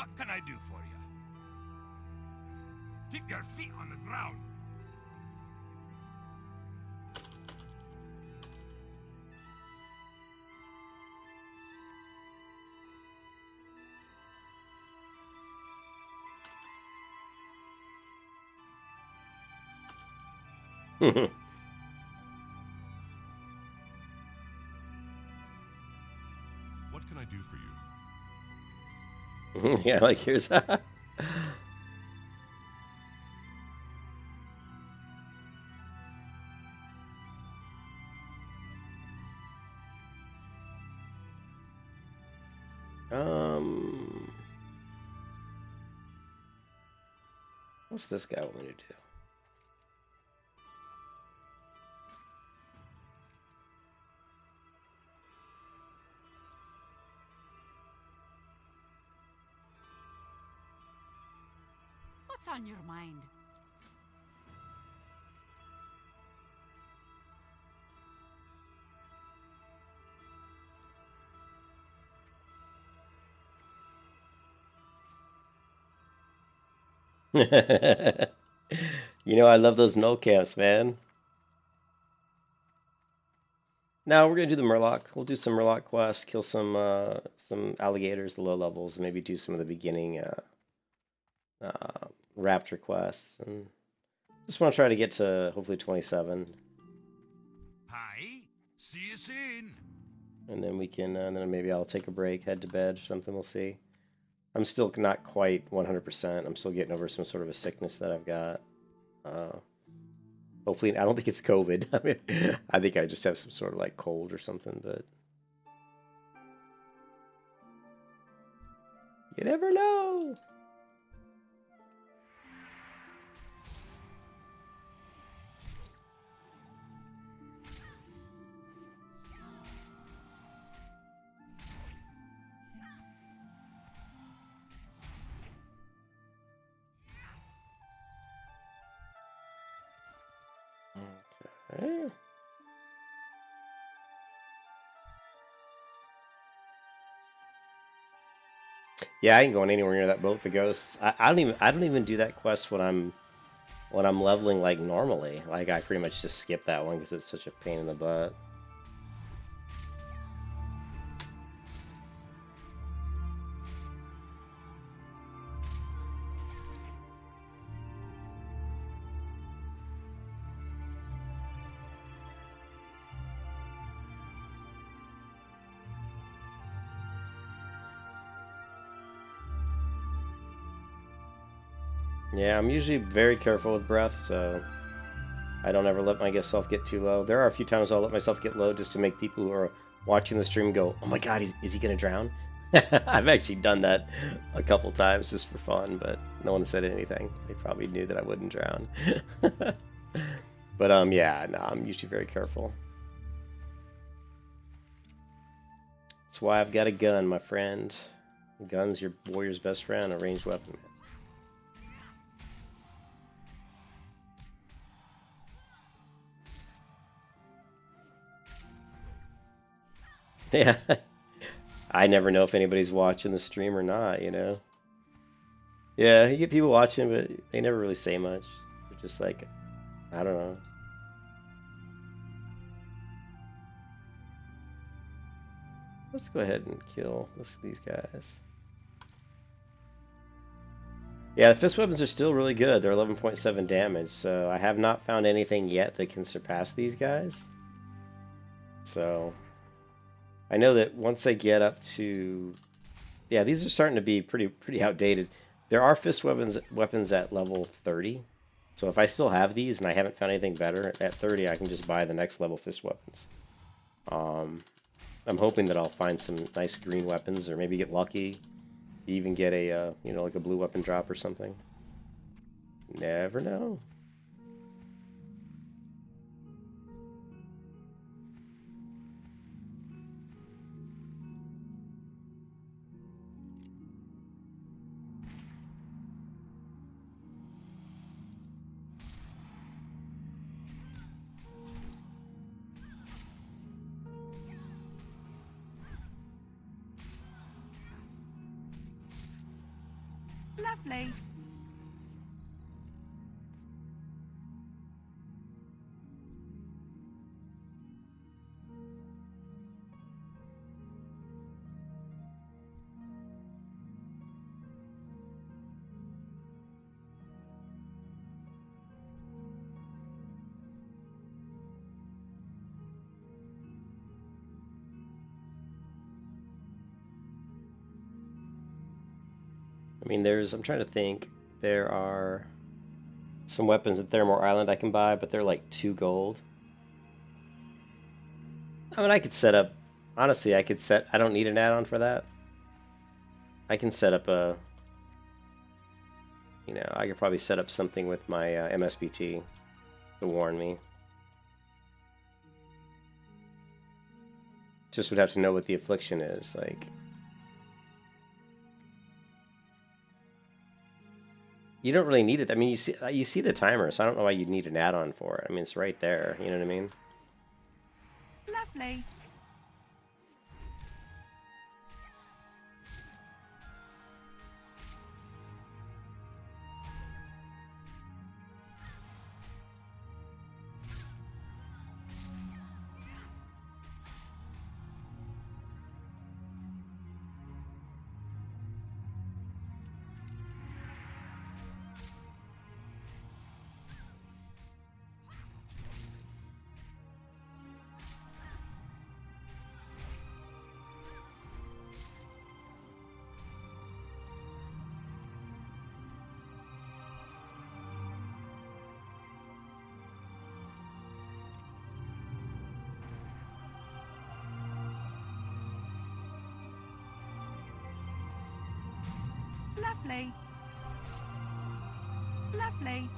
What can I do for you? Keep your feet on the ground. What can I do for you? Yeah, like here's what's this guy want me to do? What's on your mind? You know, I love those no camps, man. Now we're gonna do the Murloc. We'll do some Murloc quests, kill some alligators, the low levels, and maybe do some of the beginning raptor quests. And just want to try to get to hopefully 27, Hi. See you soon. and then we can. Then maybe I'll take a break, head to bed, or something. We'll see. I'm still not quite 100%. I'm still getting over some sort of a sickness that I've got. Hopefully, I don't think it's COVID. I mean, I think I just have some sort of like cold or something, but you never know. Okay. Yeah, I ain't going anywhere near that boat. The ghosts. I don't even do that quest when I'm leveling like normally. Like I pretty much just skip that one because it's such a pain in the butt. Yeah, I'm usually very careful with breath, so I don't ever let myself get too low. There are a few times I'll let myself get low just to make people who are watching the stream go, "Oh my God, is he gonna drown?" I've actually done that a couple times just for fun, but no one said anything. They probably knew that I wouldn't drown. But yeah, no, I'm usually very careful. That's why I've got a gun, my friend. A gun's your warrior's best friend, a ranged weapon. Yeah. I never know if anybody's watching the stream or not, you know? Yeah, you get people watching, but they never really say much. They're just like, I don't know. Let's go ahead and kill these guys. Yeah, the fist weapons are still really good. They're 11.7 damage, so I have not found anything yet that can surpass these guys. So I know that once I get up to, yeah, these are starting to be pretty outdated. There are fist weapons at level 30. So if I still have these and I haven't found anything better, at 30 I can just buy the next level fist weapons. I'm hoping that I'll find some nice green weapons, or maybe get lucky, even get a you know, like a blue weapon drop or something. Never know. Lovely. I mean, I'm trying to think. There are some weapons at Theramore Island I can buy, but they're like 2 gold. I mean, I could set up, honestly, I don't need an add-on for that. I can set up I could probably set up something with my MSBT to warn me. Just would have to know what the affliction is, like. You don't really need it. I mean, you see the timer, so I don't know why you'd need an add-on for it. I mean, it's right there. You know what I mean? Lovely. Lovely. Lovely.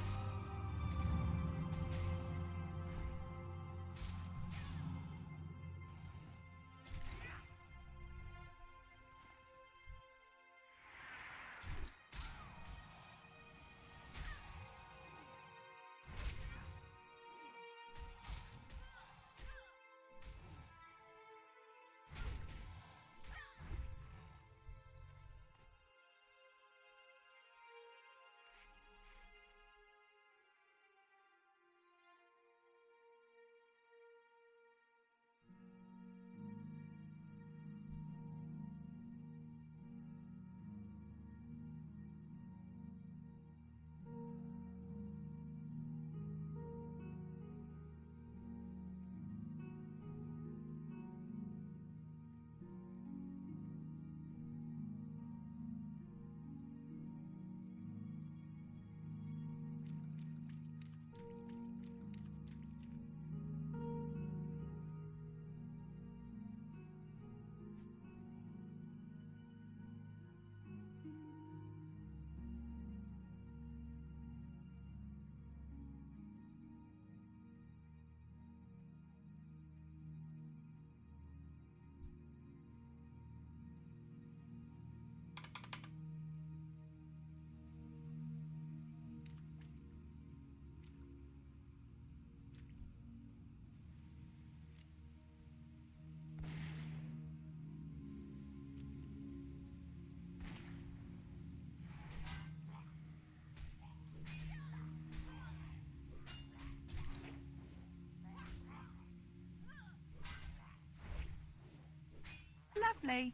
Lovely.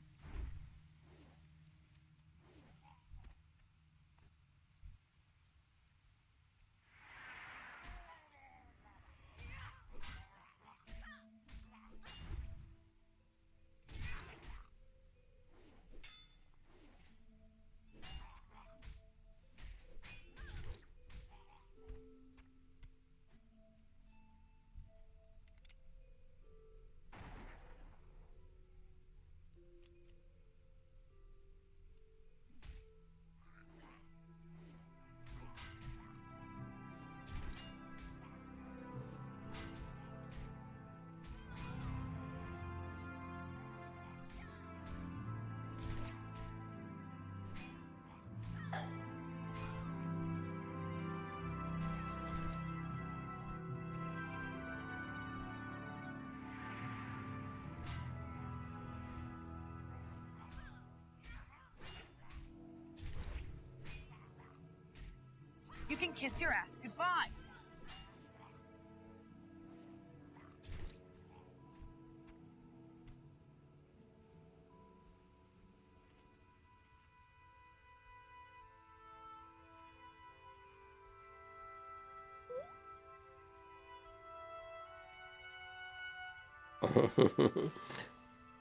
You can kiss your ass goodbye.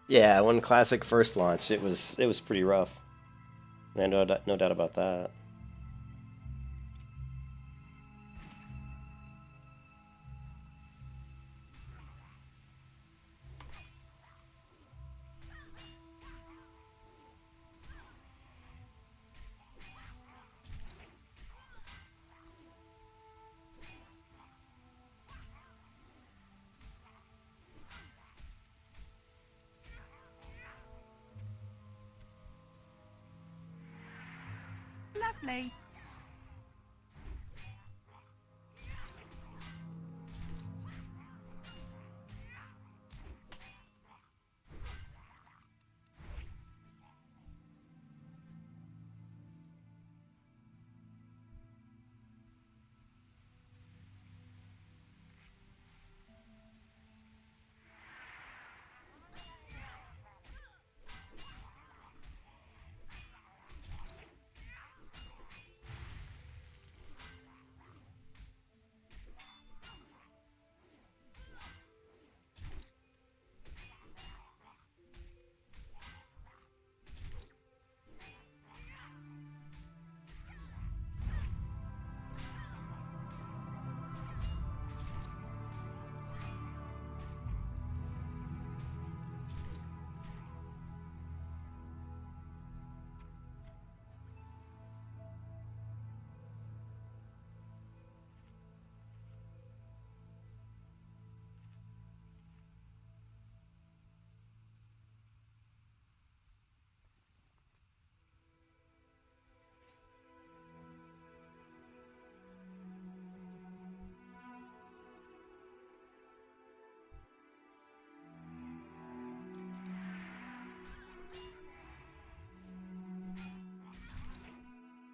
Yeah, when Classic first launched, it was pretty rough. No doubt about that. Lovely.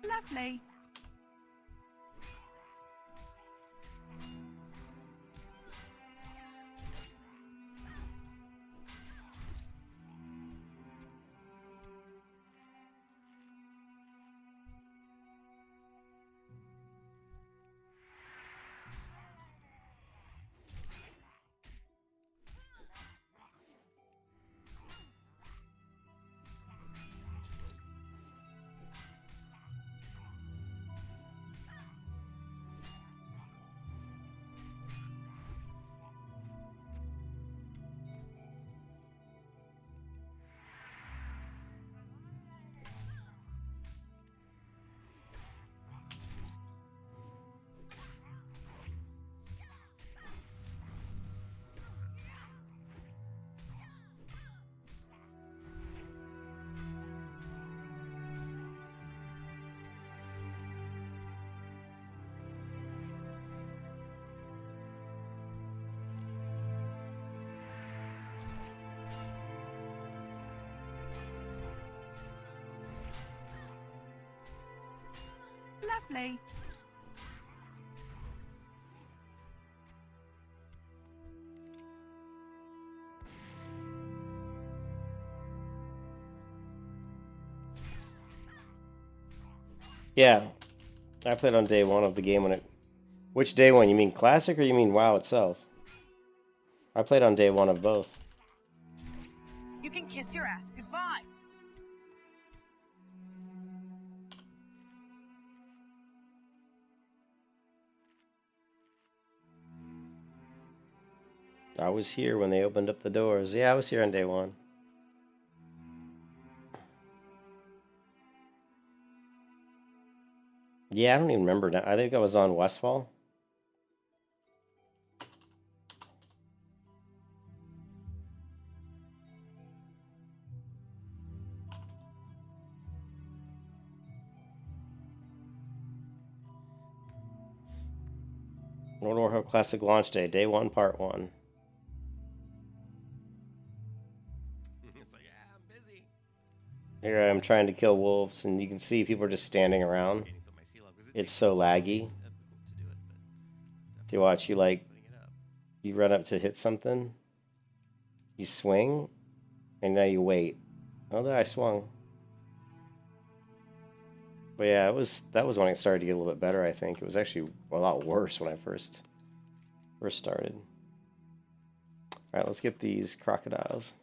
Lovely. Lovely. Yeah, I played on day one of the game when it. Which day one? You mean Classic or you mean WoW itself? I played on day one of both. You can kiss your ass goodbye. I was here when they opened up the doors. Yeah, I was here on day one. Yeah, I don't even remember now. I think I was on Westfall. World of Warcraft Classic launch day, day one, part one. It's like, yeah, I'm busy. Here I am trying to kill wolves, and you can see people are just standing around. Can't even put my seal up 'cause It's so laggy. See, watch, you run up to hit something, you swing, and now you wait. Oh, there I swung. But yeah, that was when it started to get a little bit better, I think. It was actually a lot worse when I first started. Alright, let's get these crocodiles.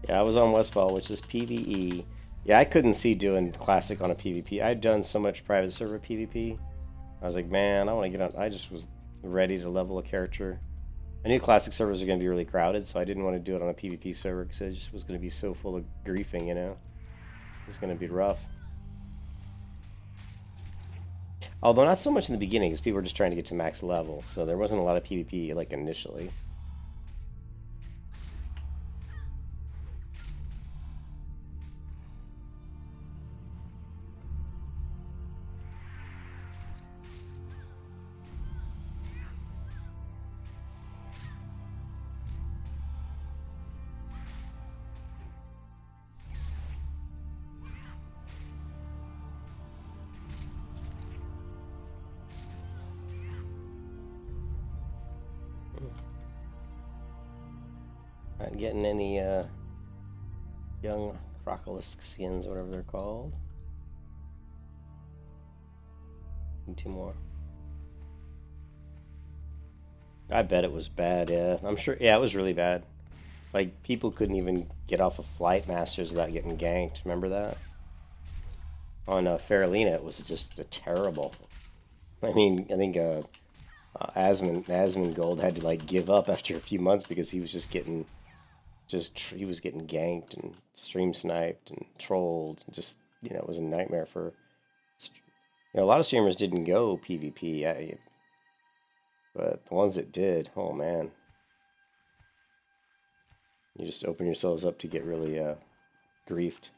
Yeah, I was on Westfall, which is PvE. Yeah, I couldn't see doing Classic on a PvP. I'd done so much private server PvP. I was like, man, I want to get on. I just was ready to level a character. I knew Classic servers are going to be really crowded, so I didn't want to do it on a PvP server because it just was going to be so full of griefing, you know? It's going to be rough. Although not so much in the beginning, because people were just trying to get to max level, so there wasn't a lot of PvP, like, initially. Not getting any young crocolisk skins, whatever they're called. Need 2 more. I bet it was bad, yeah. I'm sure, yeah, it was really bad. Like, people couldn't even get off of Flight Masters without getting ganked. Remember that? On Faralina, it was just terrible. I mean, I think Asmongold had to, like, give up after a few months because he was just getting... he was getting ganked and stream sniped and trolled. And just, you know, it was a nightmare for... You know, a lot of streamers didn't go PvP, but the ones that did, oh man. You just open yourselves up to get really griefed.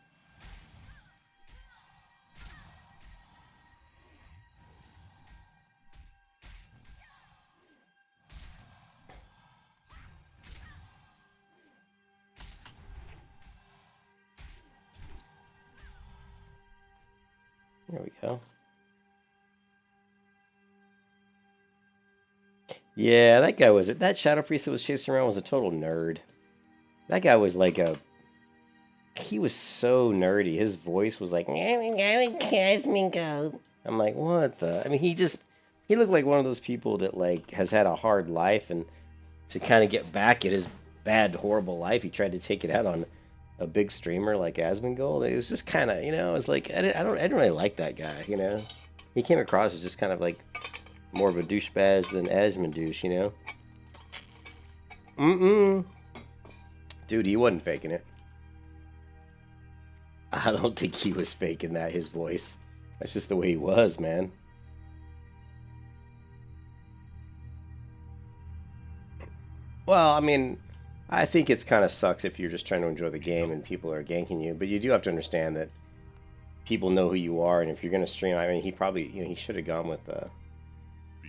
There we go. Yeah, that guy was... That Shadow Priest that was chasing around was a total nerd. That guy was like a... He was so nerdy. His voice was like... I'm like, what the... I mean, he looked like one of those people that, like, has had a hard life, and to kind of get back at his bad, horrible life, he tried to take it out on a big streamer like Asmongold. It was just kind of, you know, it was like... I didn't really like that guy, you know? He came across as just kind of like... more of a douchebag than Asmondouche, you know? Dude, he wasn't faking it. I don't think he was faking that, his voice. That's just the way he was, man. Well, I mean, I think it's kind of sucks if you're just trying to enjoy the game and people are ganking you, but you do have to understand that people know who you are, and if you're going to stream, I mean, he probably, you know, he should have gone with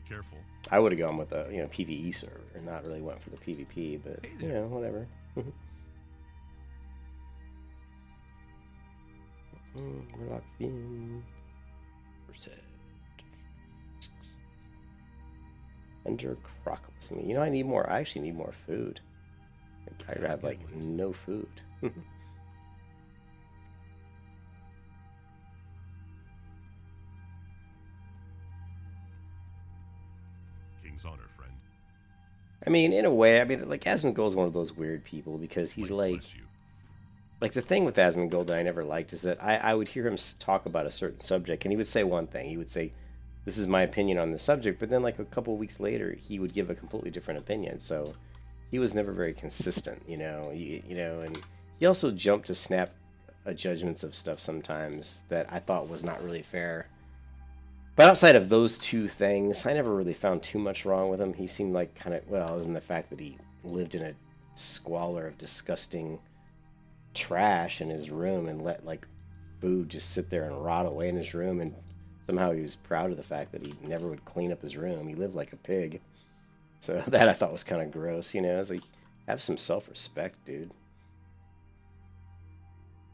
Careful. I would have gone with a, you know, PvE server and not really went for the PvP, but hey, you know, whatever. Warlock Fiend. Ender Crocus. I mean, you know, I need more. I actually need more food. I have like no food. Honor, friend. I mean, in a way, I mean, like, Asmongold is one of those weird people because he's like the thing with Asmongold that I never liked is that I would hear him talk about a certain subject, and he would say one thing. He would say, this is my opinion on the subject, but then like a couple weeks later, he would give a completely different opinion. So he was never very consistent, you know. And he also jumped to snap judgments of stuff sometimes that I thought was not really fair. But outside of those two things, I never really found too much wrong with him. He seemed like kind of, well, other than the fact that he lived in a squalor of disgusting trash in his room and let like food just sit there and rot away in his room, and somehow he was proud of the fact that he never would clean up his room. He lived like a pig. So that I thought was kind of gross, you know. It's like, have some self-respect, dude.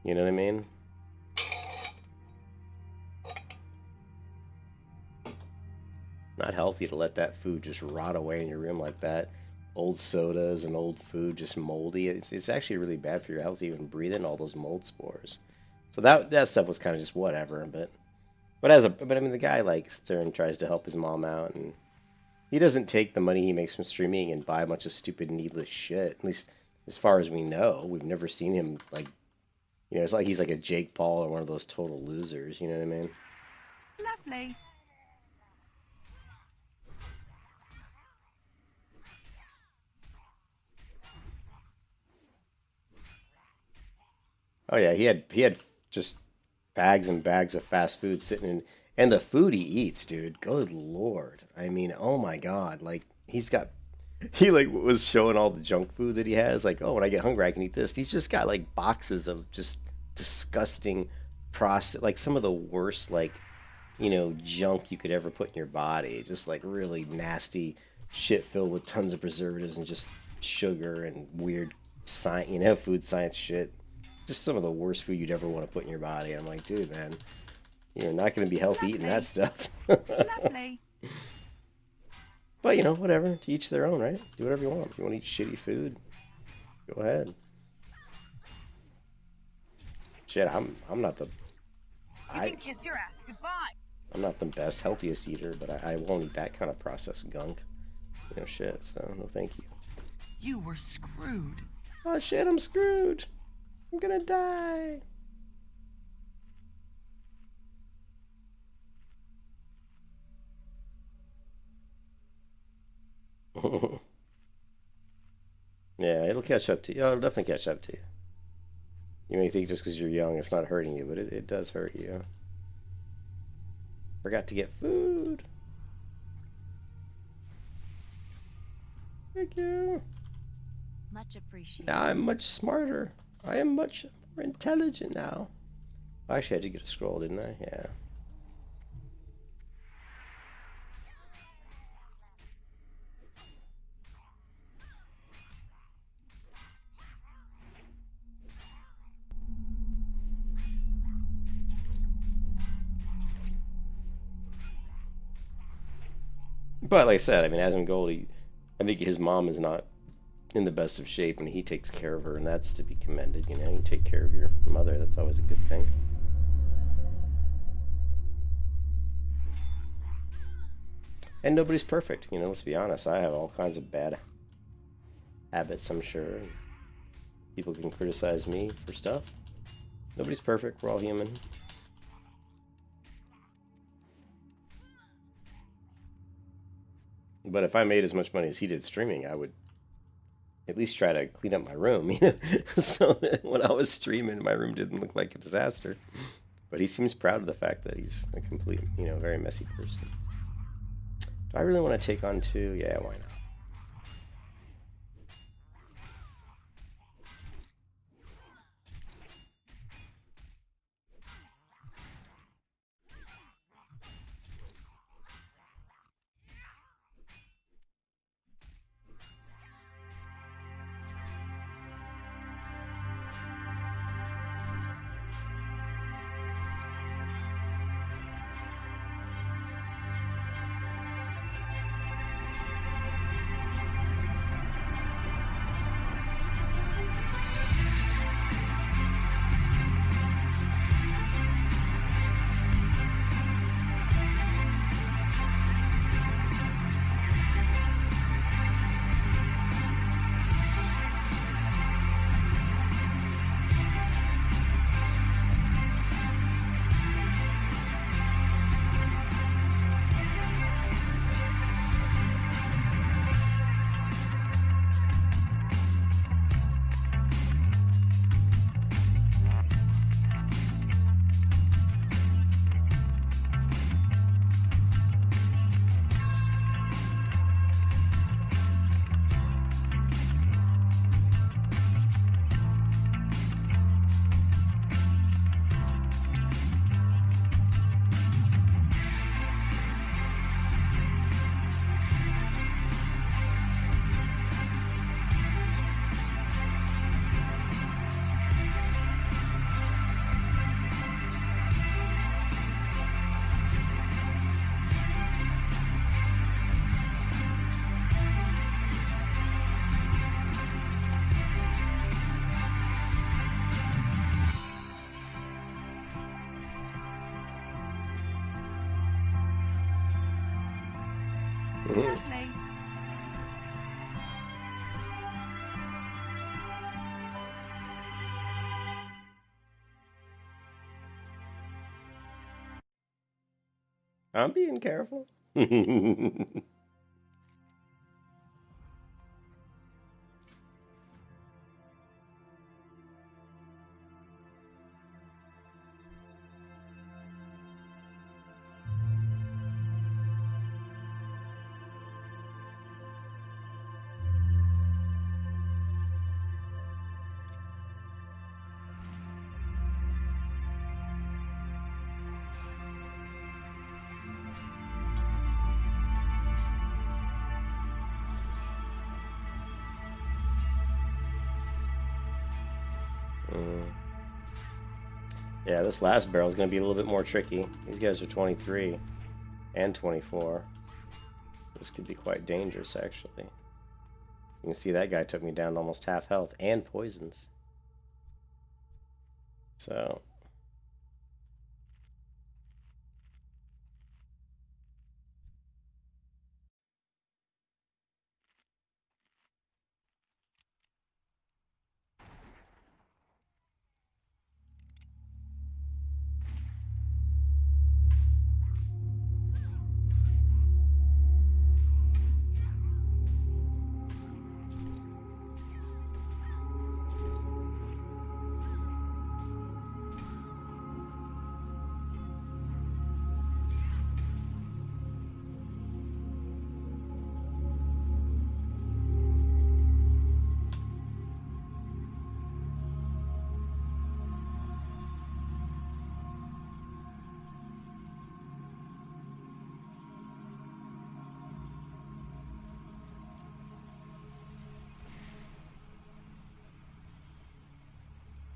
You know what I mean? Not healthy to let that food just rot away in your room like that. Old sodas and old food just moldy. It's actually really bad for your health to even breathe in all those mold spores. So that stuff was kind of just whatever. But I mean, the guy like sits there and tries to help his mom out, and he doesn't take the money he makes from streaming and buy a bunch of stupid, needless shit. At least as far as we know, we've never seen him like, you know, it's like he's like a Jake Paul or one of those total losers. You know what I mean? Lovely. Oh yeah, he had just bags and bags of fast food sitting in, and the food he eats, dude. Good lord. I mean, oh my god. Like he like was showing all the junk food that he has. Like, oh, when I get hungry, I can eat this. He's just got like boxes of just disgusting process, like some of the worst, like, you know, junk you could ever put in your body. Just like really nasty shit filled with tons of preservatives and just sugar and weird science, you know, food science shit. Just some of the worst food you'd ever want to put in your body. I'm like, dude, man, you're not going to be healthy eating that stuff. Lovely. But, you know, whatever. To each their own, right? Do whatever you want. If you want to eat shitty food, go ahead. Shit, I'm not the... You can kiss your ass goodbye. I'm not the best, healthiest eater, but I won't eat that kind of processed gunk. You know, shit, so no thank you. You were screwed. Oh, shit, I'm screwed. I'm gonna die. Yeah, it'll catch up to you. Oh, it'll definitely catch up to you. You may think just because you're young it's not hurting you, but it does hurt you. Forgot to get food. Thank you. Much appreciated. Now I'm much smarter. I am much more intelligent now. Actually, I had to get a scroll, didn't I? Yeah. But like I said, I mean, Asmongold, I think his mom is not in the best of shape, and he takes care of her, and that's to be commended. You know, you take care of your mother, that's always a good thing. And nobody's perfect, you know, let's be honest. I have all kinds of bad habits, I'm sure. People can criticize me for stuff. Nobody's perfect, we're all human. But if I made as much money as he did streaming, I would at least try to clean up my room, you know, so that when I was streaming, my room didn't look like a disaster. But he seems proud of the fact that he's a complete, you know, very messy person. Do I really want to take on two? Yeah, why not? Lovely. I'm being careful. Yeah, this last barrel is going to be a little bit more tricky. These guys are 23 and 24. This could be quite dangerous, actually. You can see that guy took me down to almost half health and poisons. So...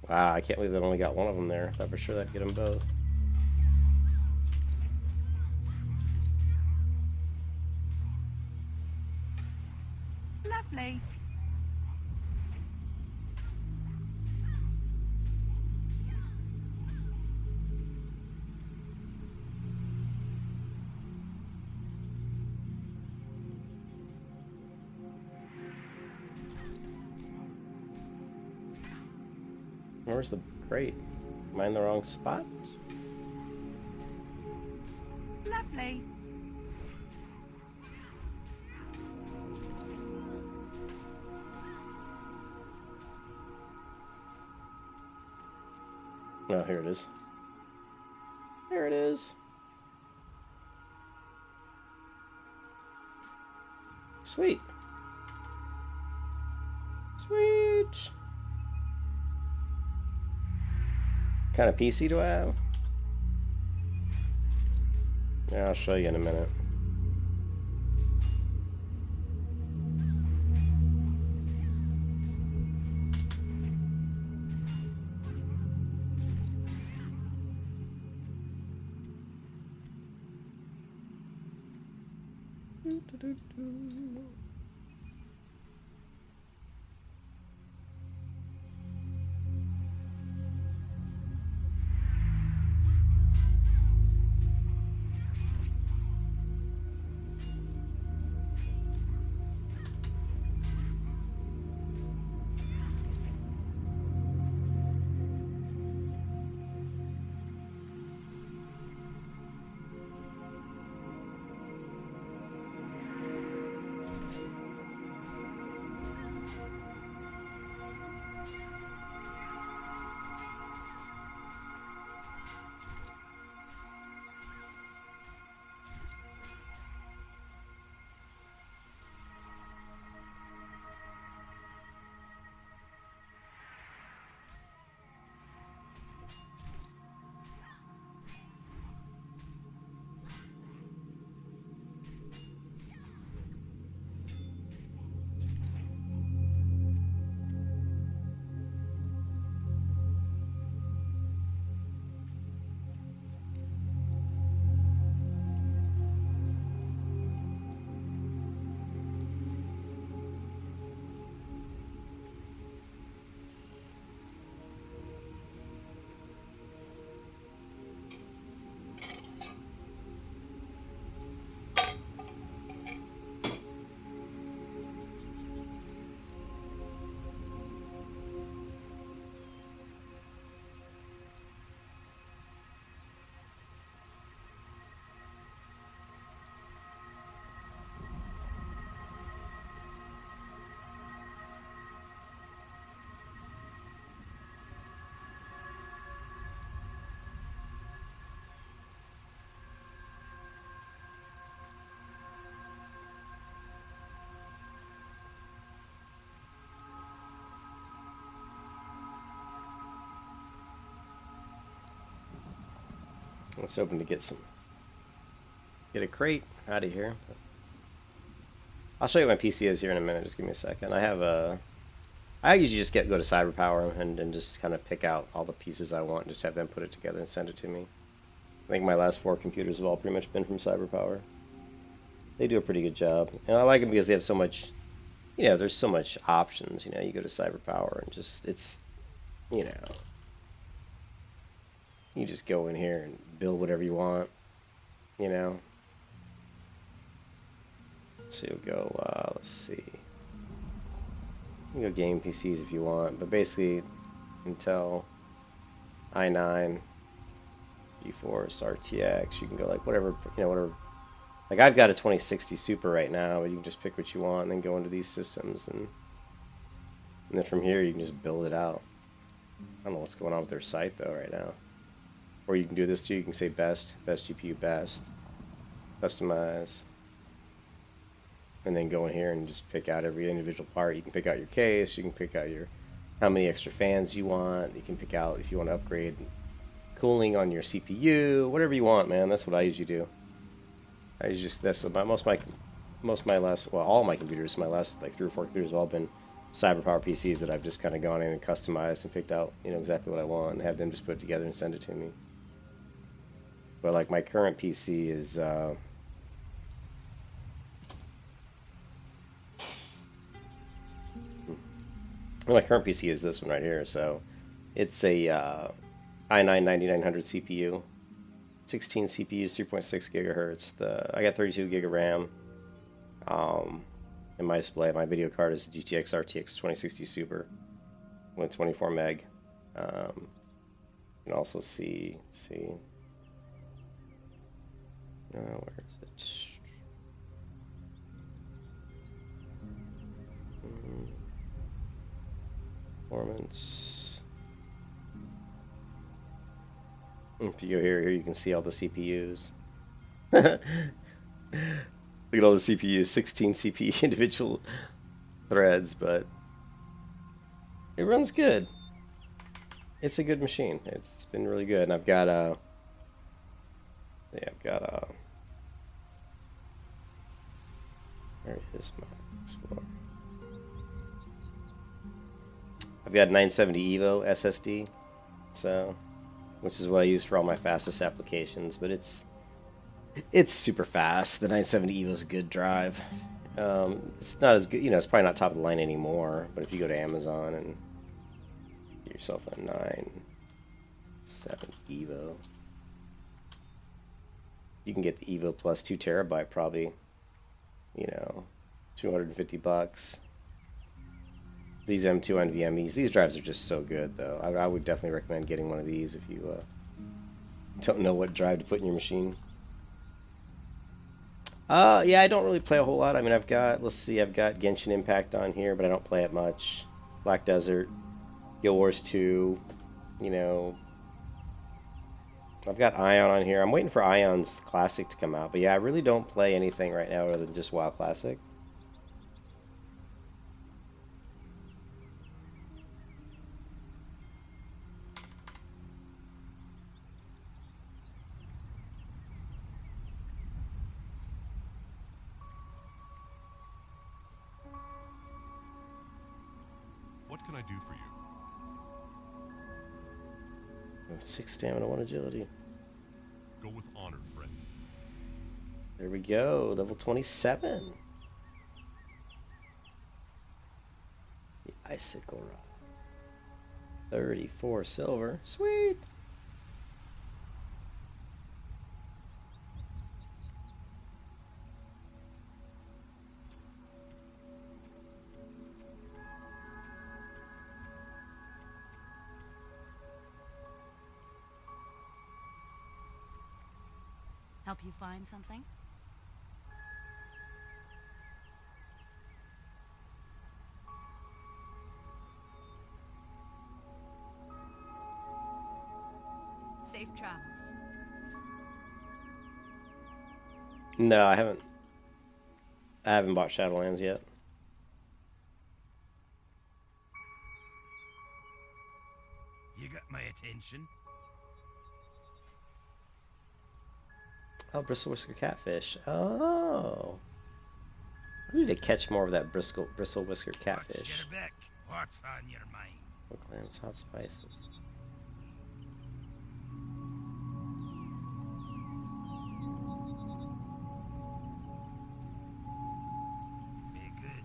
Wow, I can't believe they've only got one of them there. I thought for sure that'd get them both. Lovely. Where's the crate? Am I in the wrong spot? Lovely. Oh, here it is. There it is. Sweet. Sweet. What kind of PC do I have? Yeah, I'll show you in a minute. was hoping to get a crate out of here. I'll show you what my PC is here in a minute. Just give me a second. I usually just go to CyberPower and just kind of pick out all the pieces I want, and just have them put it together and send it to me. I think my last 4 computers have all pretty much been from CyberPower. They do a pretty good job, and I like them because they have so much. You know, there's so much options. You know, you go to CyberPower and it's, you know, you just go in here and build whatever you want. You know. So you'll go. Let's see. You can go game PCs if you want, but basically Intel i9, GeForce RTX. You can go like whatever, you know, whatever. Like I've got a 2060 Super right now, but you can just pick what you want and then go into these systems, and then from here you can just build it out. I don't know what's going on with their site though right now. Or you can do this too. You can say best GPU, best, customize. And then go in here and just pick out every individual part. You can pick out your case. You can pick out how many extra fans you want. You can pick out if you want to upgrade cooling on your CPU. Whatever you want, man. That's what I usually do. All my computers, my last like 3 or 4 computers have all been CyberPower PCs that I've just kind of gone in and customized and picked out, you know, exactly what I want and have them just put it together and send it to me. But like my current PC is. My current PC is this one right here, so it's a i9-9900 CPU, 16 CPUs, 3.6 gigahertz. I got 32 gig of RAM. In my display, my video card is a GTX RTX 2060 Super with 24 meg. You can also see. Where is it? Performance. If you go here you can see all the CPUs. Look at all the CPUs, 16 CPU individual threads, but it runs good. It's a good machine. It's been really good, and I've got where is my Explorer? I've got 970 Evo SSD, so which is what I use for all my fastest applications. But it's super fast. The 970 Evo is a good drive. It's not as good, you know. It's probably not top of the line anymore. But if you go to Amazon and get yourself a 970 Evo, you can get the Evo Plus 2 terabyte, probably, you know, $250. These M2 NVMEs, these drives are just so good, though. I would definitely recommend getting one of these if you don't know what drive to put in your machine. Yeah, I don't really play a whole lot. I mean, I've got Genshin Impact on here, but I don't play it much. Black Desert, Guild Wars 2, you know. I've got Ion on here. I'm waiting for Ion's Classic to come out, but yeah, I really don't play anything right now other than just WoW Classic. What can I do for you? 6 stamina, 1 agility. Go with honor, friend. There we go, level 27. The Icicle Rod. 34 silver. Sweet. Help you find something? Safe travels. No, I haven't bought Shadowlands yet. You got my attention. Oh, bristle whisker catfish. Oh. I need to catch more of that bristle whisker What's catfish. your beck? What's on your mind? Clams, hot spices. Be good.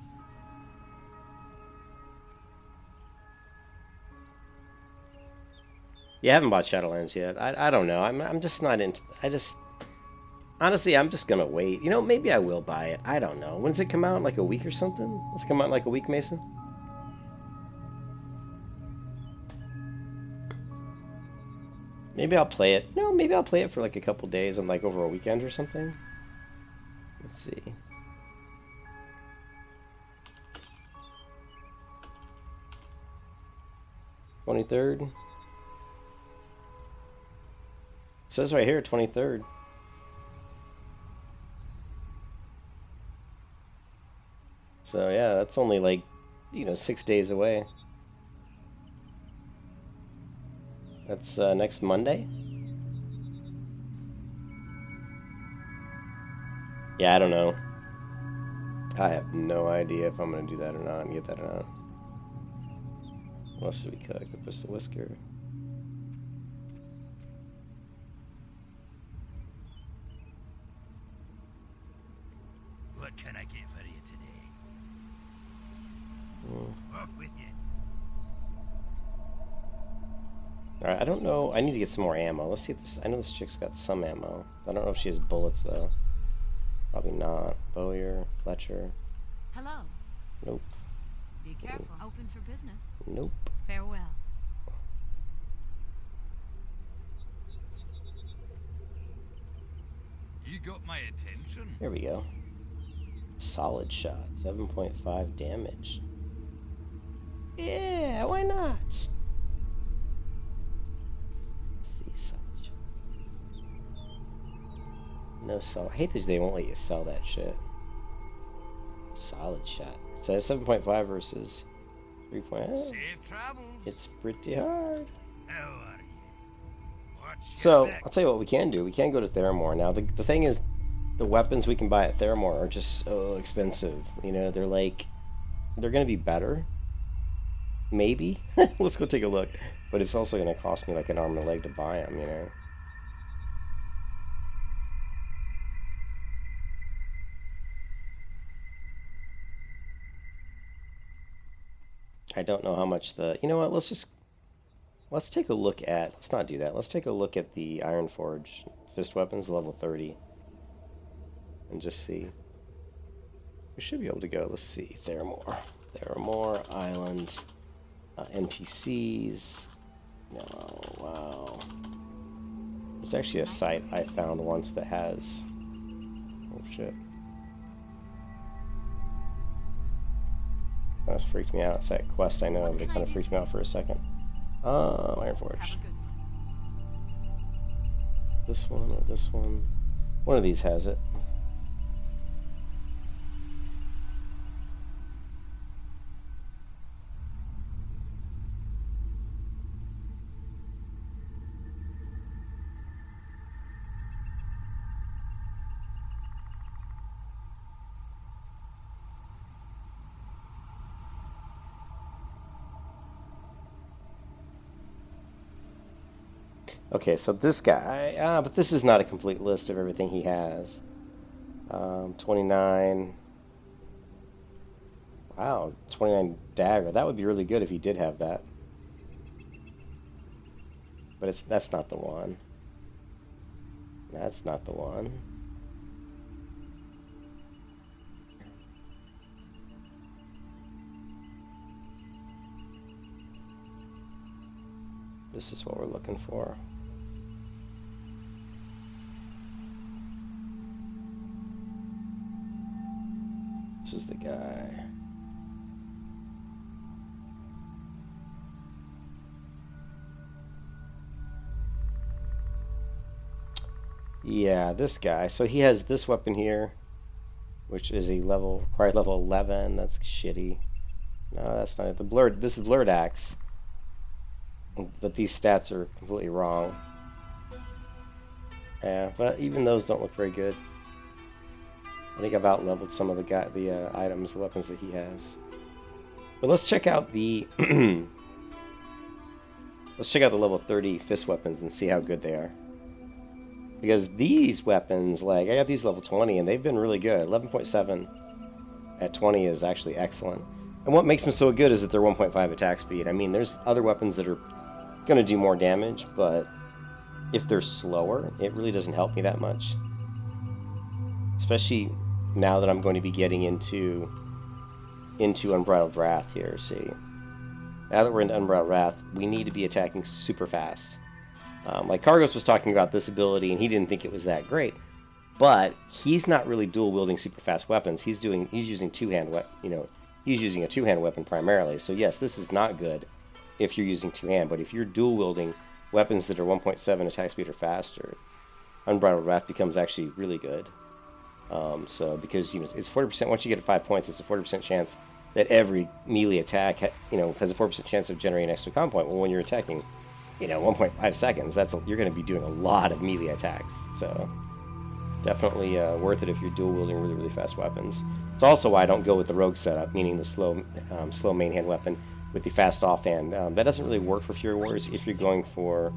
Yeah, I haven't bought Shadowlands yet. I don't know. I'm just not into. Honestly, I'm just gonna wait. You know, maybe I will buy it. I don't know. When does it come out? Like a week or something? Does it come out in like a week, Mason? Maybe I'll play it. No, maybe I'll play it for like a couple days and like over a weekend or something. Let's see. $23rd. Says right here, 23rd. So yeah, that's only like, 6 days away. That's next Monday? Yeah, I don't know. I have no idea if I'm going to do that or not and get that or not. What else did we cook? The bristle whisker. What can I get for you today? Off with you. Alright, I don't know. I need to get some more ammo. Let's see if this... I know this chick's got some ammo. I don't know if she has bullets, though. Probably not. Bowyer, Fletcher. Hello. Nope. Be careful. Open for business. Nope. Farewell. You got my attention. Here we go. Solid shot. 7.5 damage. Yeah, why not? Let's see, solid shot. No sell. I hate that they won't let you sell that shit. Solid shot. It says 7.5 versus 3.0. Safe travels. It's pretty hard. How are you? What's your So, beck? I'll tell you what we can do. We can go to Theramore. Now, the thing is, the weapons we can buy at Theramore are just so expensive. You know, they're like, they're going to be better. Maybe. Let's go take a look. But it's also going to cost me like an arm and a leg to buy them, you know. I don't know how much the... You know what? Let's take a look at... Let's not do that. Let's take a look at the Ironforge fist weapons, level 30. And just see. We should be able to go. Let's see. Theramore. Theramore, Island, NPCs. No, wow. There's actually a site I found once that has... Oh, shit. That was freaked me out. It's that quest I know, but it kind of freaked me out for a second. Ironforge. Have a good one. This one or this one. One of these has it. Okay, so this guy, but this is not a complete list of everything he has. 29. Wow, 29 dagger. That would be really good if he did have that. But that's not the one. That's not the one. This is what we're looking for. This is the guy. Yeah, this guy. So he has this weapon here, which is a required level 11. That's shitty. No, that's not it. This is blurred axe. But these stats are completely wrong. Yeah, but even those don't look very good. I think I've out-leveled some of the items, the weapons that he has. But let's check out the let's check out the level 30 fist weapons and see how good they are. Because these weapons, like I got these level 20 and they've been really good. 11.7 at 20 is actually excellent. And what makes them so good is that they're 1.5 attack speed. I mean, there's other weapons that are going to do more damage, but if they're slower, it really doesn't help me that much. Especially now that I'm going to be getting into Unbridled Wrath here, see. Now that we're into Unbridled Wrath, we need to be attacking super fast. Like Kargos was talking about this ability, and he didn't think it was that great. But he's not really dual-wielding super fast weapons. He's using two-hand he's using a two-hand weapon primarily. So yes, this is not good if you're using two-hand, but if you're dual-wielding weapons that are 1.7 attack speed or faster, Unbridled Wrath becomes actually really good. So because it's 40%. Once you get to 5 points, it's a 40% chance that every melee attack has a 4% chance of generating an extra comm point. Well, when you're attacking 1.5 seconds, you're going to be doing a lot of melee attacks. So definitely worth it if you're dual wielding really, really fast weapons. It's also why I don't go with the rogue setup, meaning the slow main hand weapon with the fast offhand. That doesn't really work for Fury Warriors if you're going for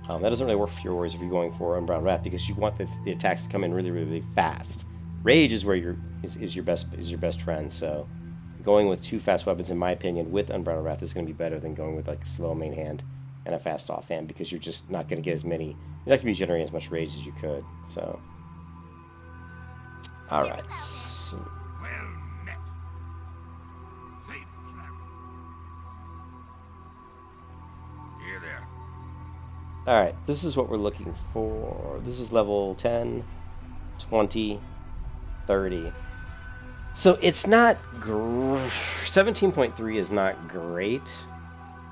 Unbridled Wrath, because you want the attacks to come in really, really, really fast. Rage is where is your best friend. So going with two fast weapons, in my opinion, with Unbridled Wrath is going to be better than going with like a slow main hand and a fast offhand, because you're just not going to get as many. You're not going to be generating as much rage as you could. So, all right. So, Well met. Safe travel. Here there. all right. This is what we're looking for. This is level 10, 20, 30. So it's not 17.3 is not great.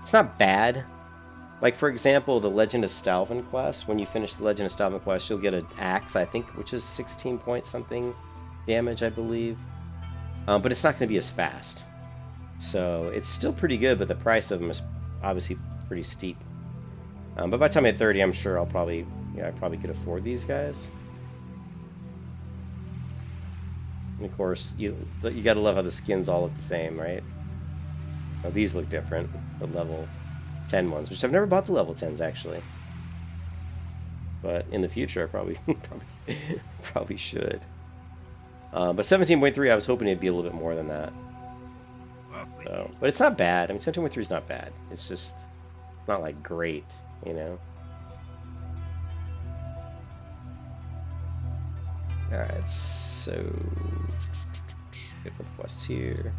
It's not bad. Like, for example, the Legend of Stalvin quest, when you finish the Legend of Stalvin quest, you'll get an axe, I think, which is 16 point something damage, I believe. But it's not going to be as fast. So it's still pretty good, but the price of them is obviously pretty steep. But by the time I hit 30, I'm sure I probably could afford these guys. And of course, you gotta love how the skins all look the same, right? Now, these look different, the level 10 ones, which I've never bought the level 10s actually. But in the future, I probably should. But 17.3, I was hoping it'd be a little bit more than that. So, but it's not bad. I mean, 17.3 is not bad. It's just not like great, Alright, so get the quest here.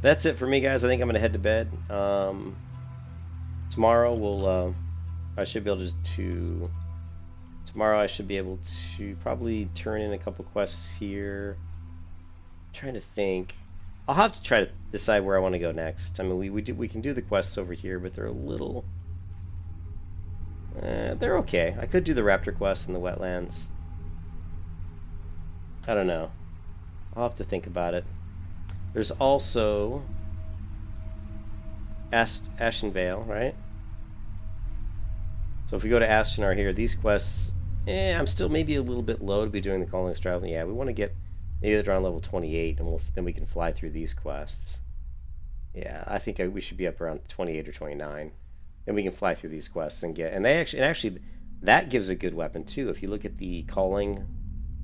That's it for me, guys. I think I'm gonna head to bed. Tomorrow I should be able to probably turn in a couple quests here. I'm trying to think. I'll have to try to decide where I want to go next. I mean, we can do the quests over here, but they're a little they're okay. I could do the raptor quest in the wetlands. I don't know. I'll have to think about it. There's also Ashen Vale, right? So if we go to Ashtanar here, these quests, I'm still maybe a little bit low to be doing the Calling of Traveling. Yeah, we want to get maybe around level 28, and then we can fly through these quests. Yeah, I think we should be up around 28 or 29, and we can fly through these quests and get. And actually, that gives a good weapon too. If you look at the Calling,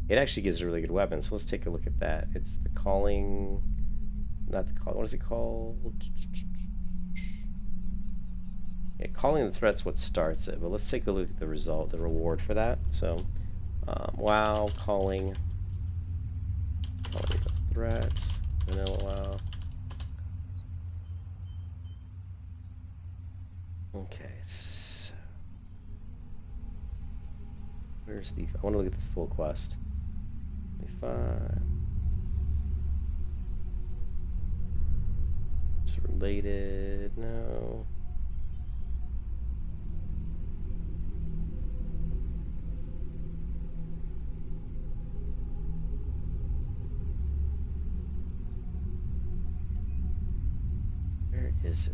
it actually gives a really good weapon. So let's take a look at that. It's the Calling, not the Calling. What is it called? Yeah, Calling the Threat's what starts it, but let's take a look at the reward for that. So, WoW, Calling the Threat, Vanilla WoW. Okay, so where's the? I want to look at the full quest. 25. It's related. No. Where is it?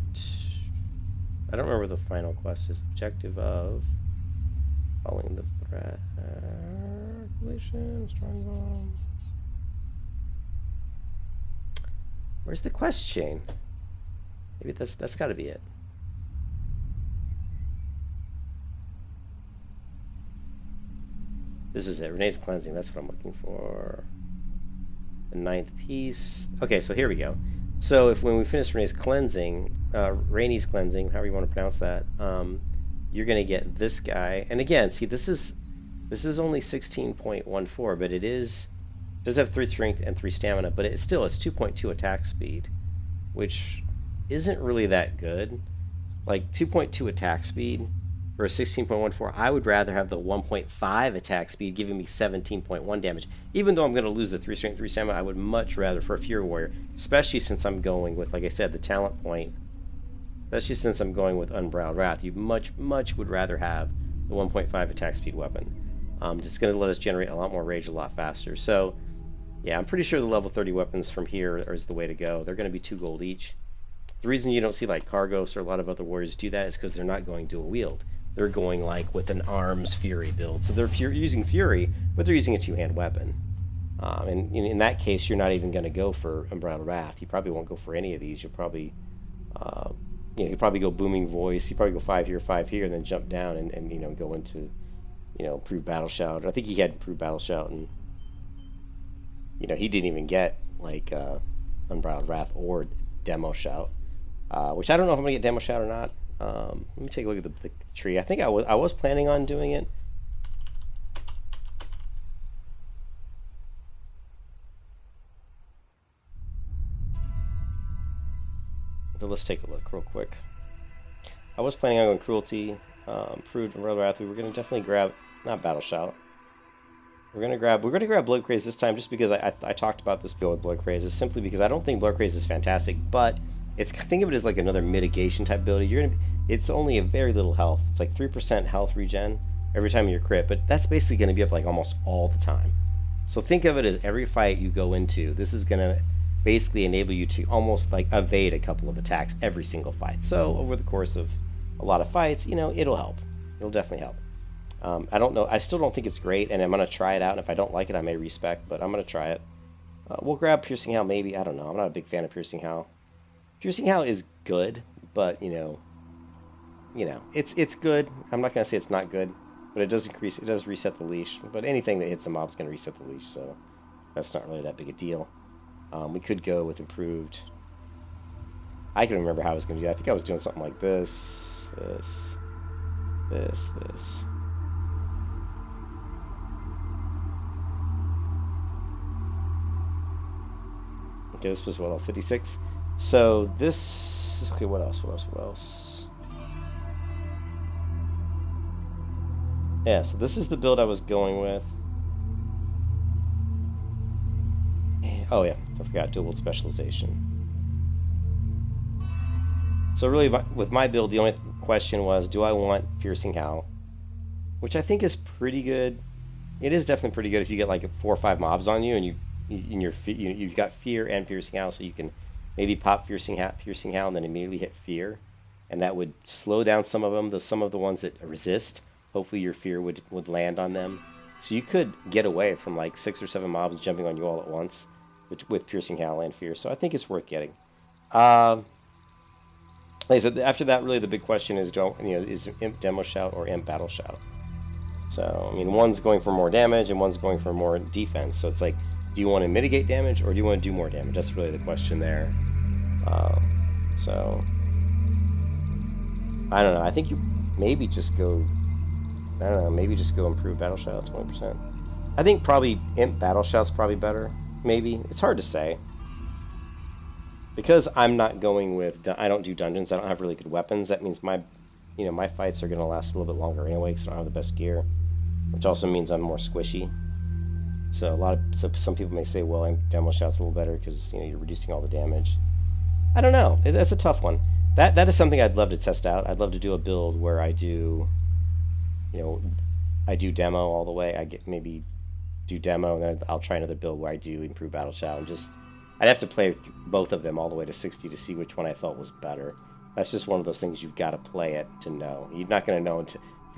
I don't remember the final quest is. Objective of Following the threat. Relation, strong bomb. Where's the quest chain? Maybe that's got to be it. This is it. Renee's cleansing. That's what I'm looking for. The 9th piece. Okay, so here we go. So when we finish Renee's cleansing, Rainey's cleansing, however you want to pronounce that, you're gonna get this guy. And again, see, this is only 16.14, but it does have 3 strength and 3 stamina, but it's 2.2 attack speed, which isn't really that good. Like 2.2 attack speed for a 16.14, I would rather have the 1.5 attack speed giving me 17.1 damage. Even though I'm going to lose the 3 strength, 3 stamina, I would much rather for a Fury Warrior, especially since I'm going with, like I said, the talent point. Especially since I'm going with Unbridled Wrath, you much would rather have the 1.5 attack speed weapon. It's going to let us generate a lot more rage a lot faster. So, yeah, I'm pretty sure the level 30 weapons from here is the way to go. They're going to be 2 gold each. The reason you don't see like Cargos or a lot of other warriors do that is because they're not going dual wield. They're going like with an arms Fury build. So they're using Fury, but they're using a 2-hand weapon. And in that case, you're not even going to go for Unbridled Wrath. You probably won't go for any of these. You'll probably, you probably go Booming Voice. You probably go 5 here, 5 here, and then jump down and go into, Improved Battle Shout. I think he had Improved Battle Shout, and he didn't even get like Unbridled Wrath or Demo Shout, which I don't know if I'm gonna get Demo Shout or not. Let me take a look at the tree. I think I was planning on doing it. But let's take a look real quick. I was planning on going Cruelty, Improved Unbridled Wrath. We were gonna definitely grab not Battle Shout. We're gonna grab Blood Craze this time, just because I talked about this build with Blood Craze, is simply because I don't think Blood Craze is fantastic, but think of it as like another mitigation type ability. It's only a very little health. It's like 3% health regen every time you crit, but that's basically going to be up like almost all the time. So think of it as every fight you go into, this is going to basically enable you to almost like evade a couple of attacks every single fight. So over the course of a lot of fights, it'll help. It'll definitely help. I don't know. I still don't think it's great, and I'm going to try it out, and if I don't like it, I may respec, but I'm going to try it. We'll grab Piercing Howl maybe. I don't know. I'm not a big fan of Piercing Howl. Piercing Howl is good, but it's good. I'm not gonna say it's not good, but it does reset the leash. But anything that hits a mob is gonna reset the leash, so that's not really that big a deal. We could go with Improved. I can remember how I was gonna do that. I think I was doing something like this. Okay, this was what, 56. So this, okay, what else? Yeah, so this is the build I was going with. Oh yeah, I forgot, dual specialization. So really, with my build, the only question was, do I want Piercing Howl? Which I think is pretty good. It is definitely pretty good if you get like 4 or 5 mobs on you, and you've got Fear and Piercing Howl, so you can maybe pop Piercing Howl and then immediately hit Fear, and that would slow down some of them. Some of the ones that resist, hopefully your Fear would land on them. So you could get away from like 6 or 7 mobs jumping on you all at once with Piercing Howl and Fear. So I think it's worth getting. Like I said, after that, really the big question is, is Imp Demo Shout or Imp Battle Shout? So I mean, one's going for more damage and one's going for more defense. So it's like, do you want to mitigate damage or do you want to do more damage? That's really the question there. So I don't know. I think you maybe just go. I don't know. Maybe just go Improve Battle Shout 20%. I think probably Imp Battle Shout's probably better. Maybe it's hard to say because I'm not going with. I don't do dungeons. I don't have really good weapons. That means my fights are going to last a little bit longer anyway because I don't have the best gear, which also means I'm more squishy. So some people may say, well, Demo Shout's a little better because you're reducing all the damage. I don't know. That's a tough one. That is something I'd love to test out. I'd love to do a build where I do, I do demo all the way. Maybe do demo, and then I'll try another build where I do Improve Battle Shout, and I'd have to play both of them all the way to 60 to see which one I felt was better. That's just one of those things you've got to play it to know. You're not going to know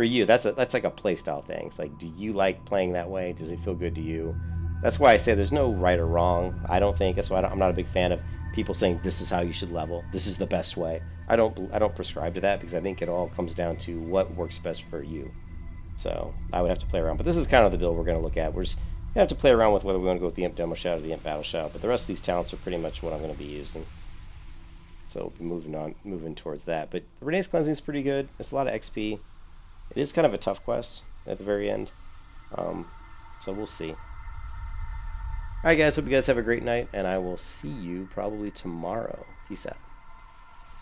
for you, that's like a play style thing. It's like, do you like playing that way? Does it feel good to you? That's why I say there's no right or wrong. I don't think that's why I'm not a big fan of people saying this is how you should level. This is the best way. I don't prescribe to that because I think it all comes down to what works best for you. So I would have to play around. But this is kind of the build we're going to look at. We're just going to have to play around with whether we want to go with the Imp Demo Shout or the Imp Battle Shout. But the rest of these talents are pretty much what I'm going to be using. So we'll be moving towards that. But the Renee's Cleansing is pretty good. It's a lot of XP. It is kind of a tough quest at the very end. So we'll see. Alright guys, hope you guys have a great night, and I will see you probably tomorrow. Peace out.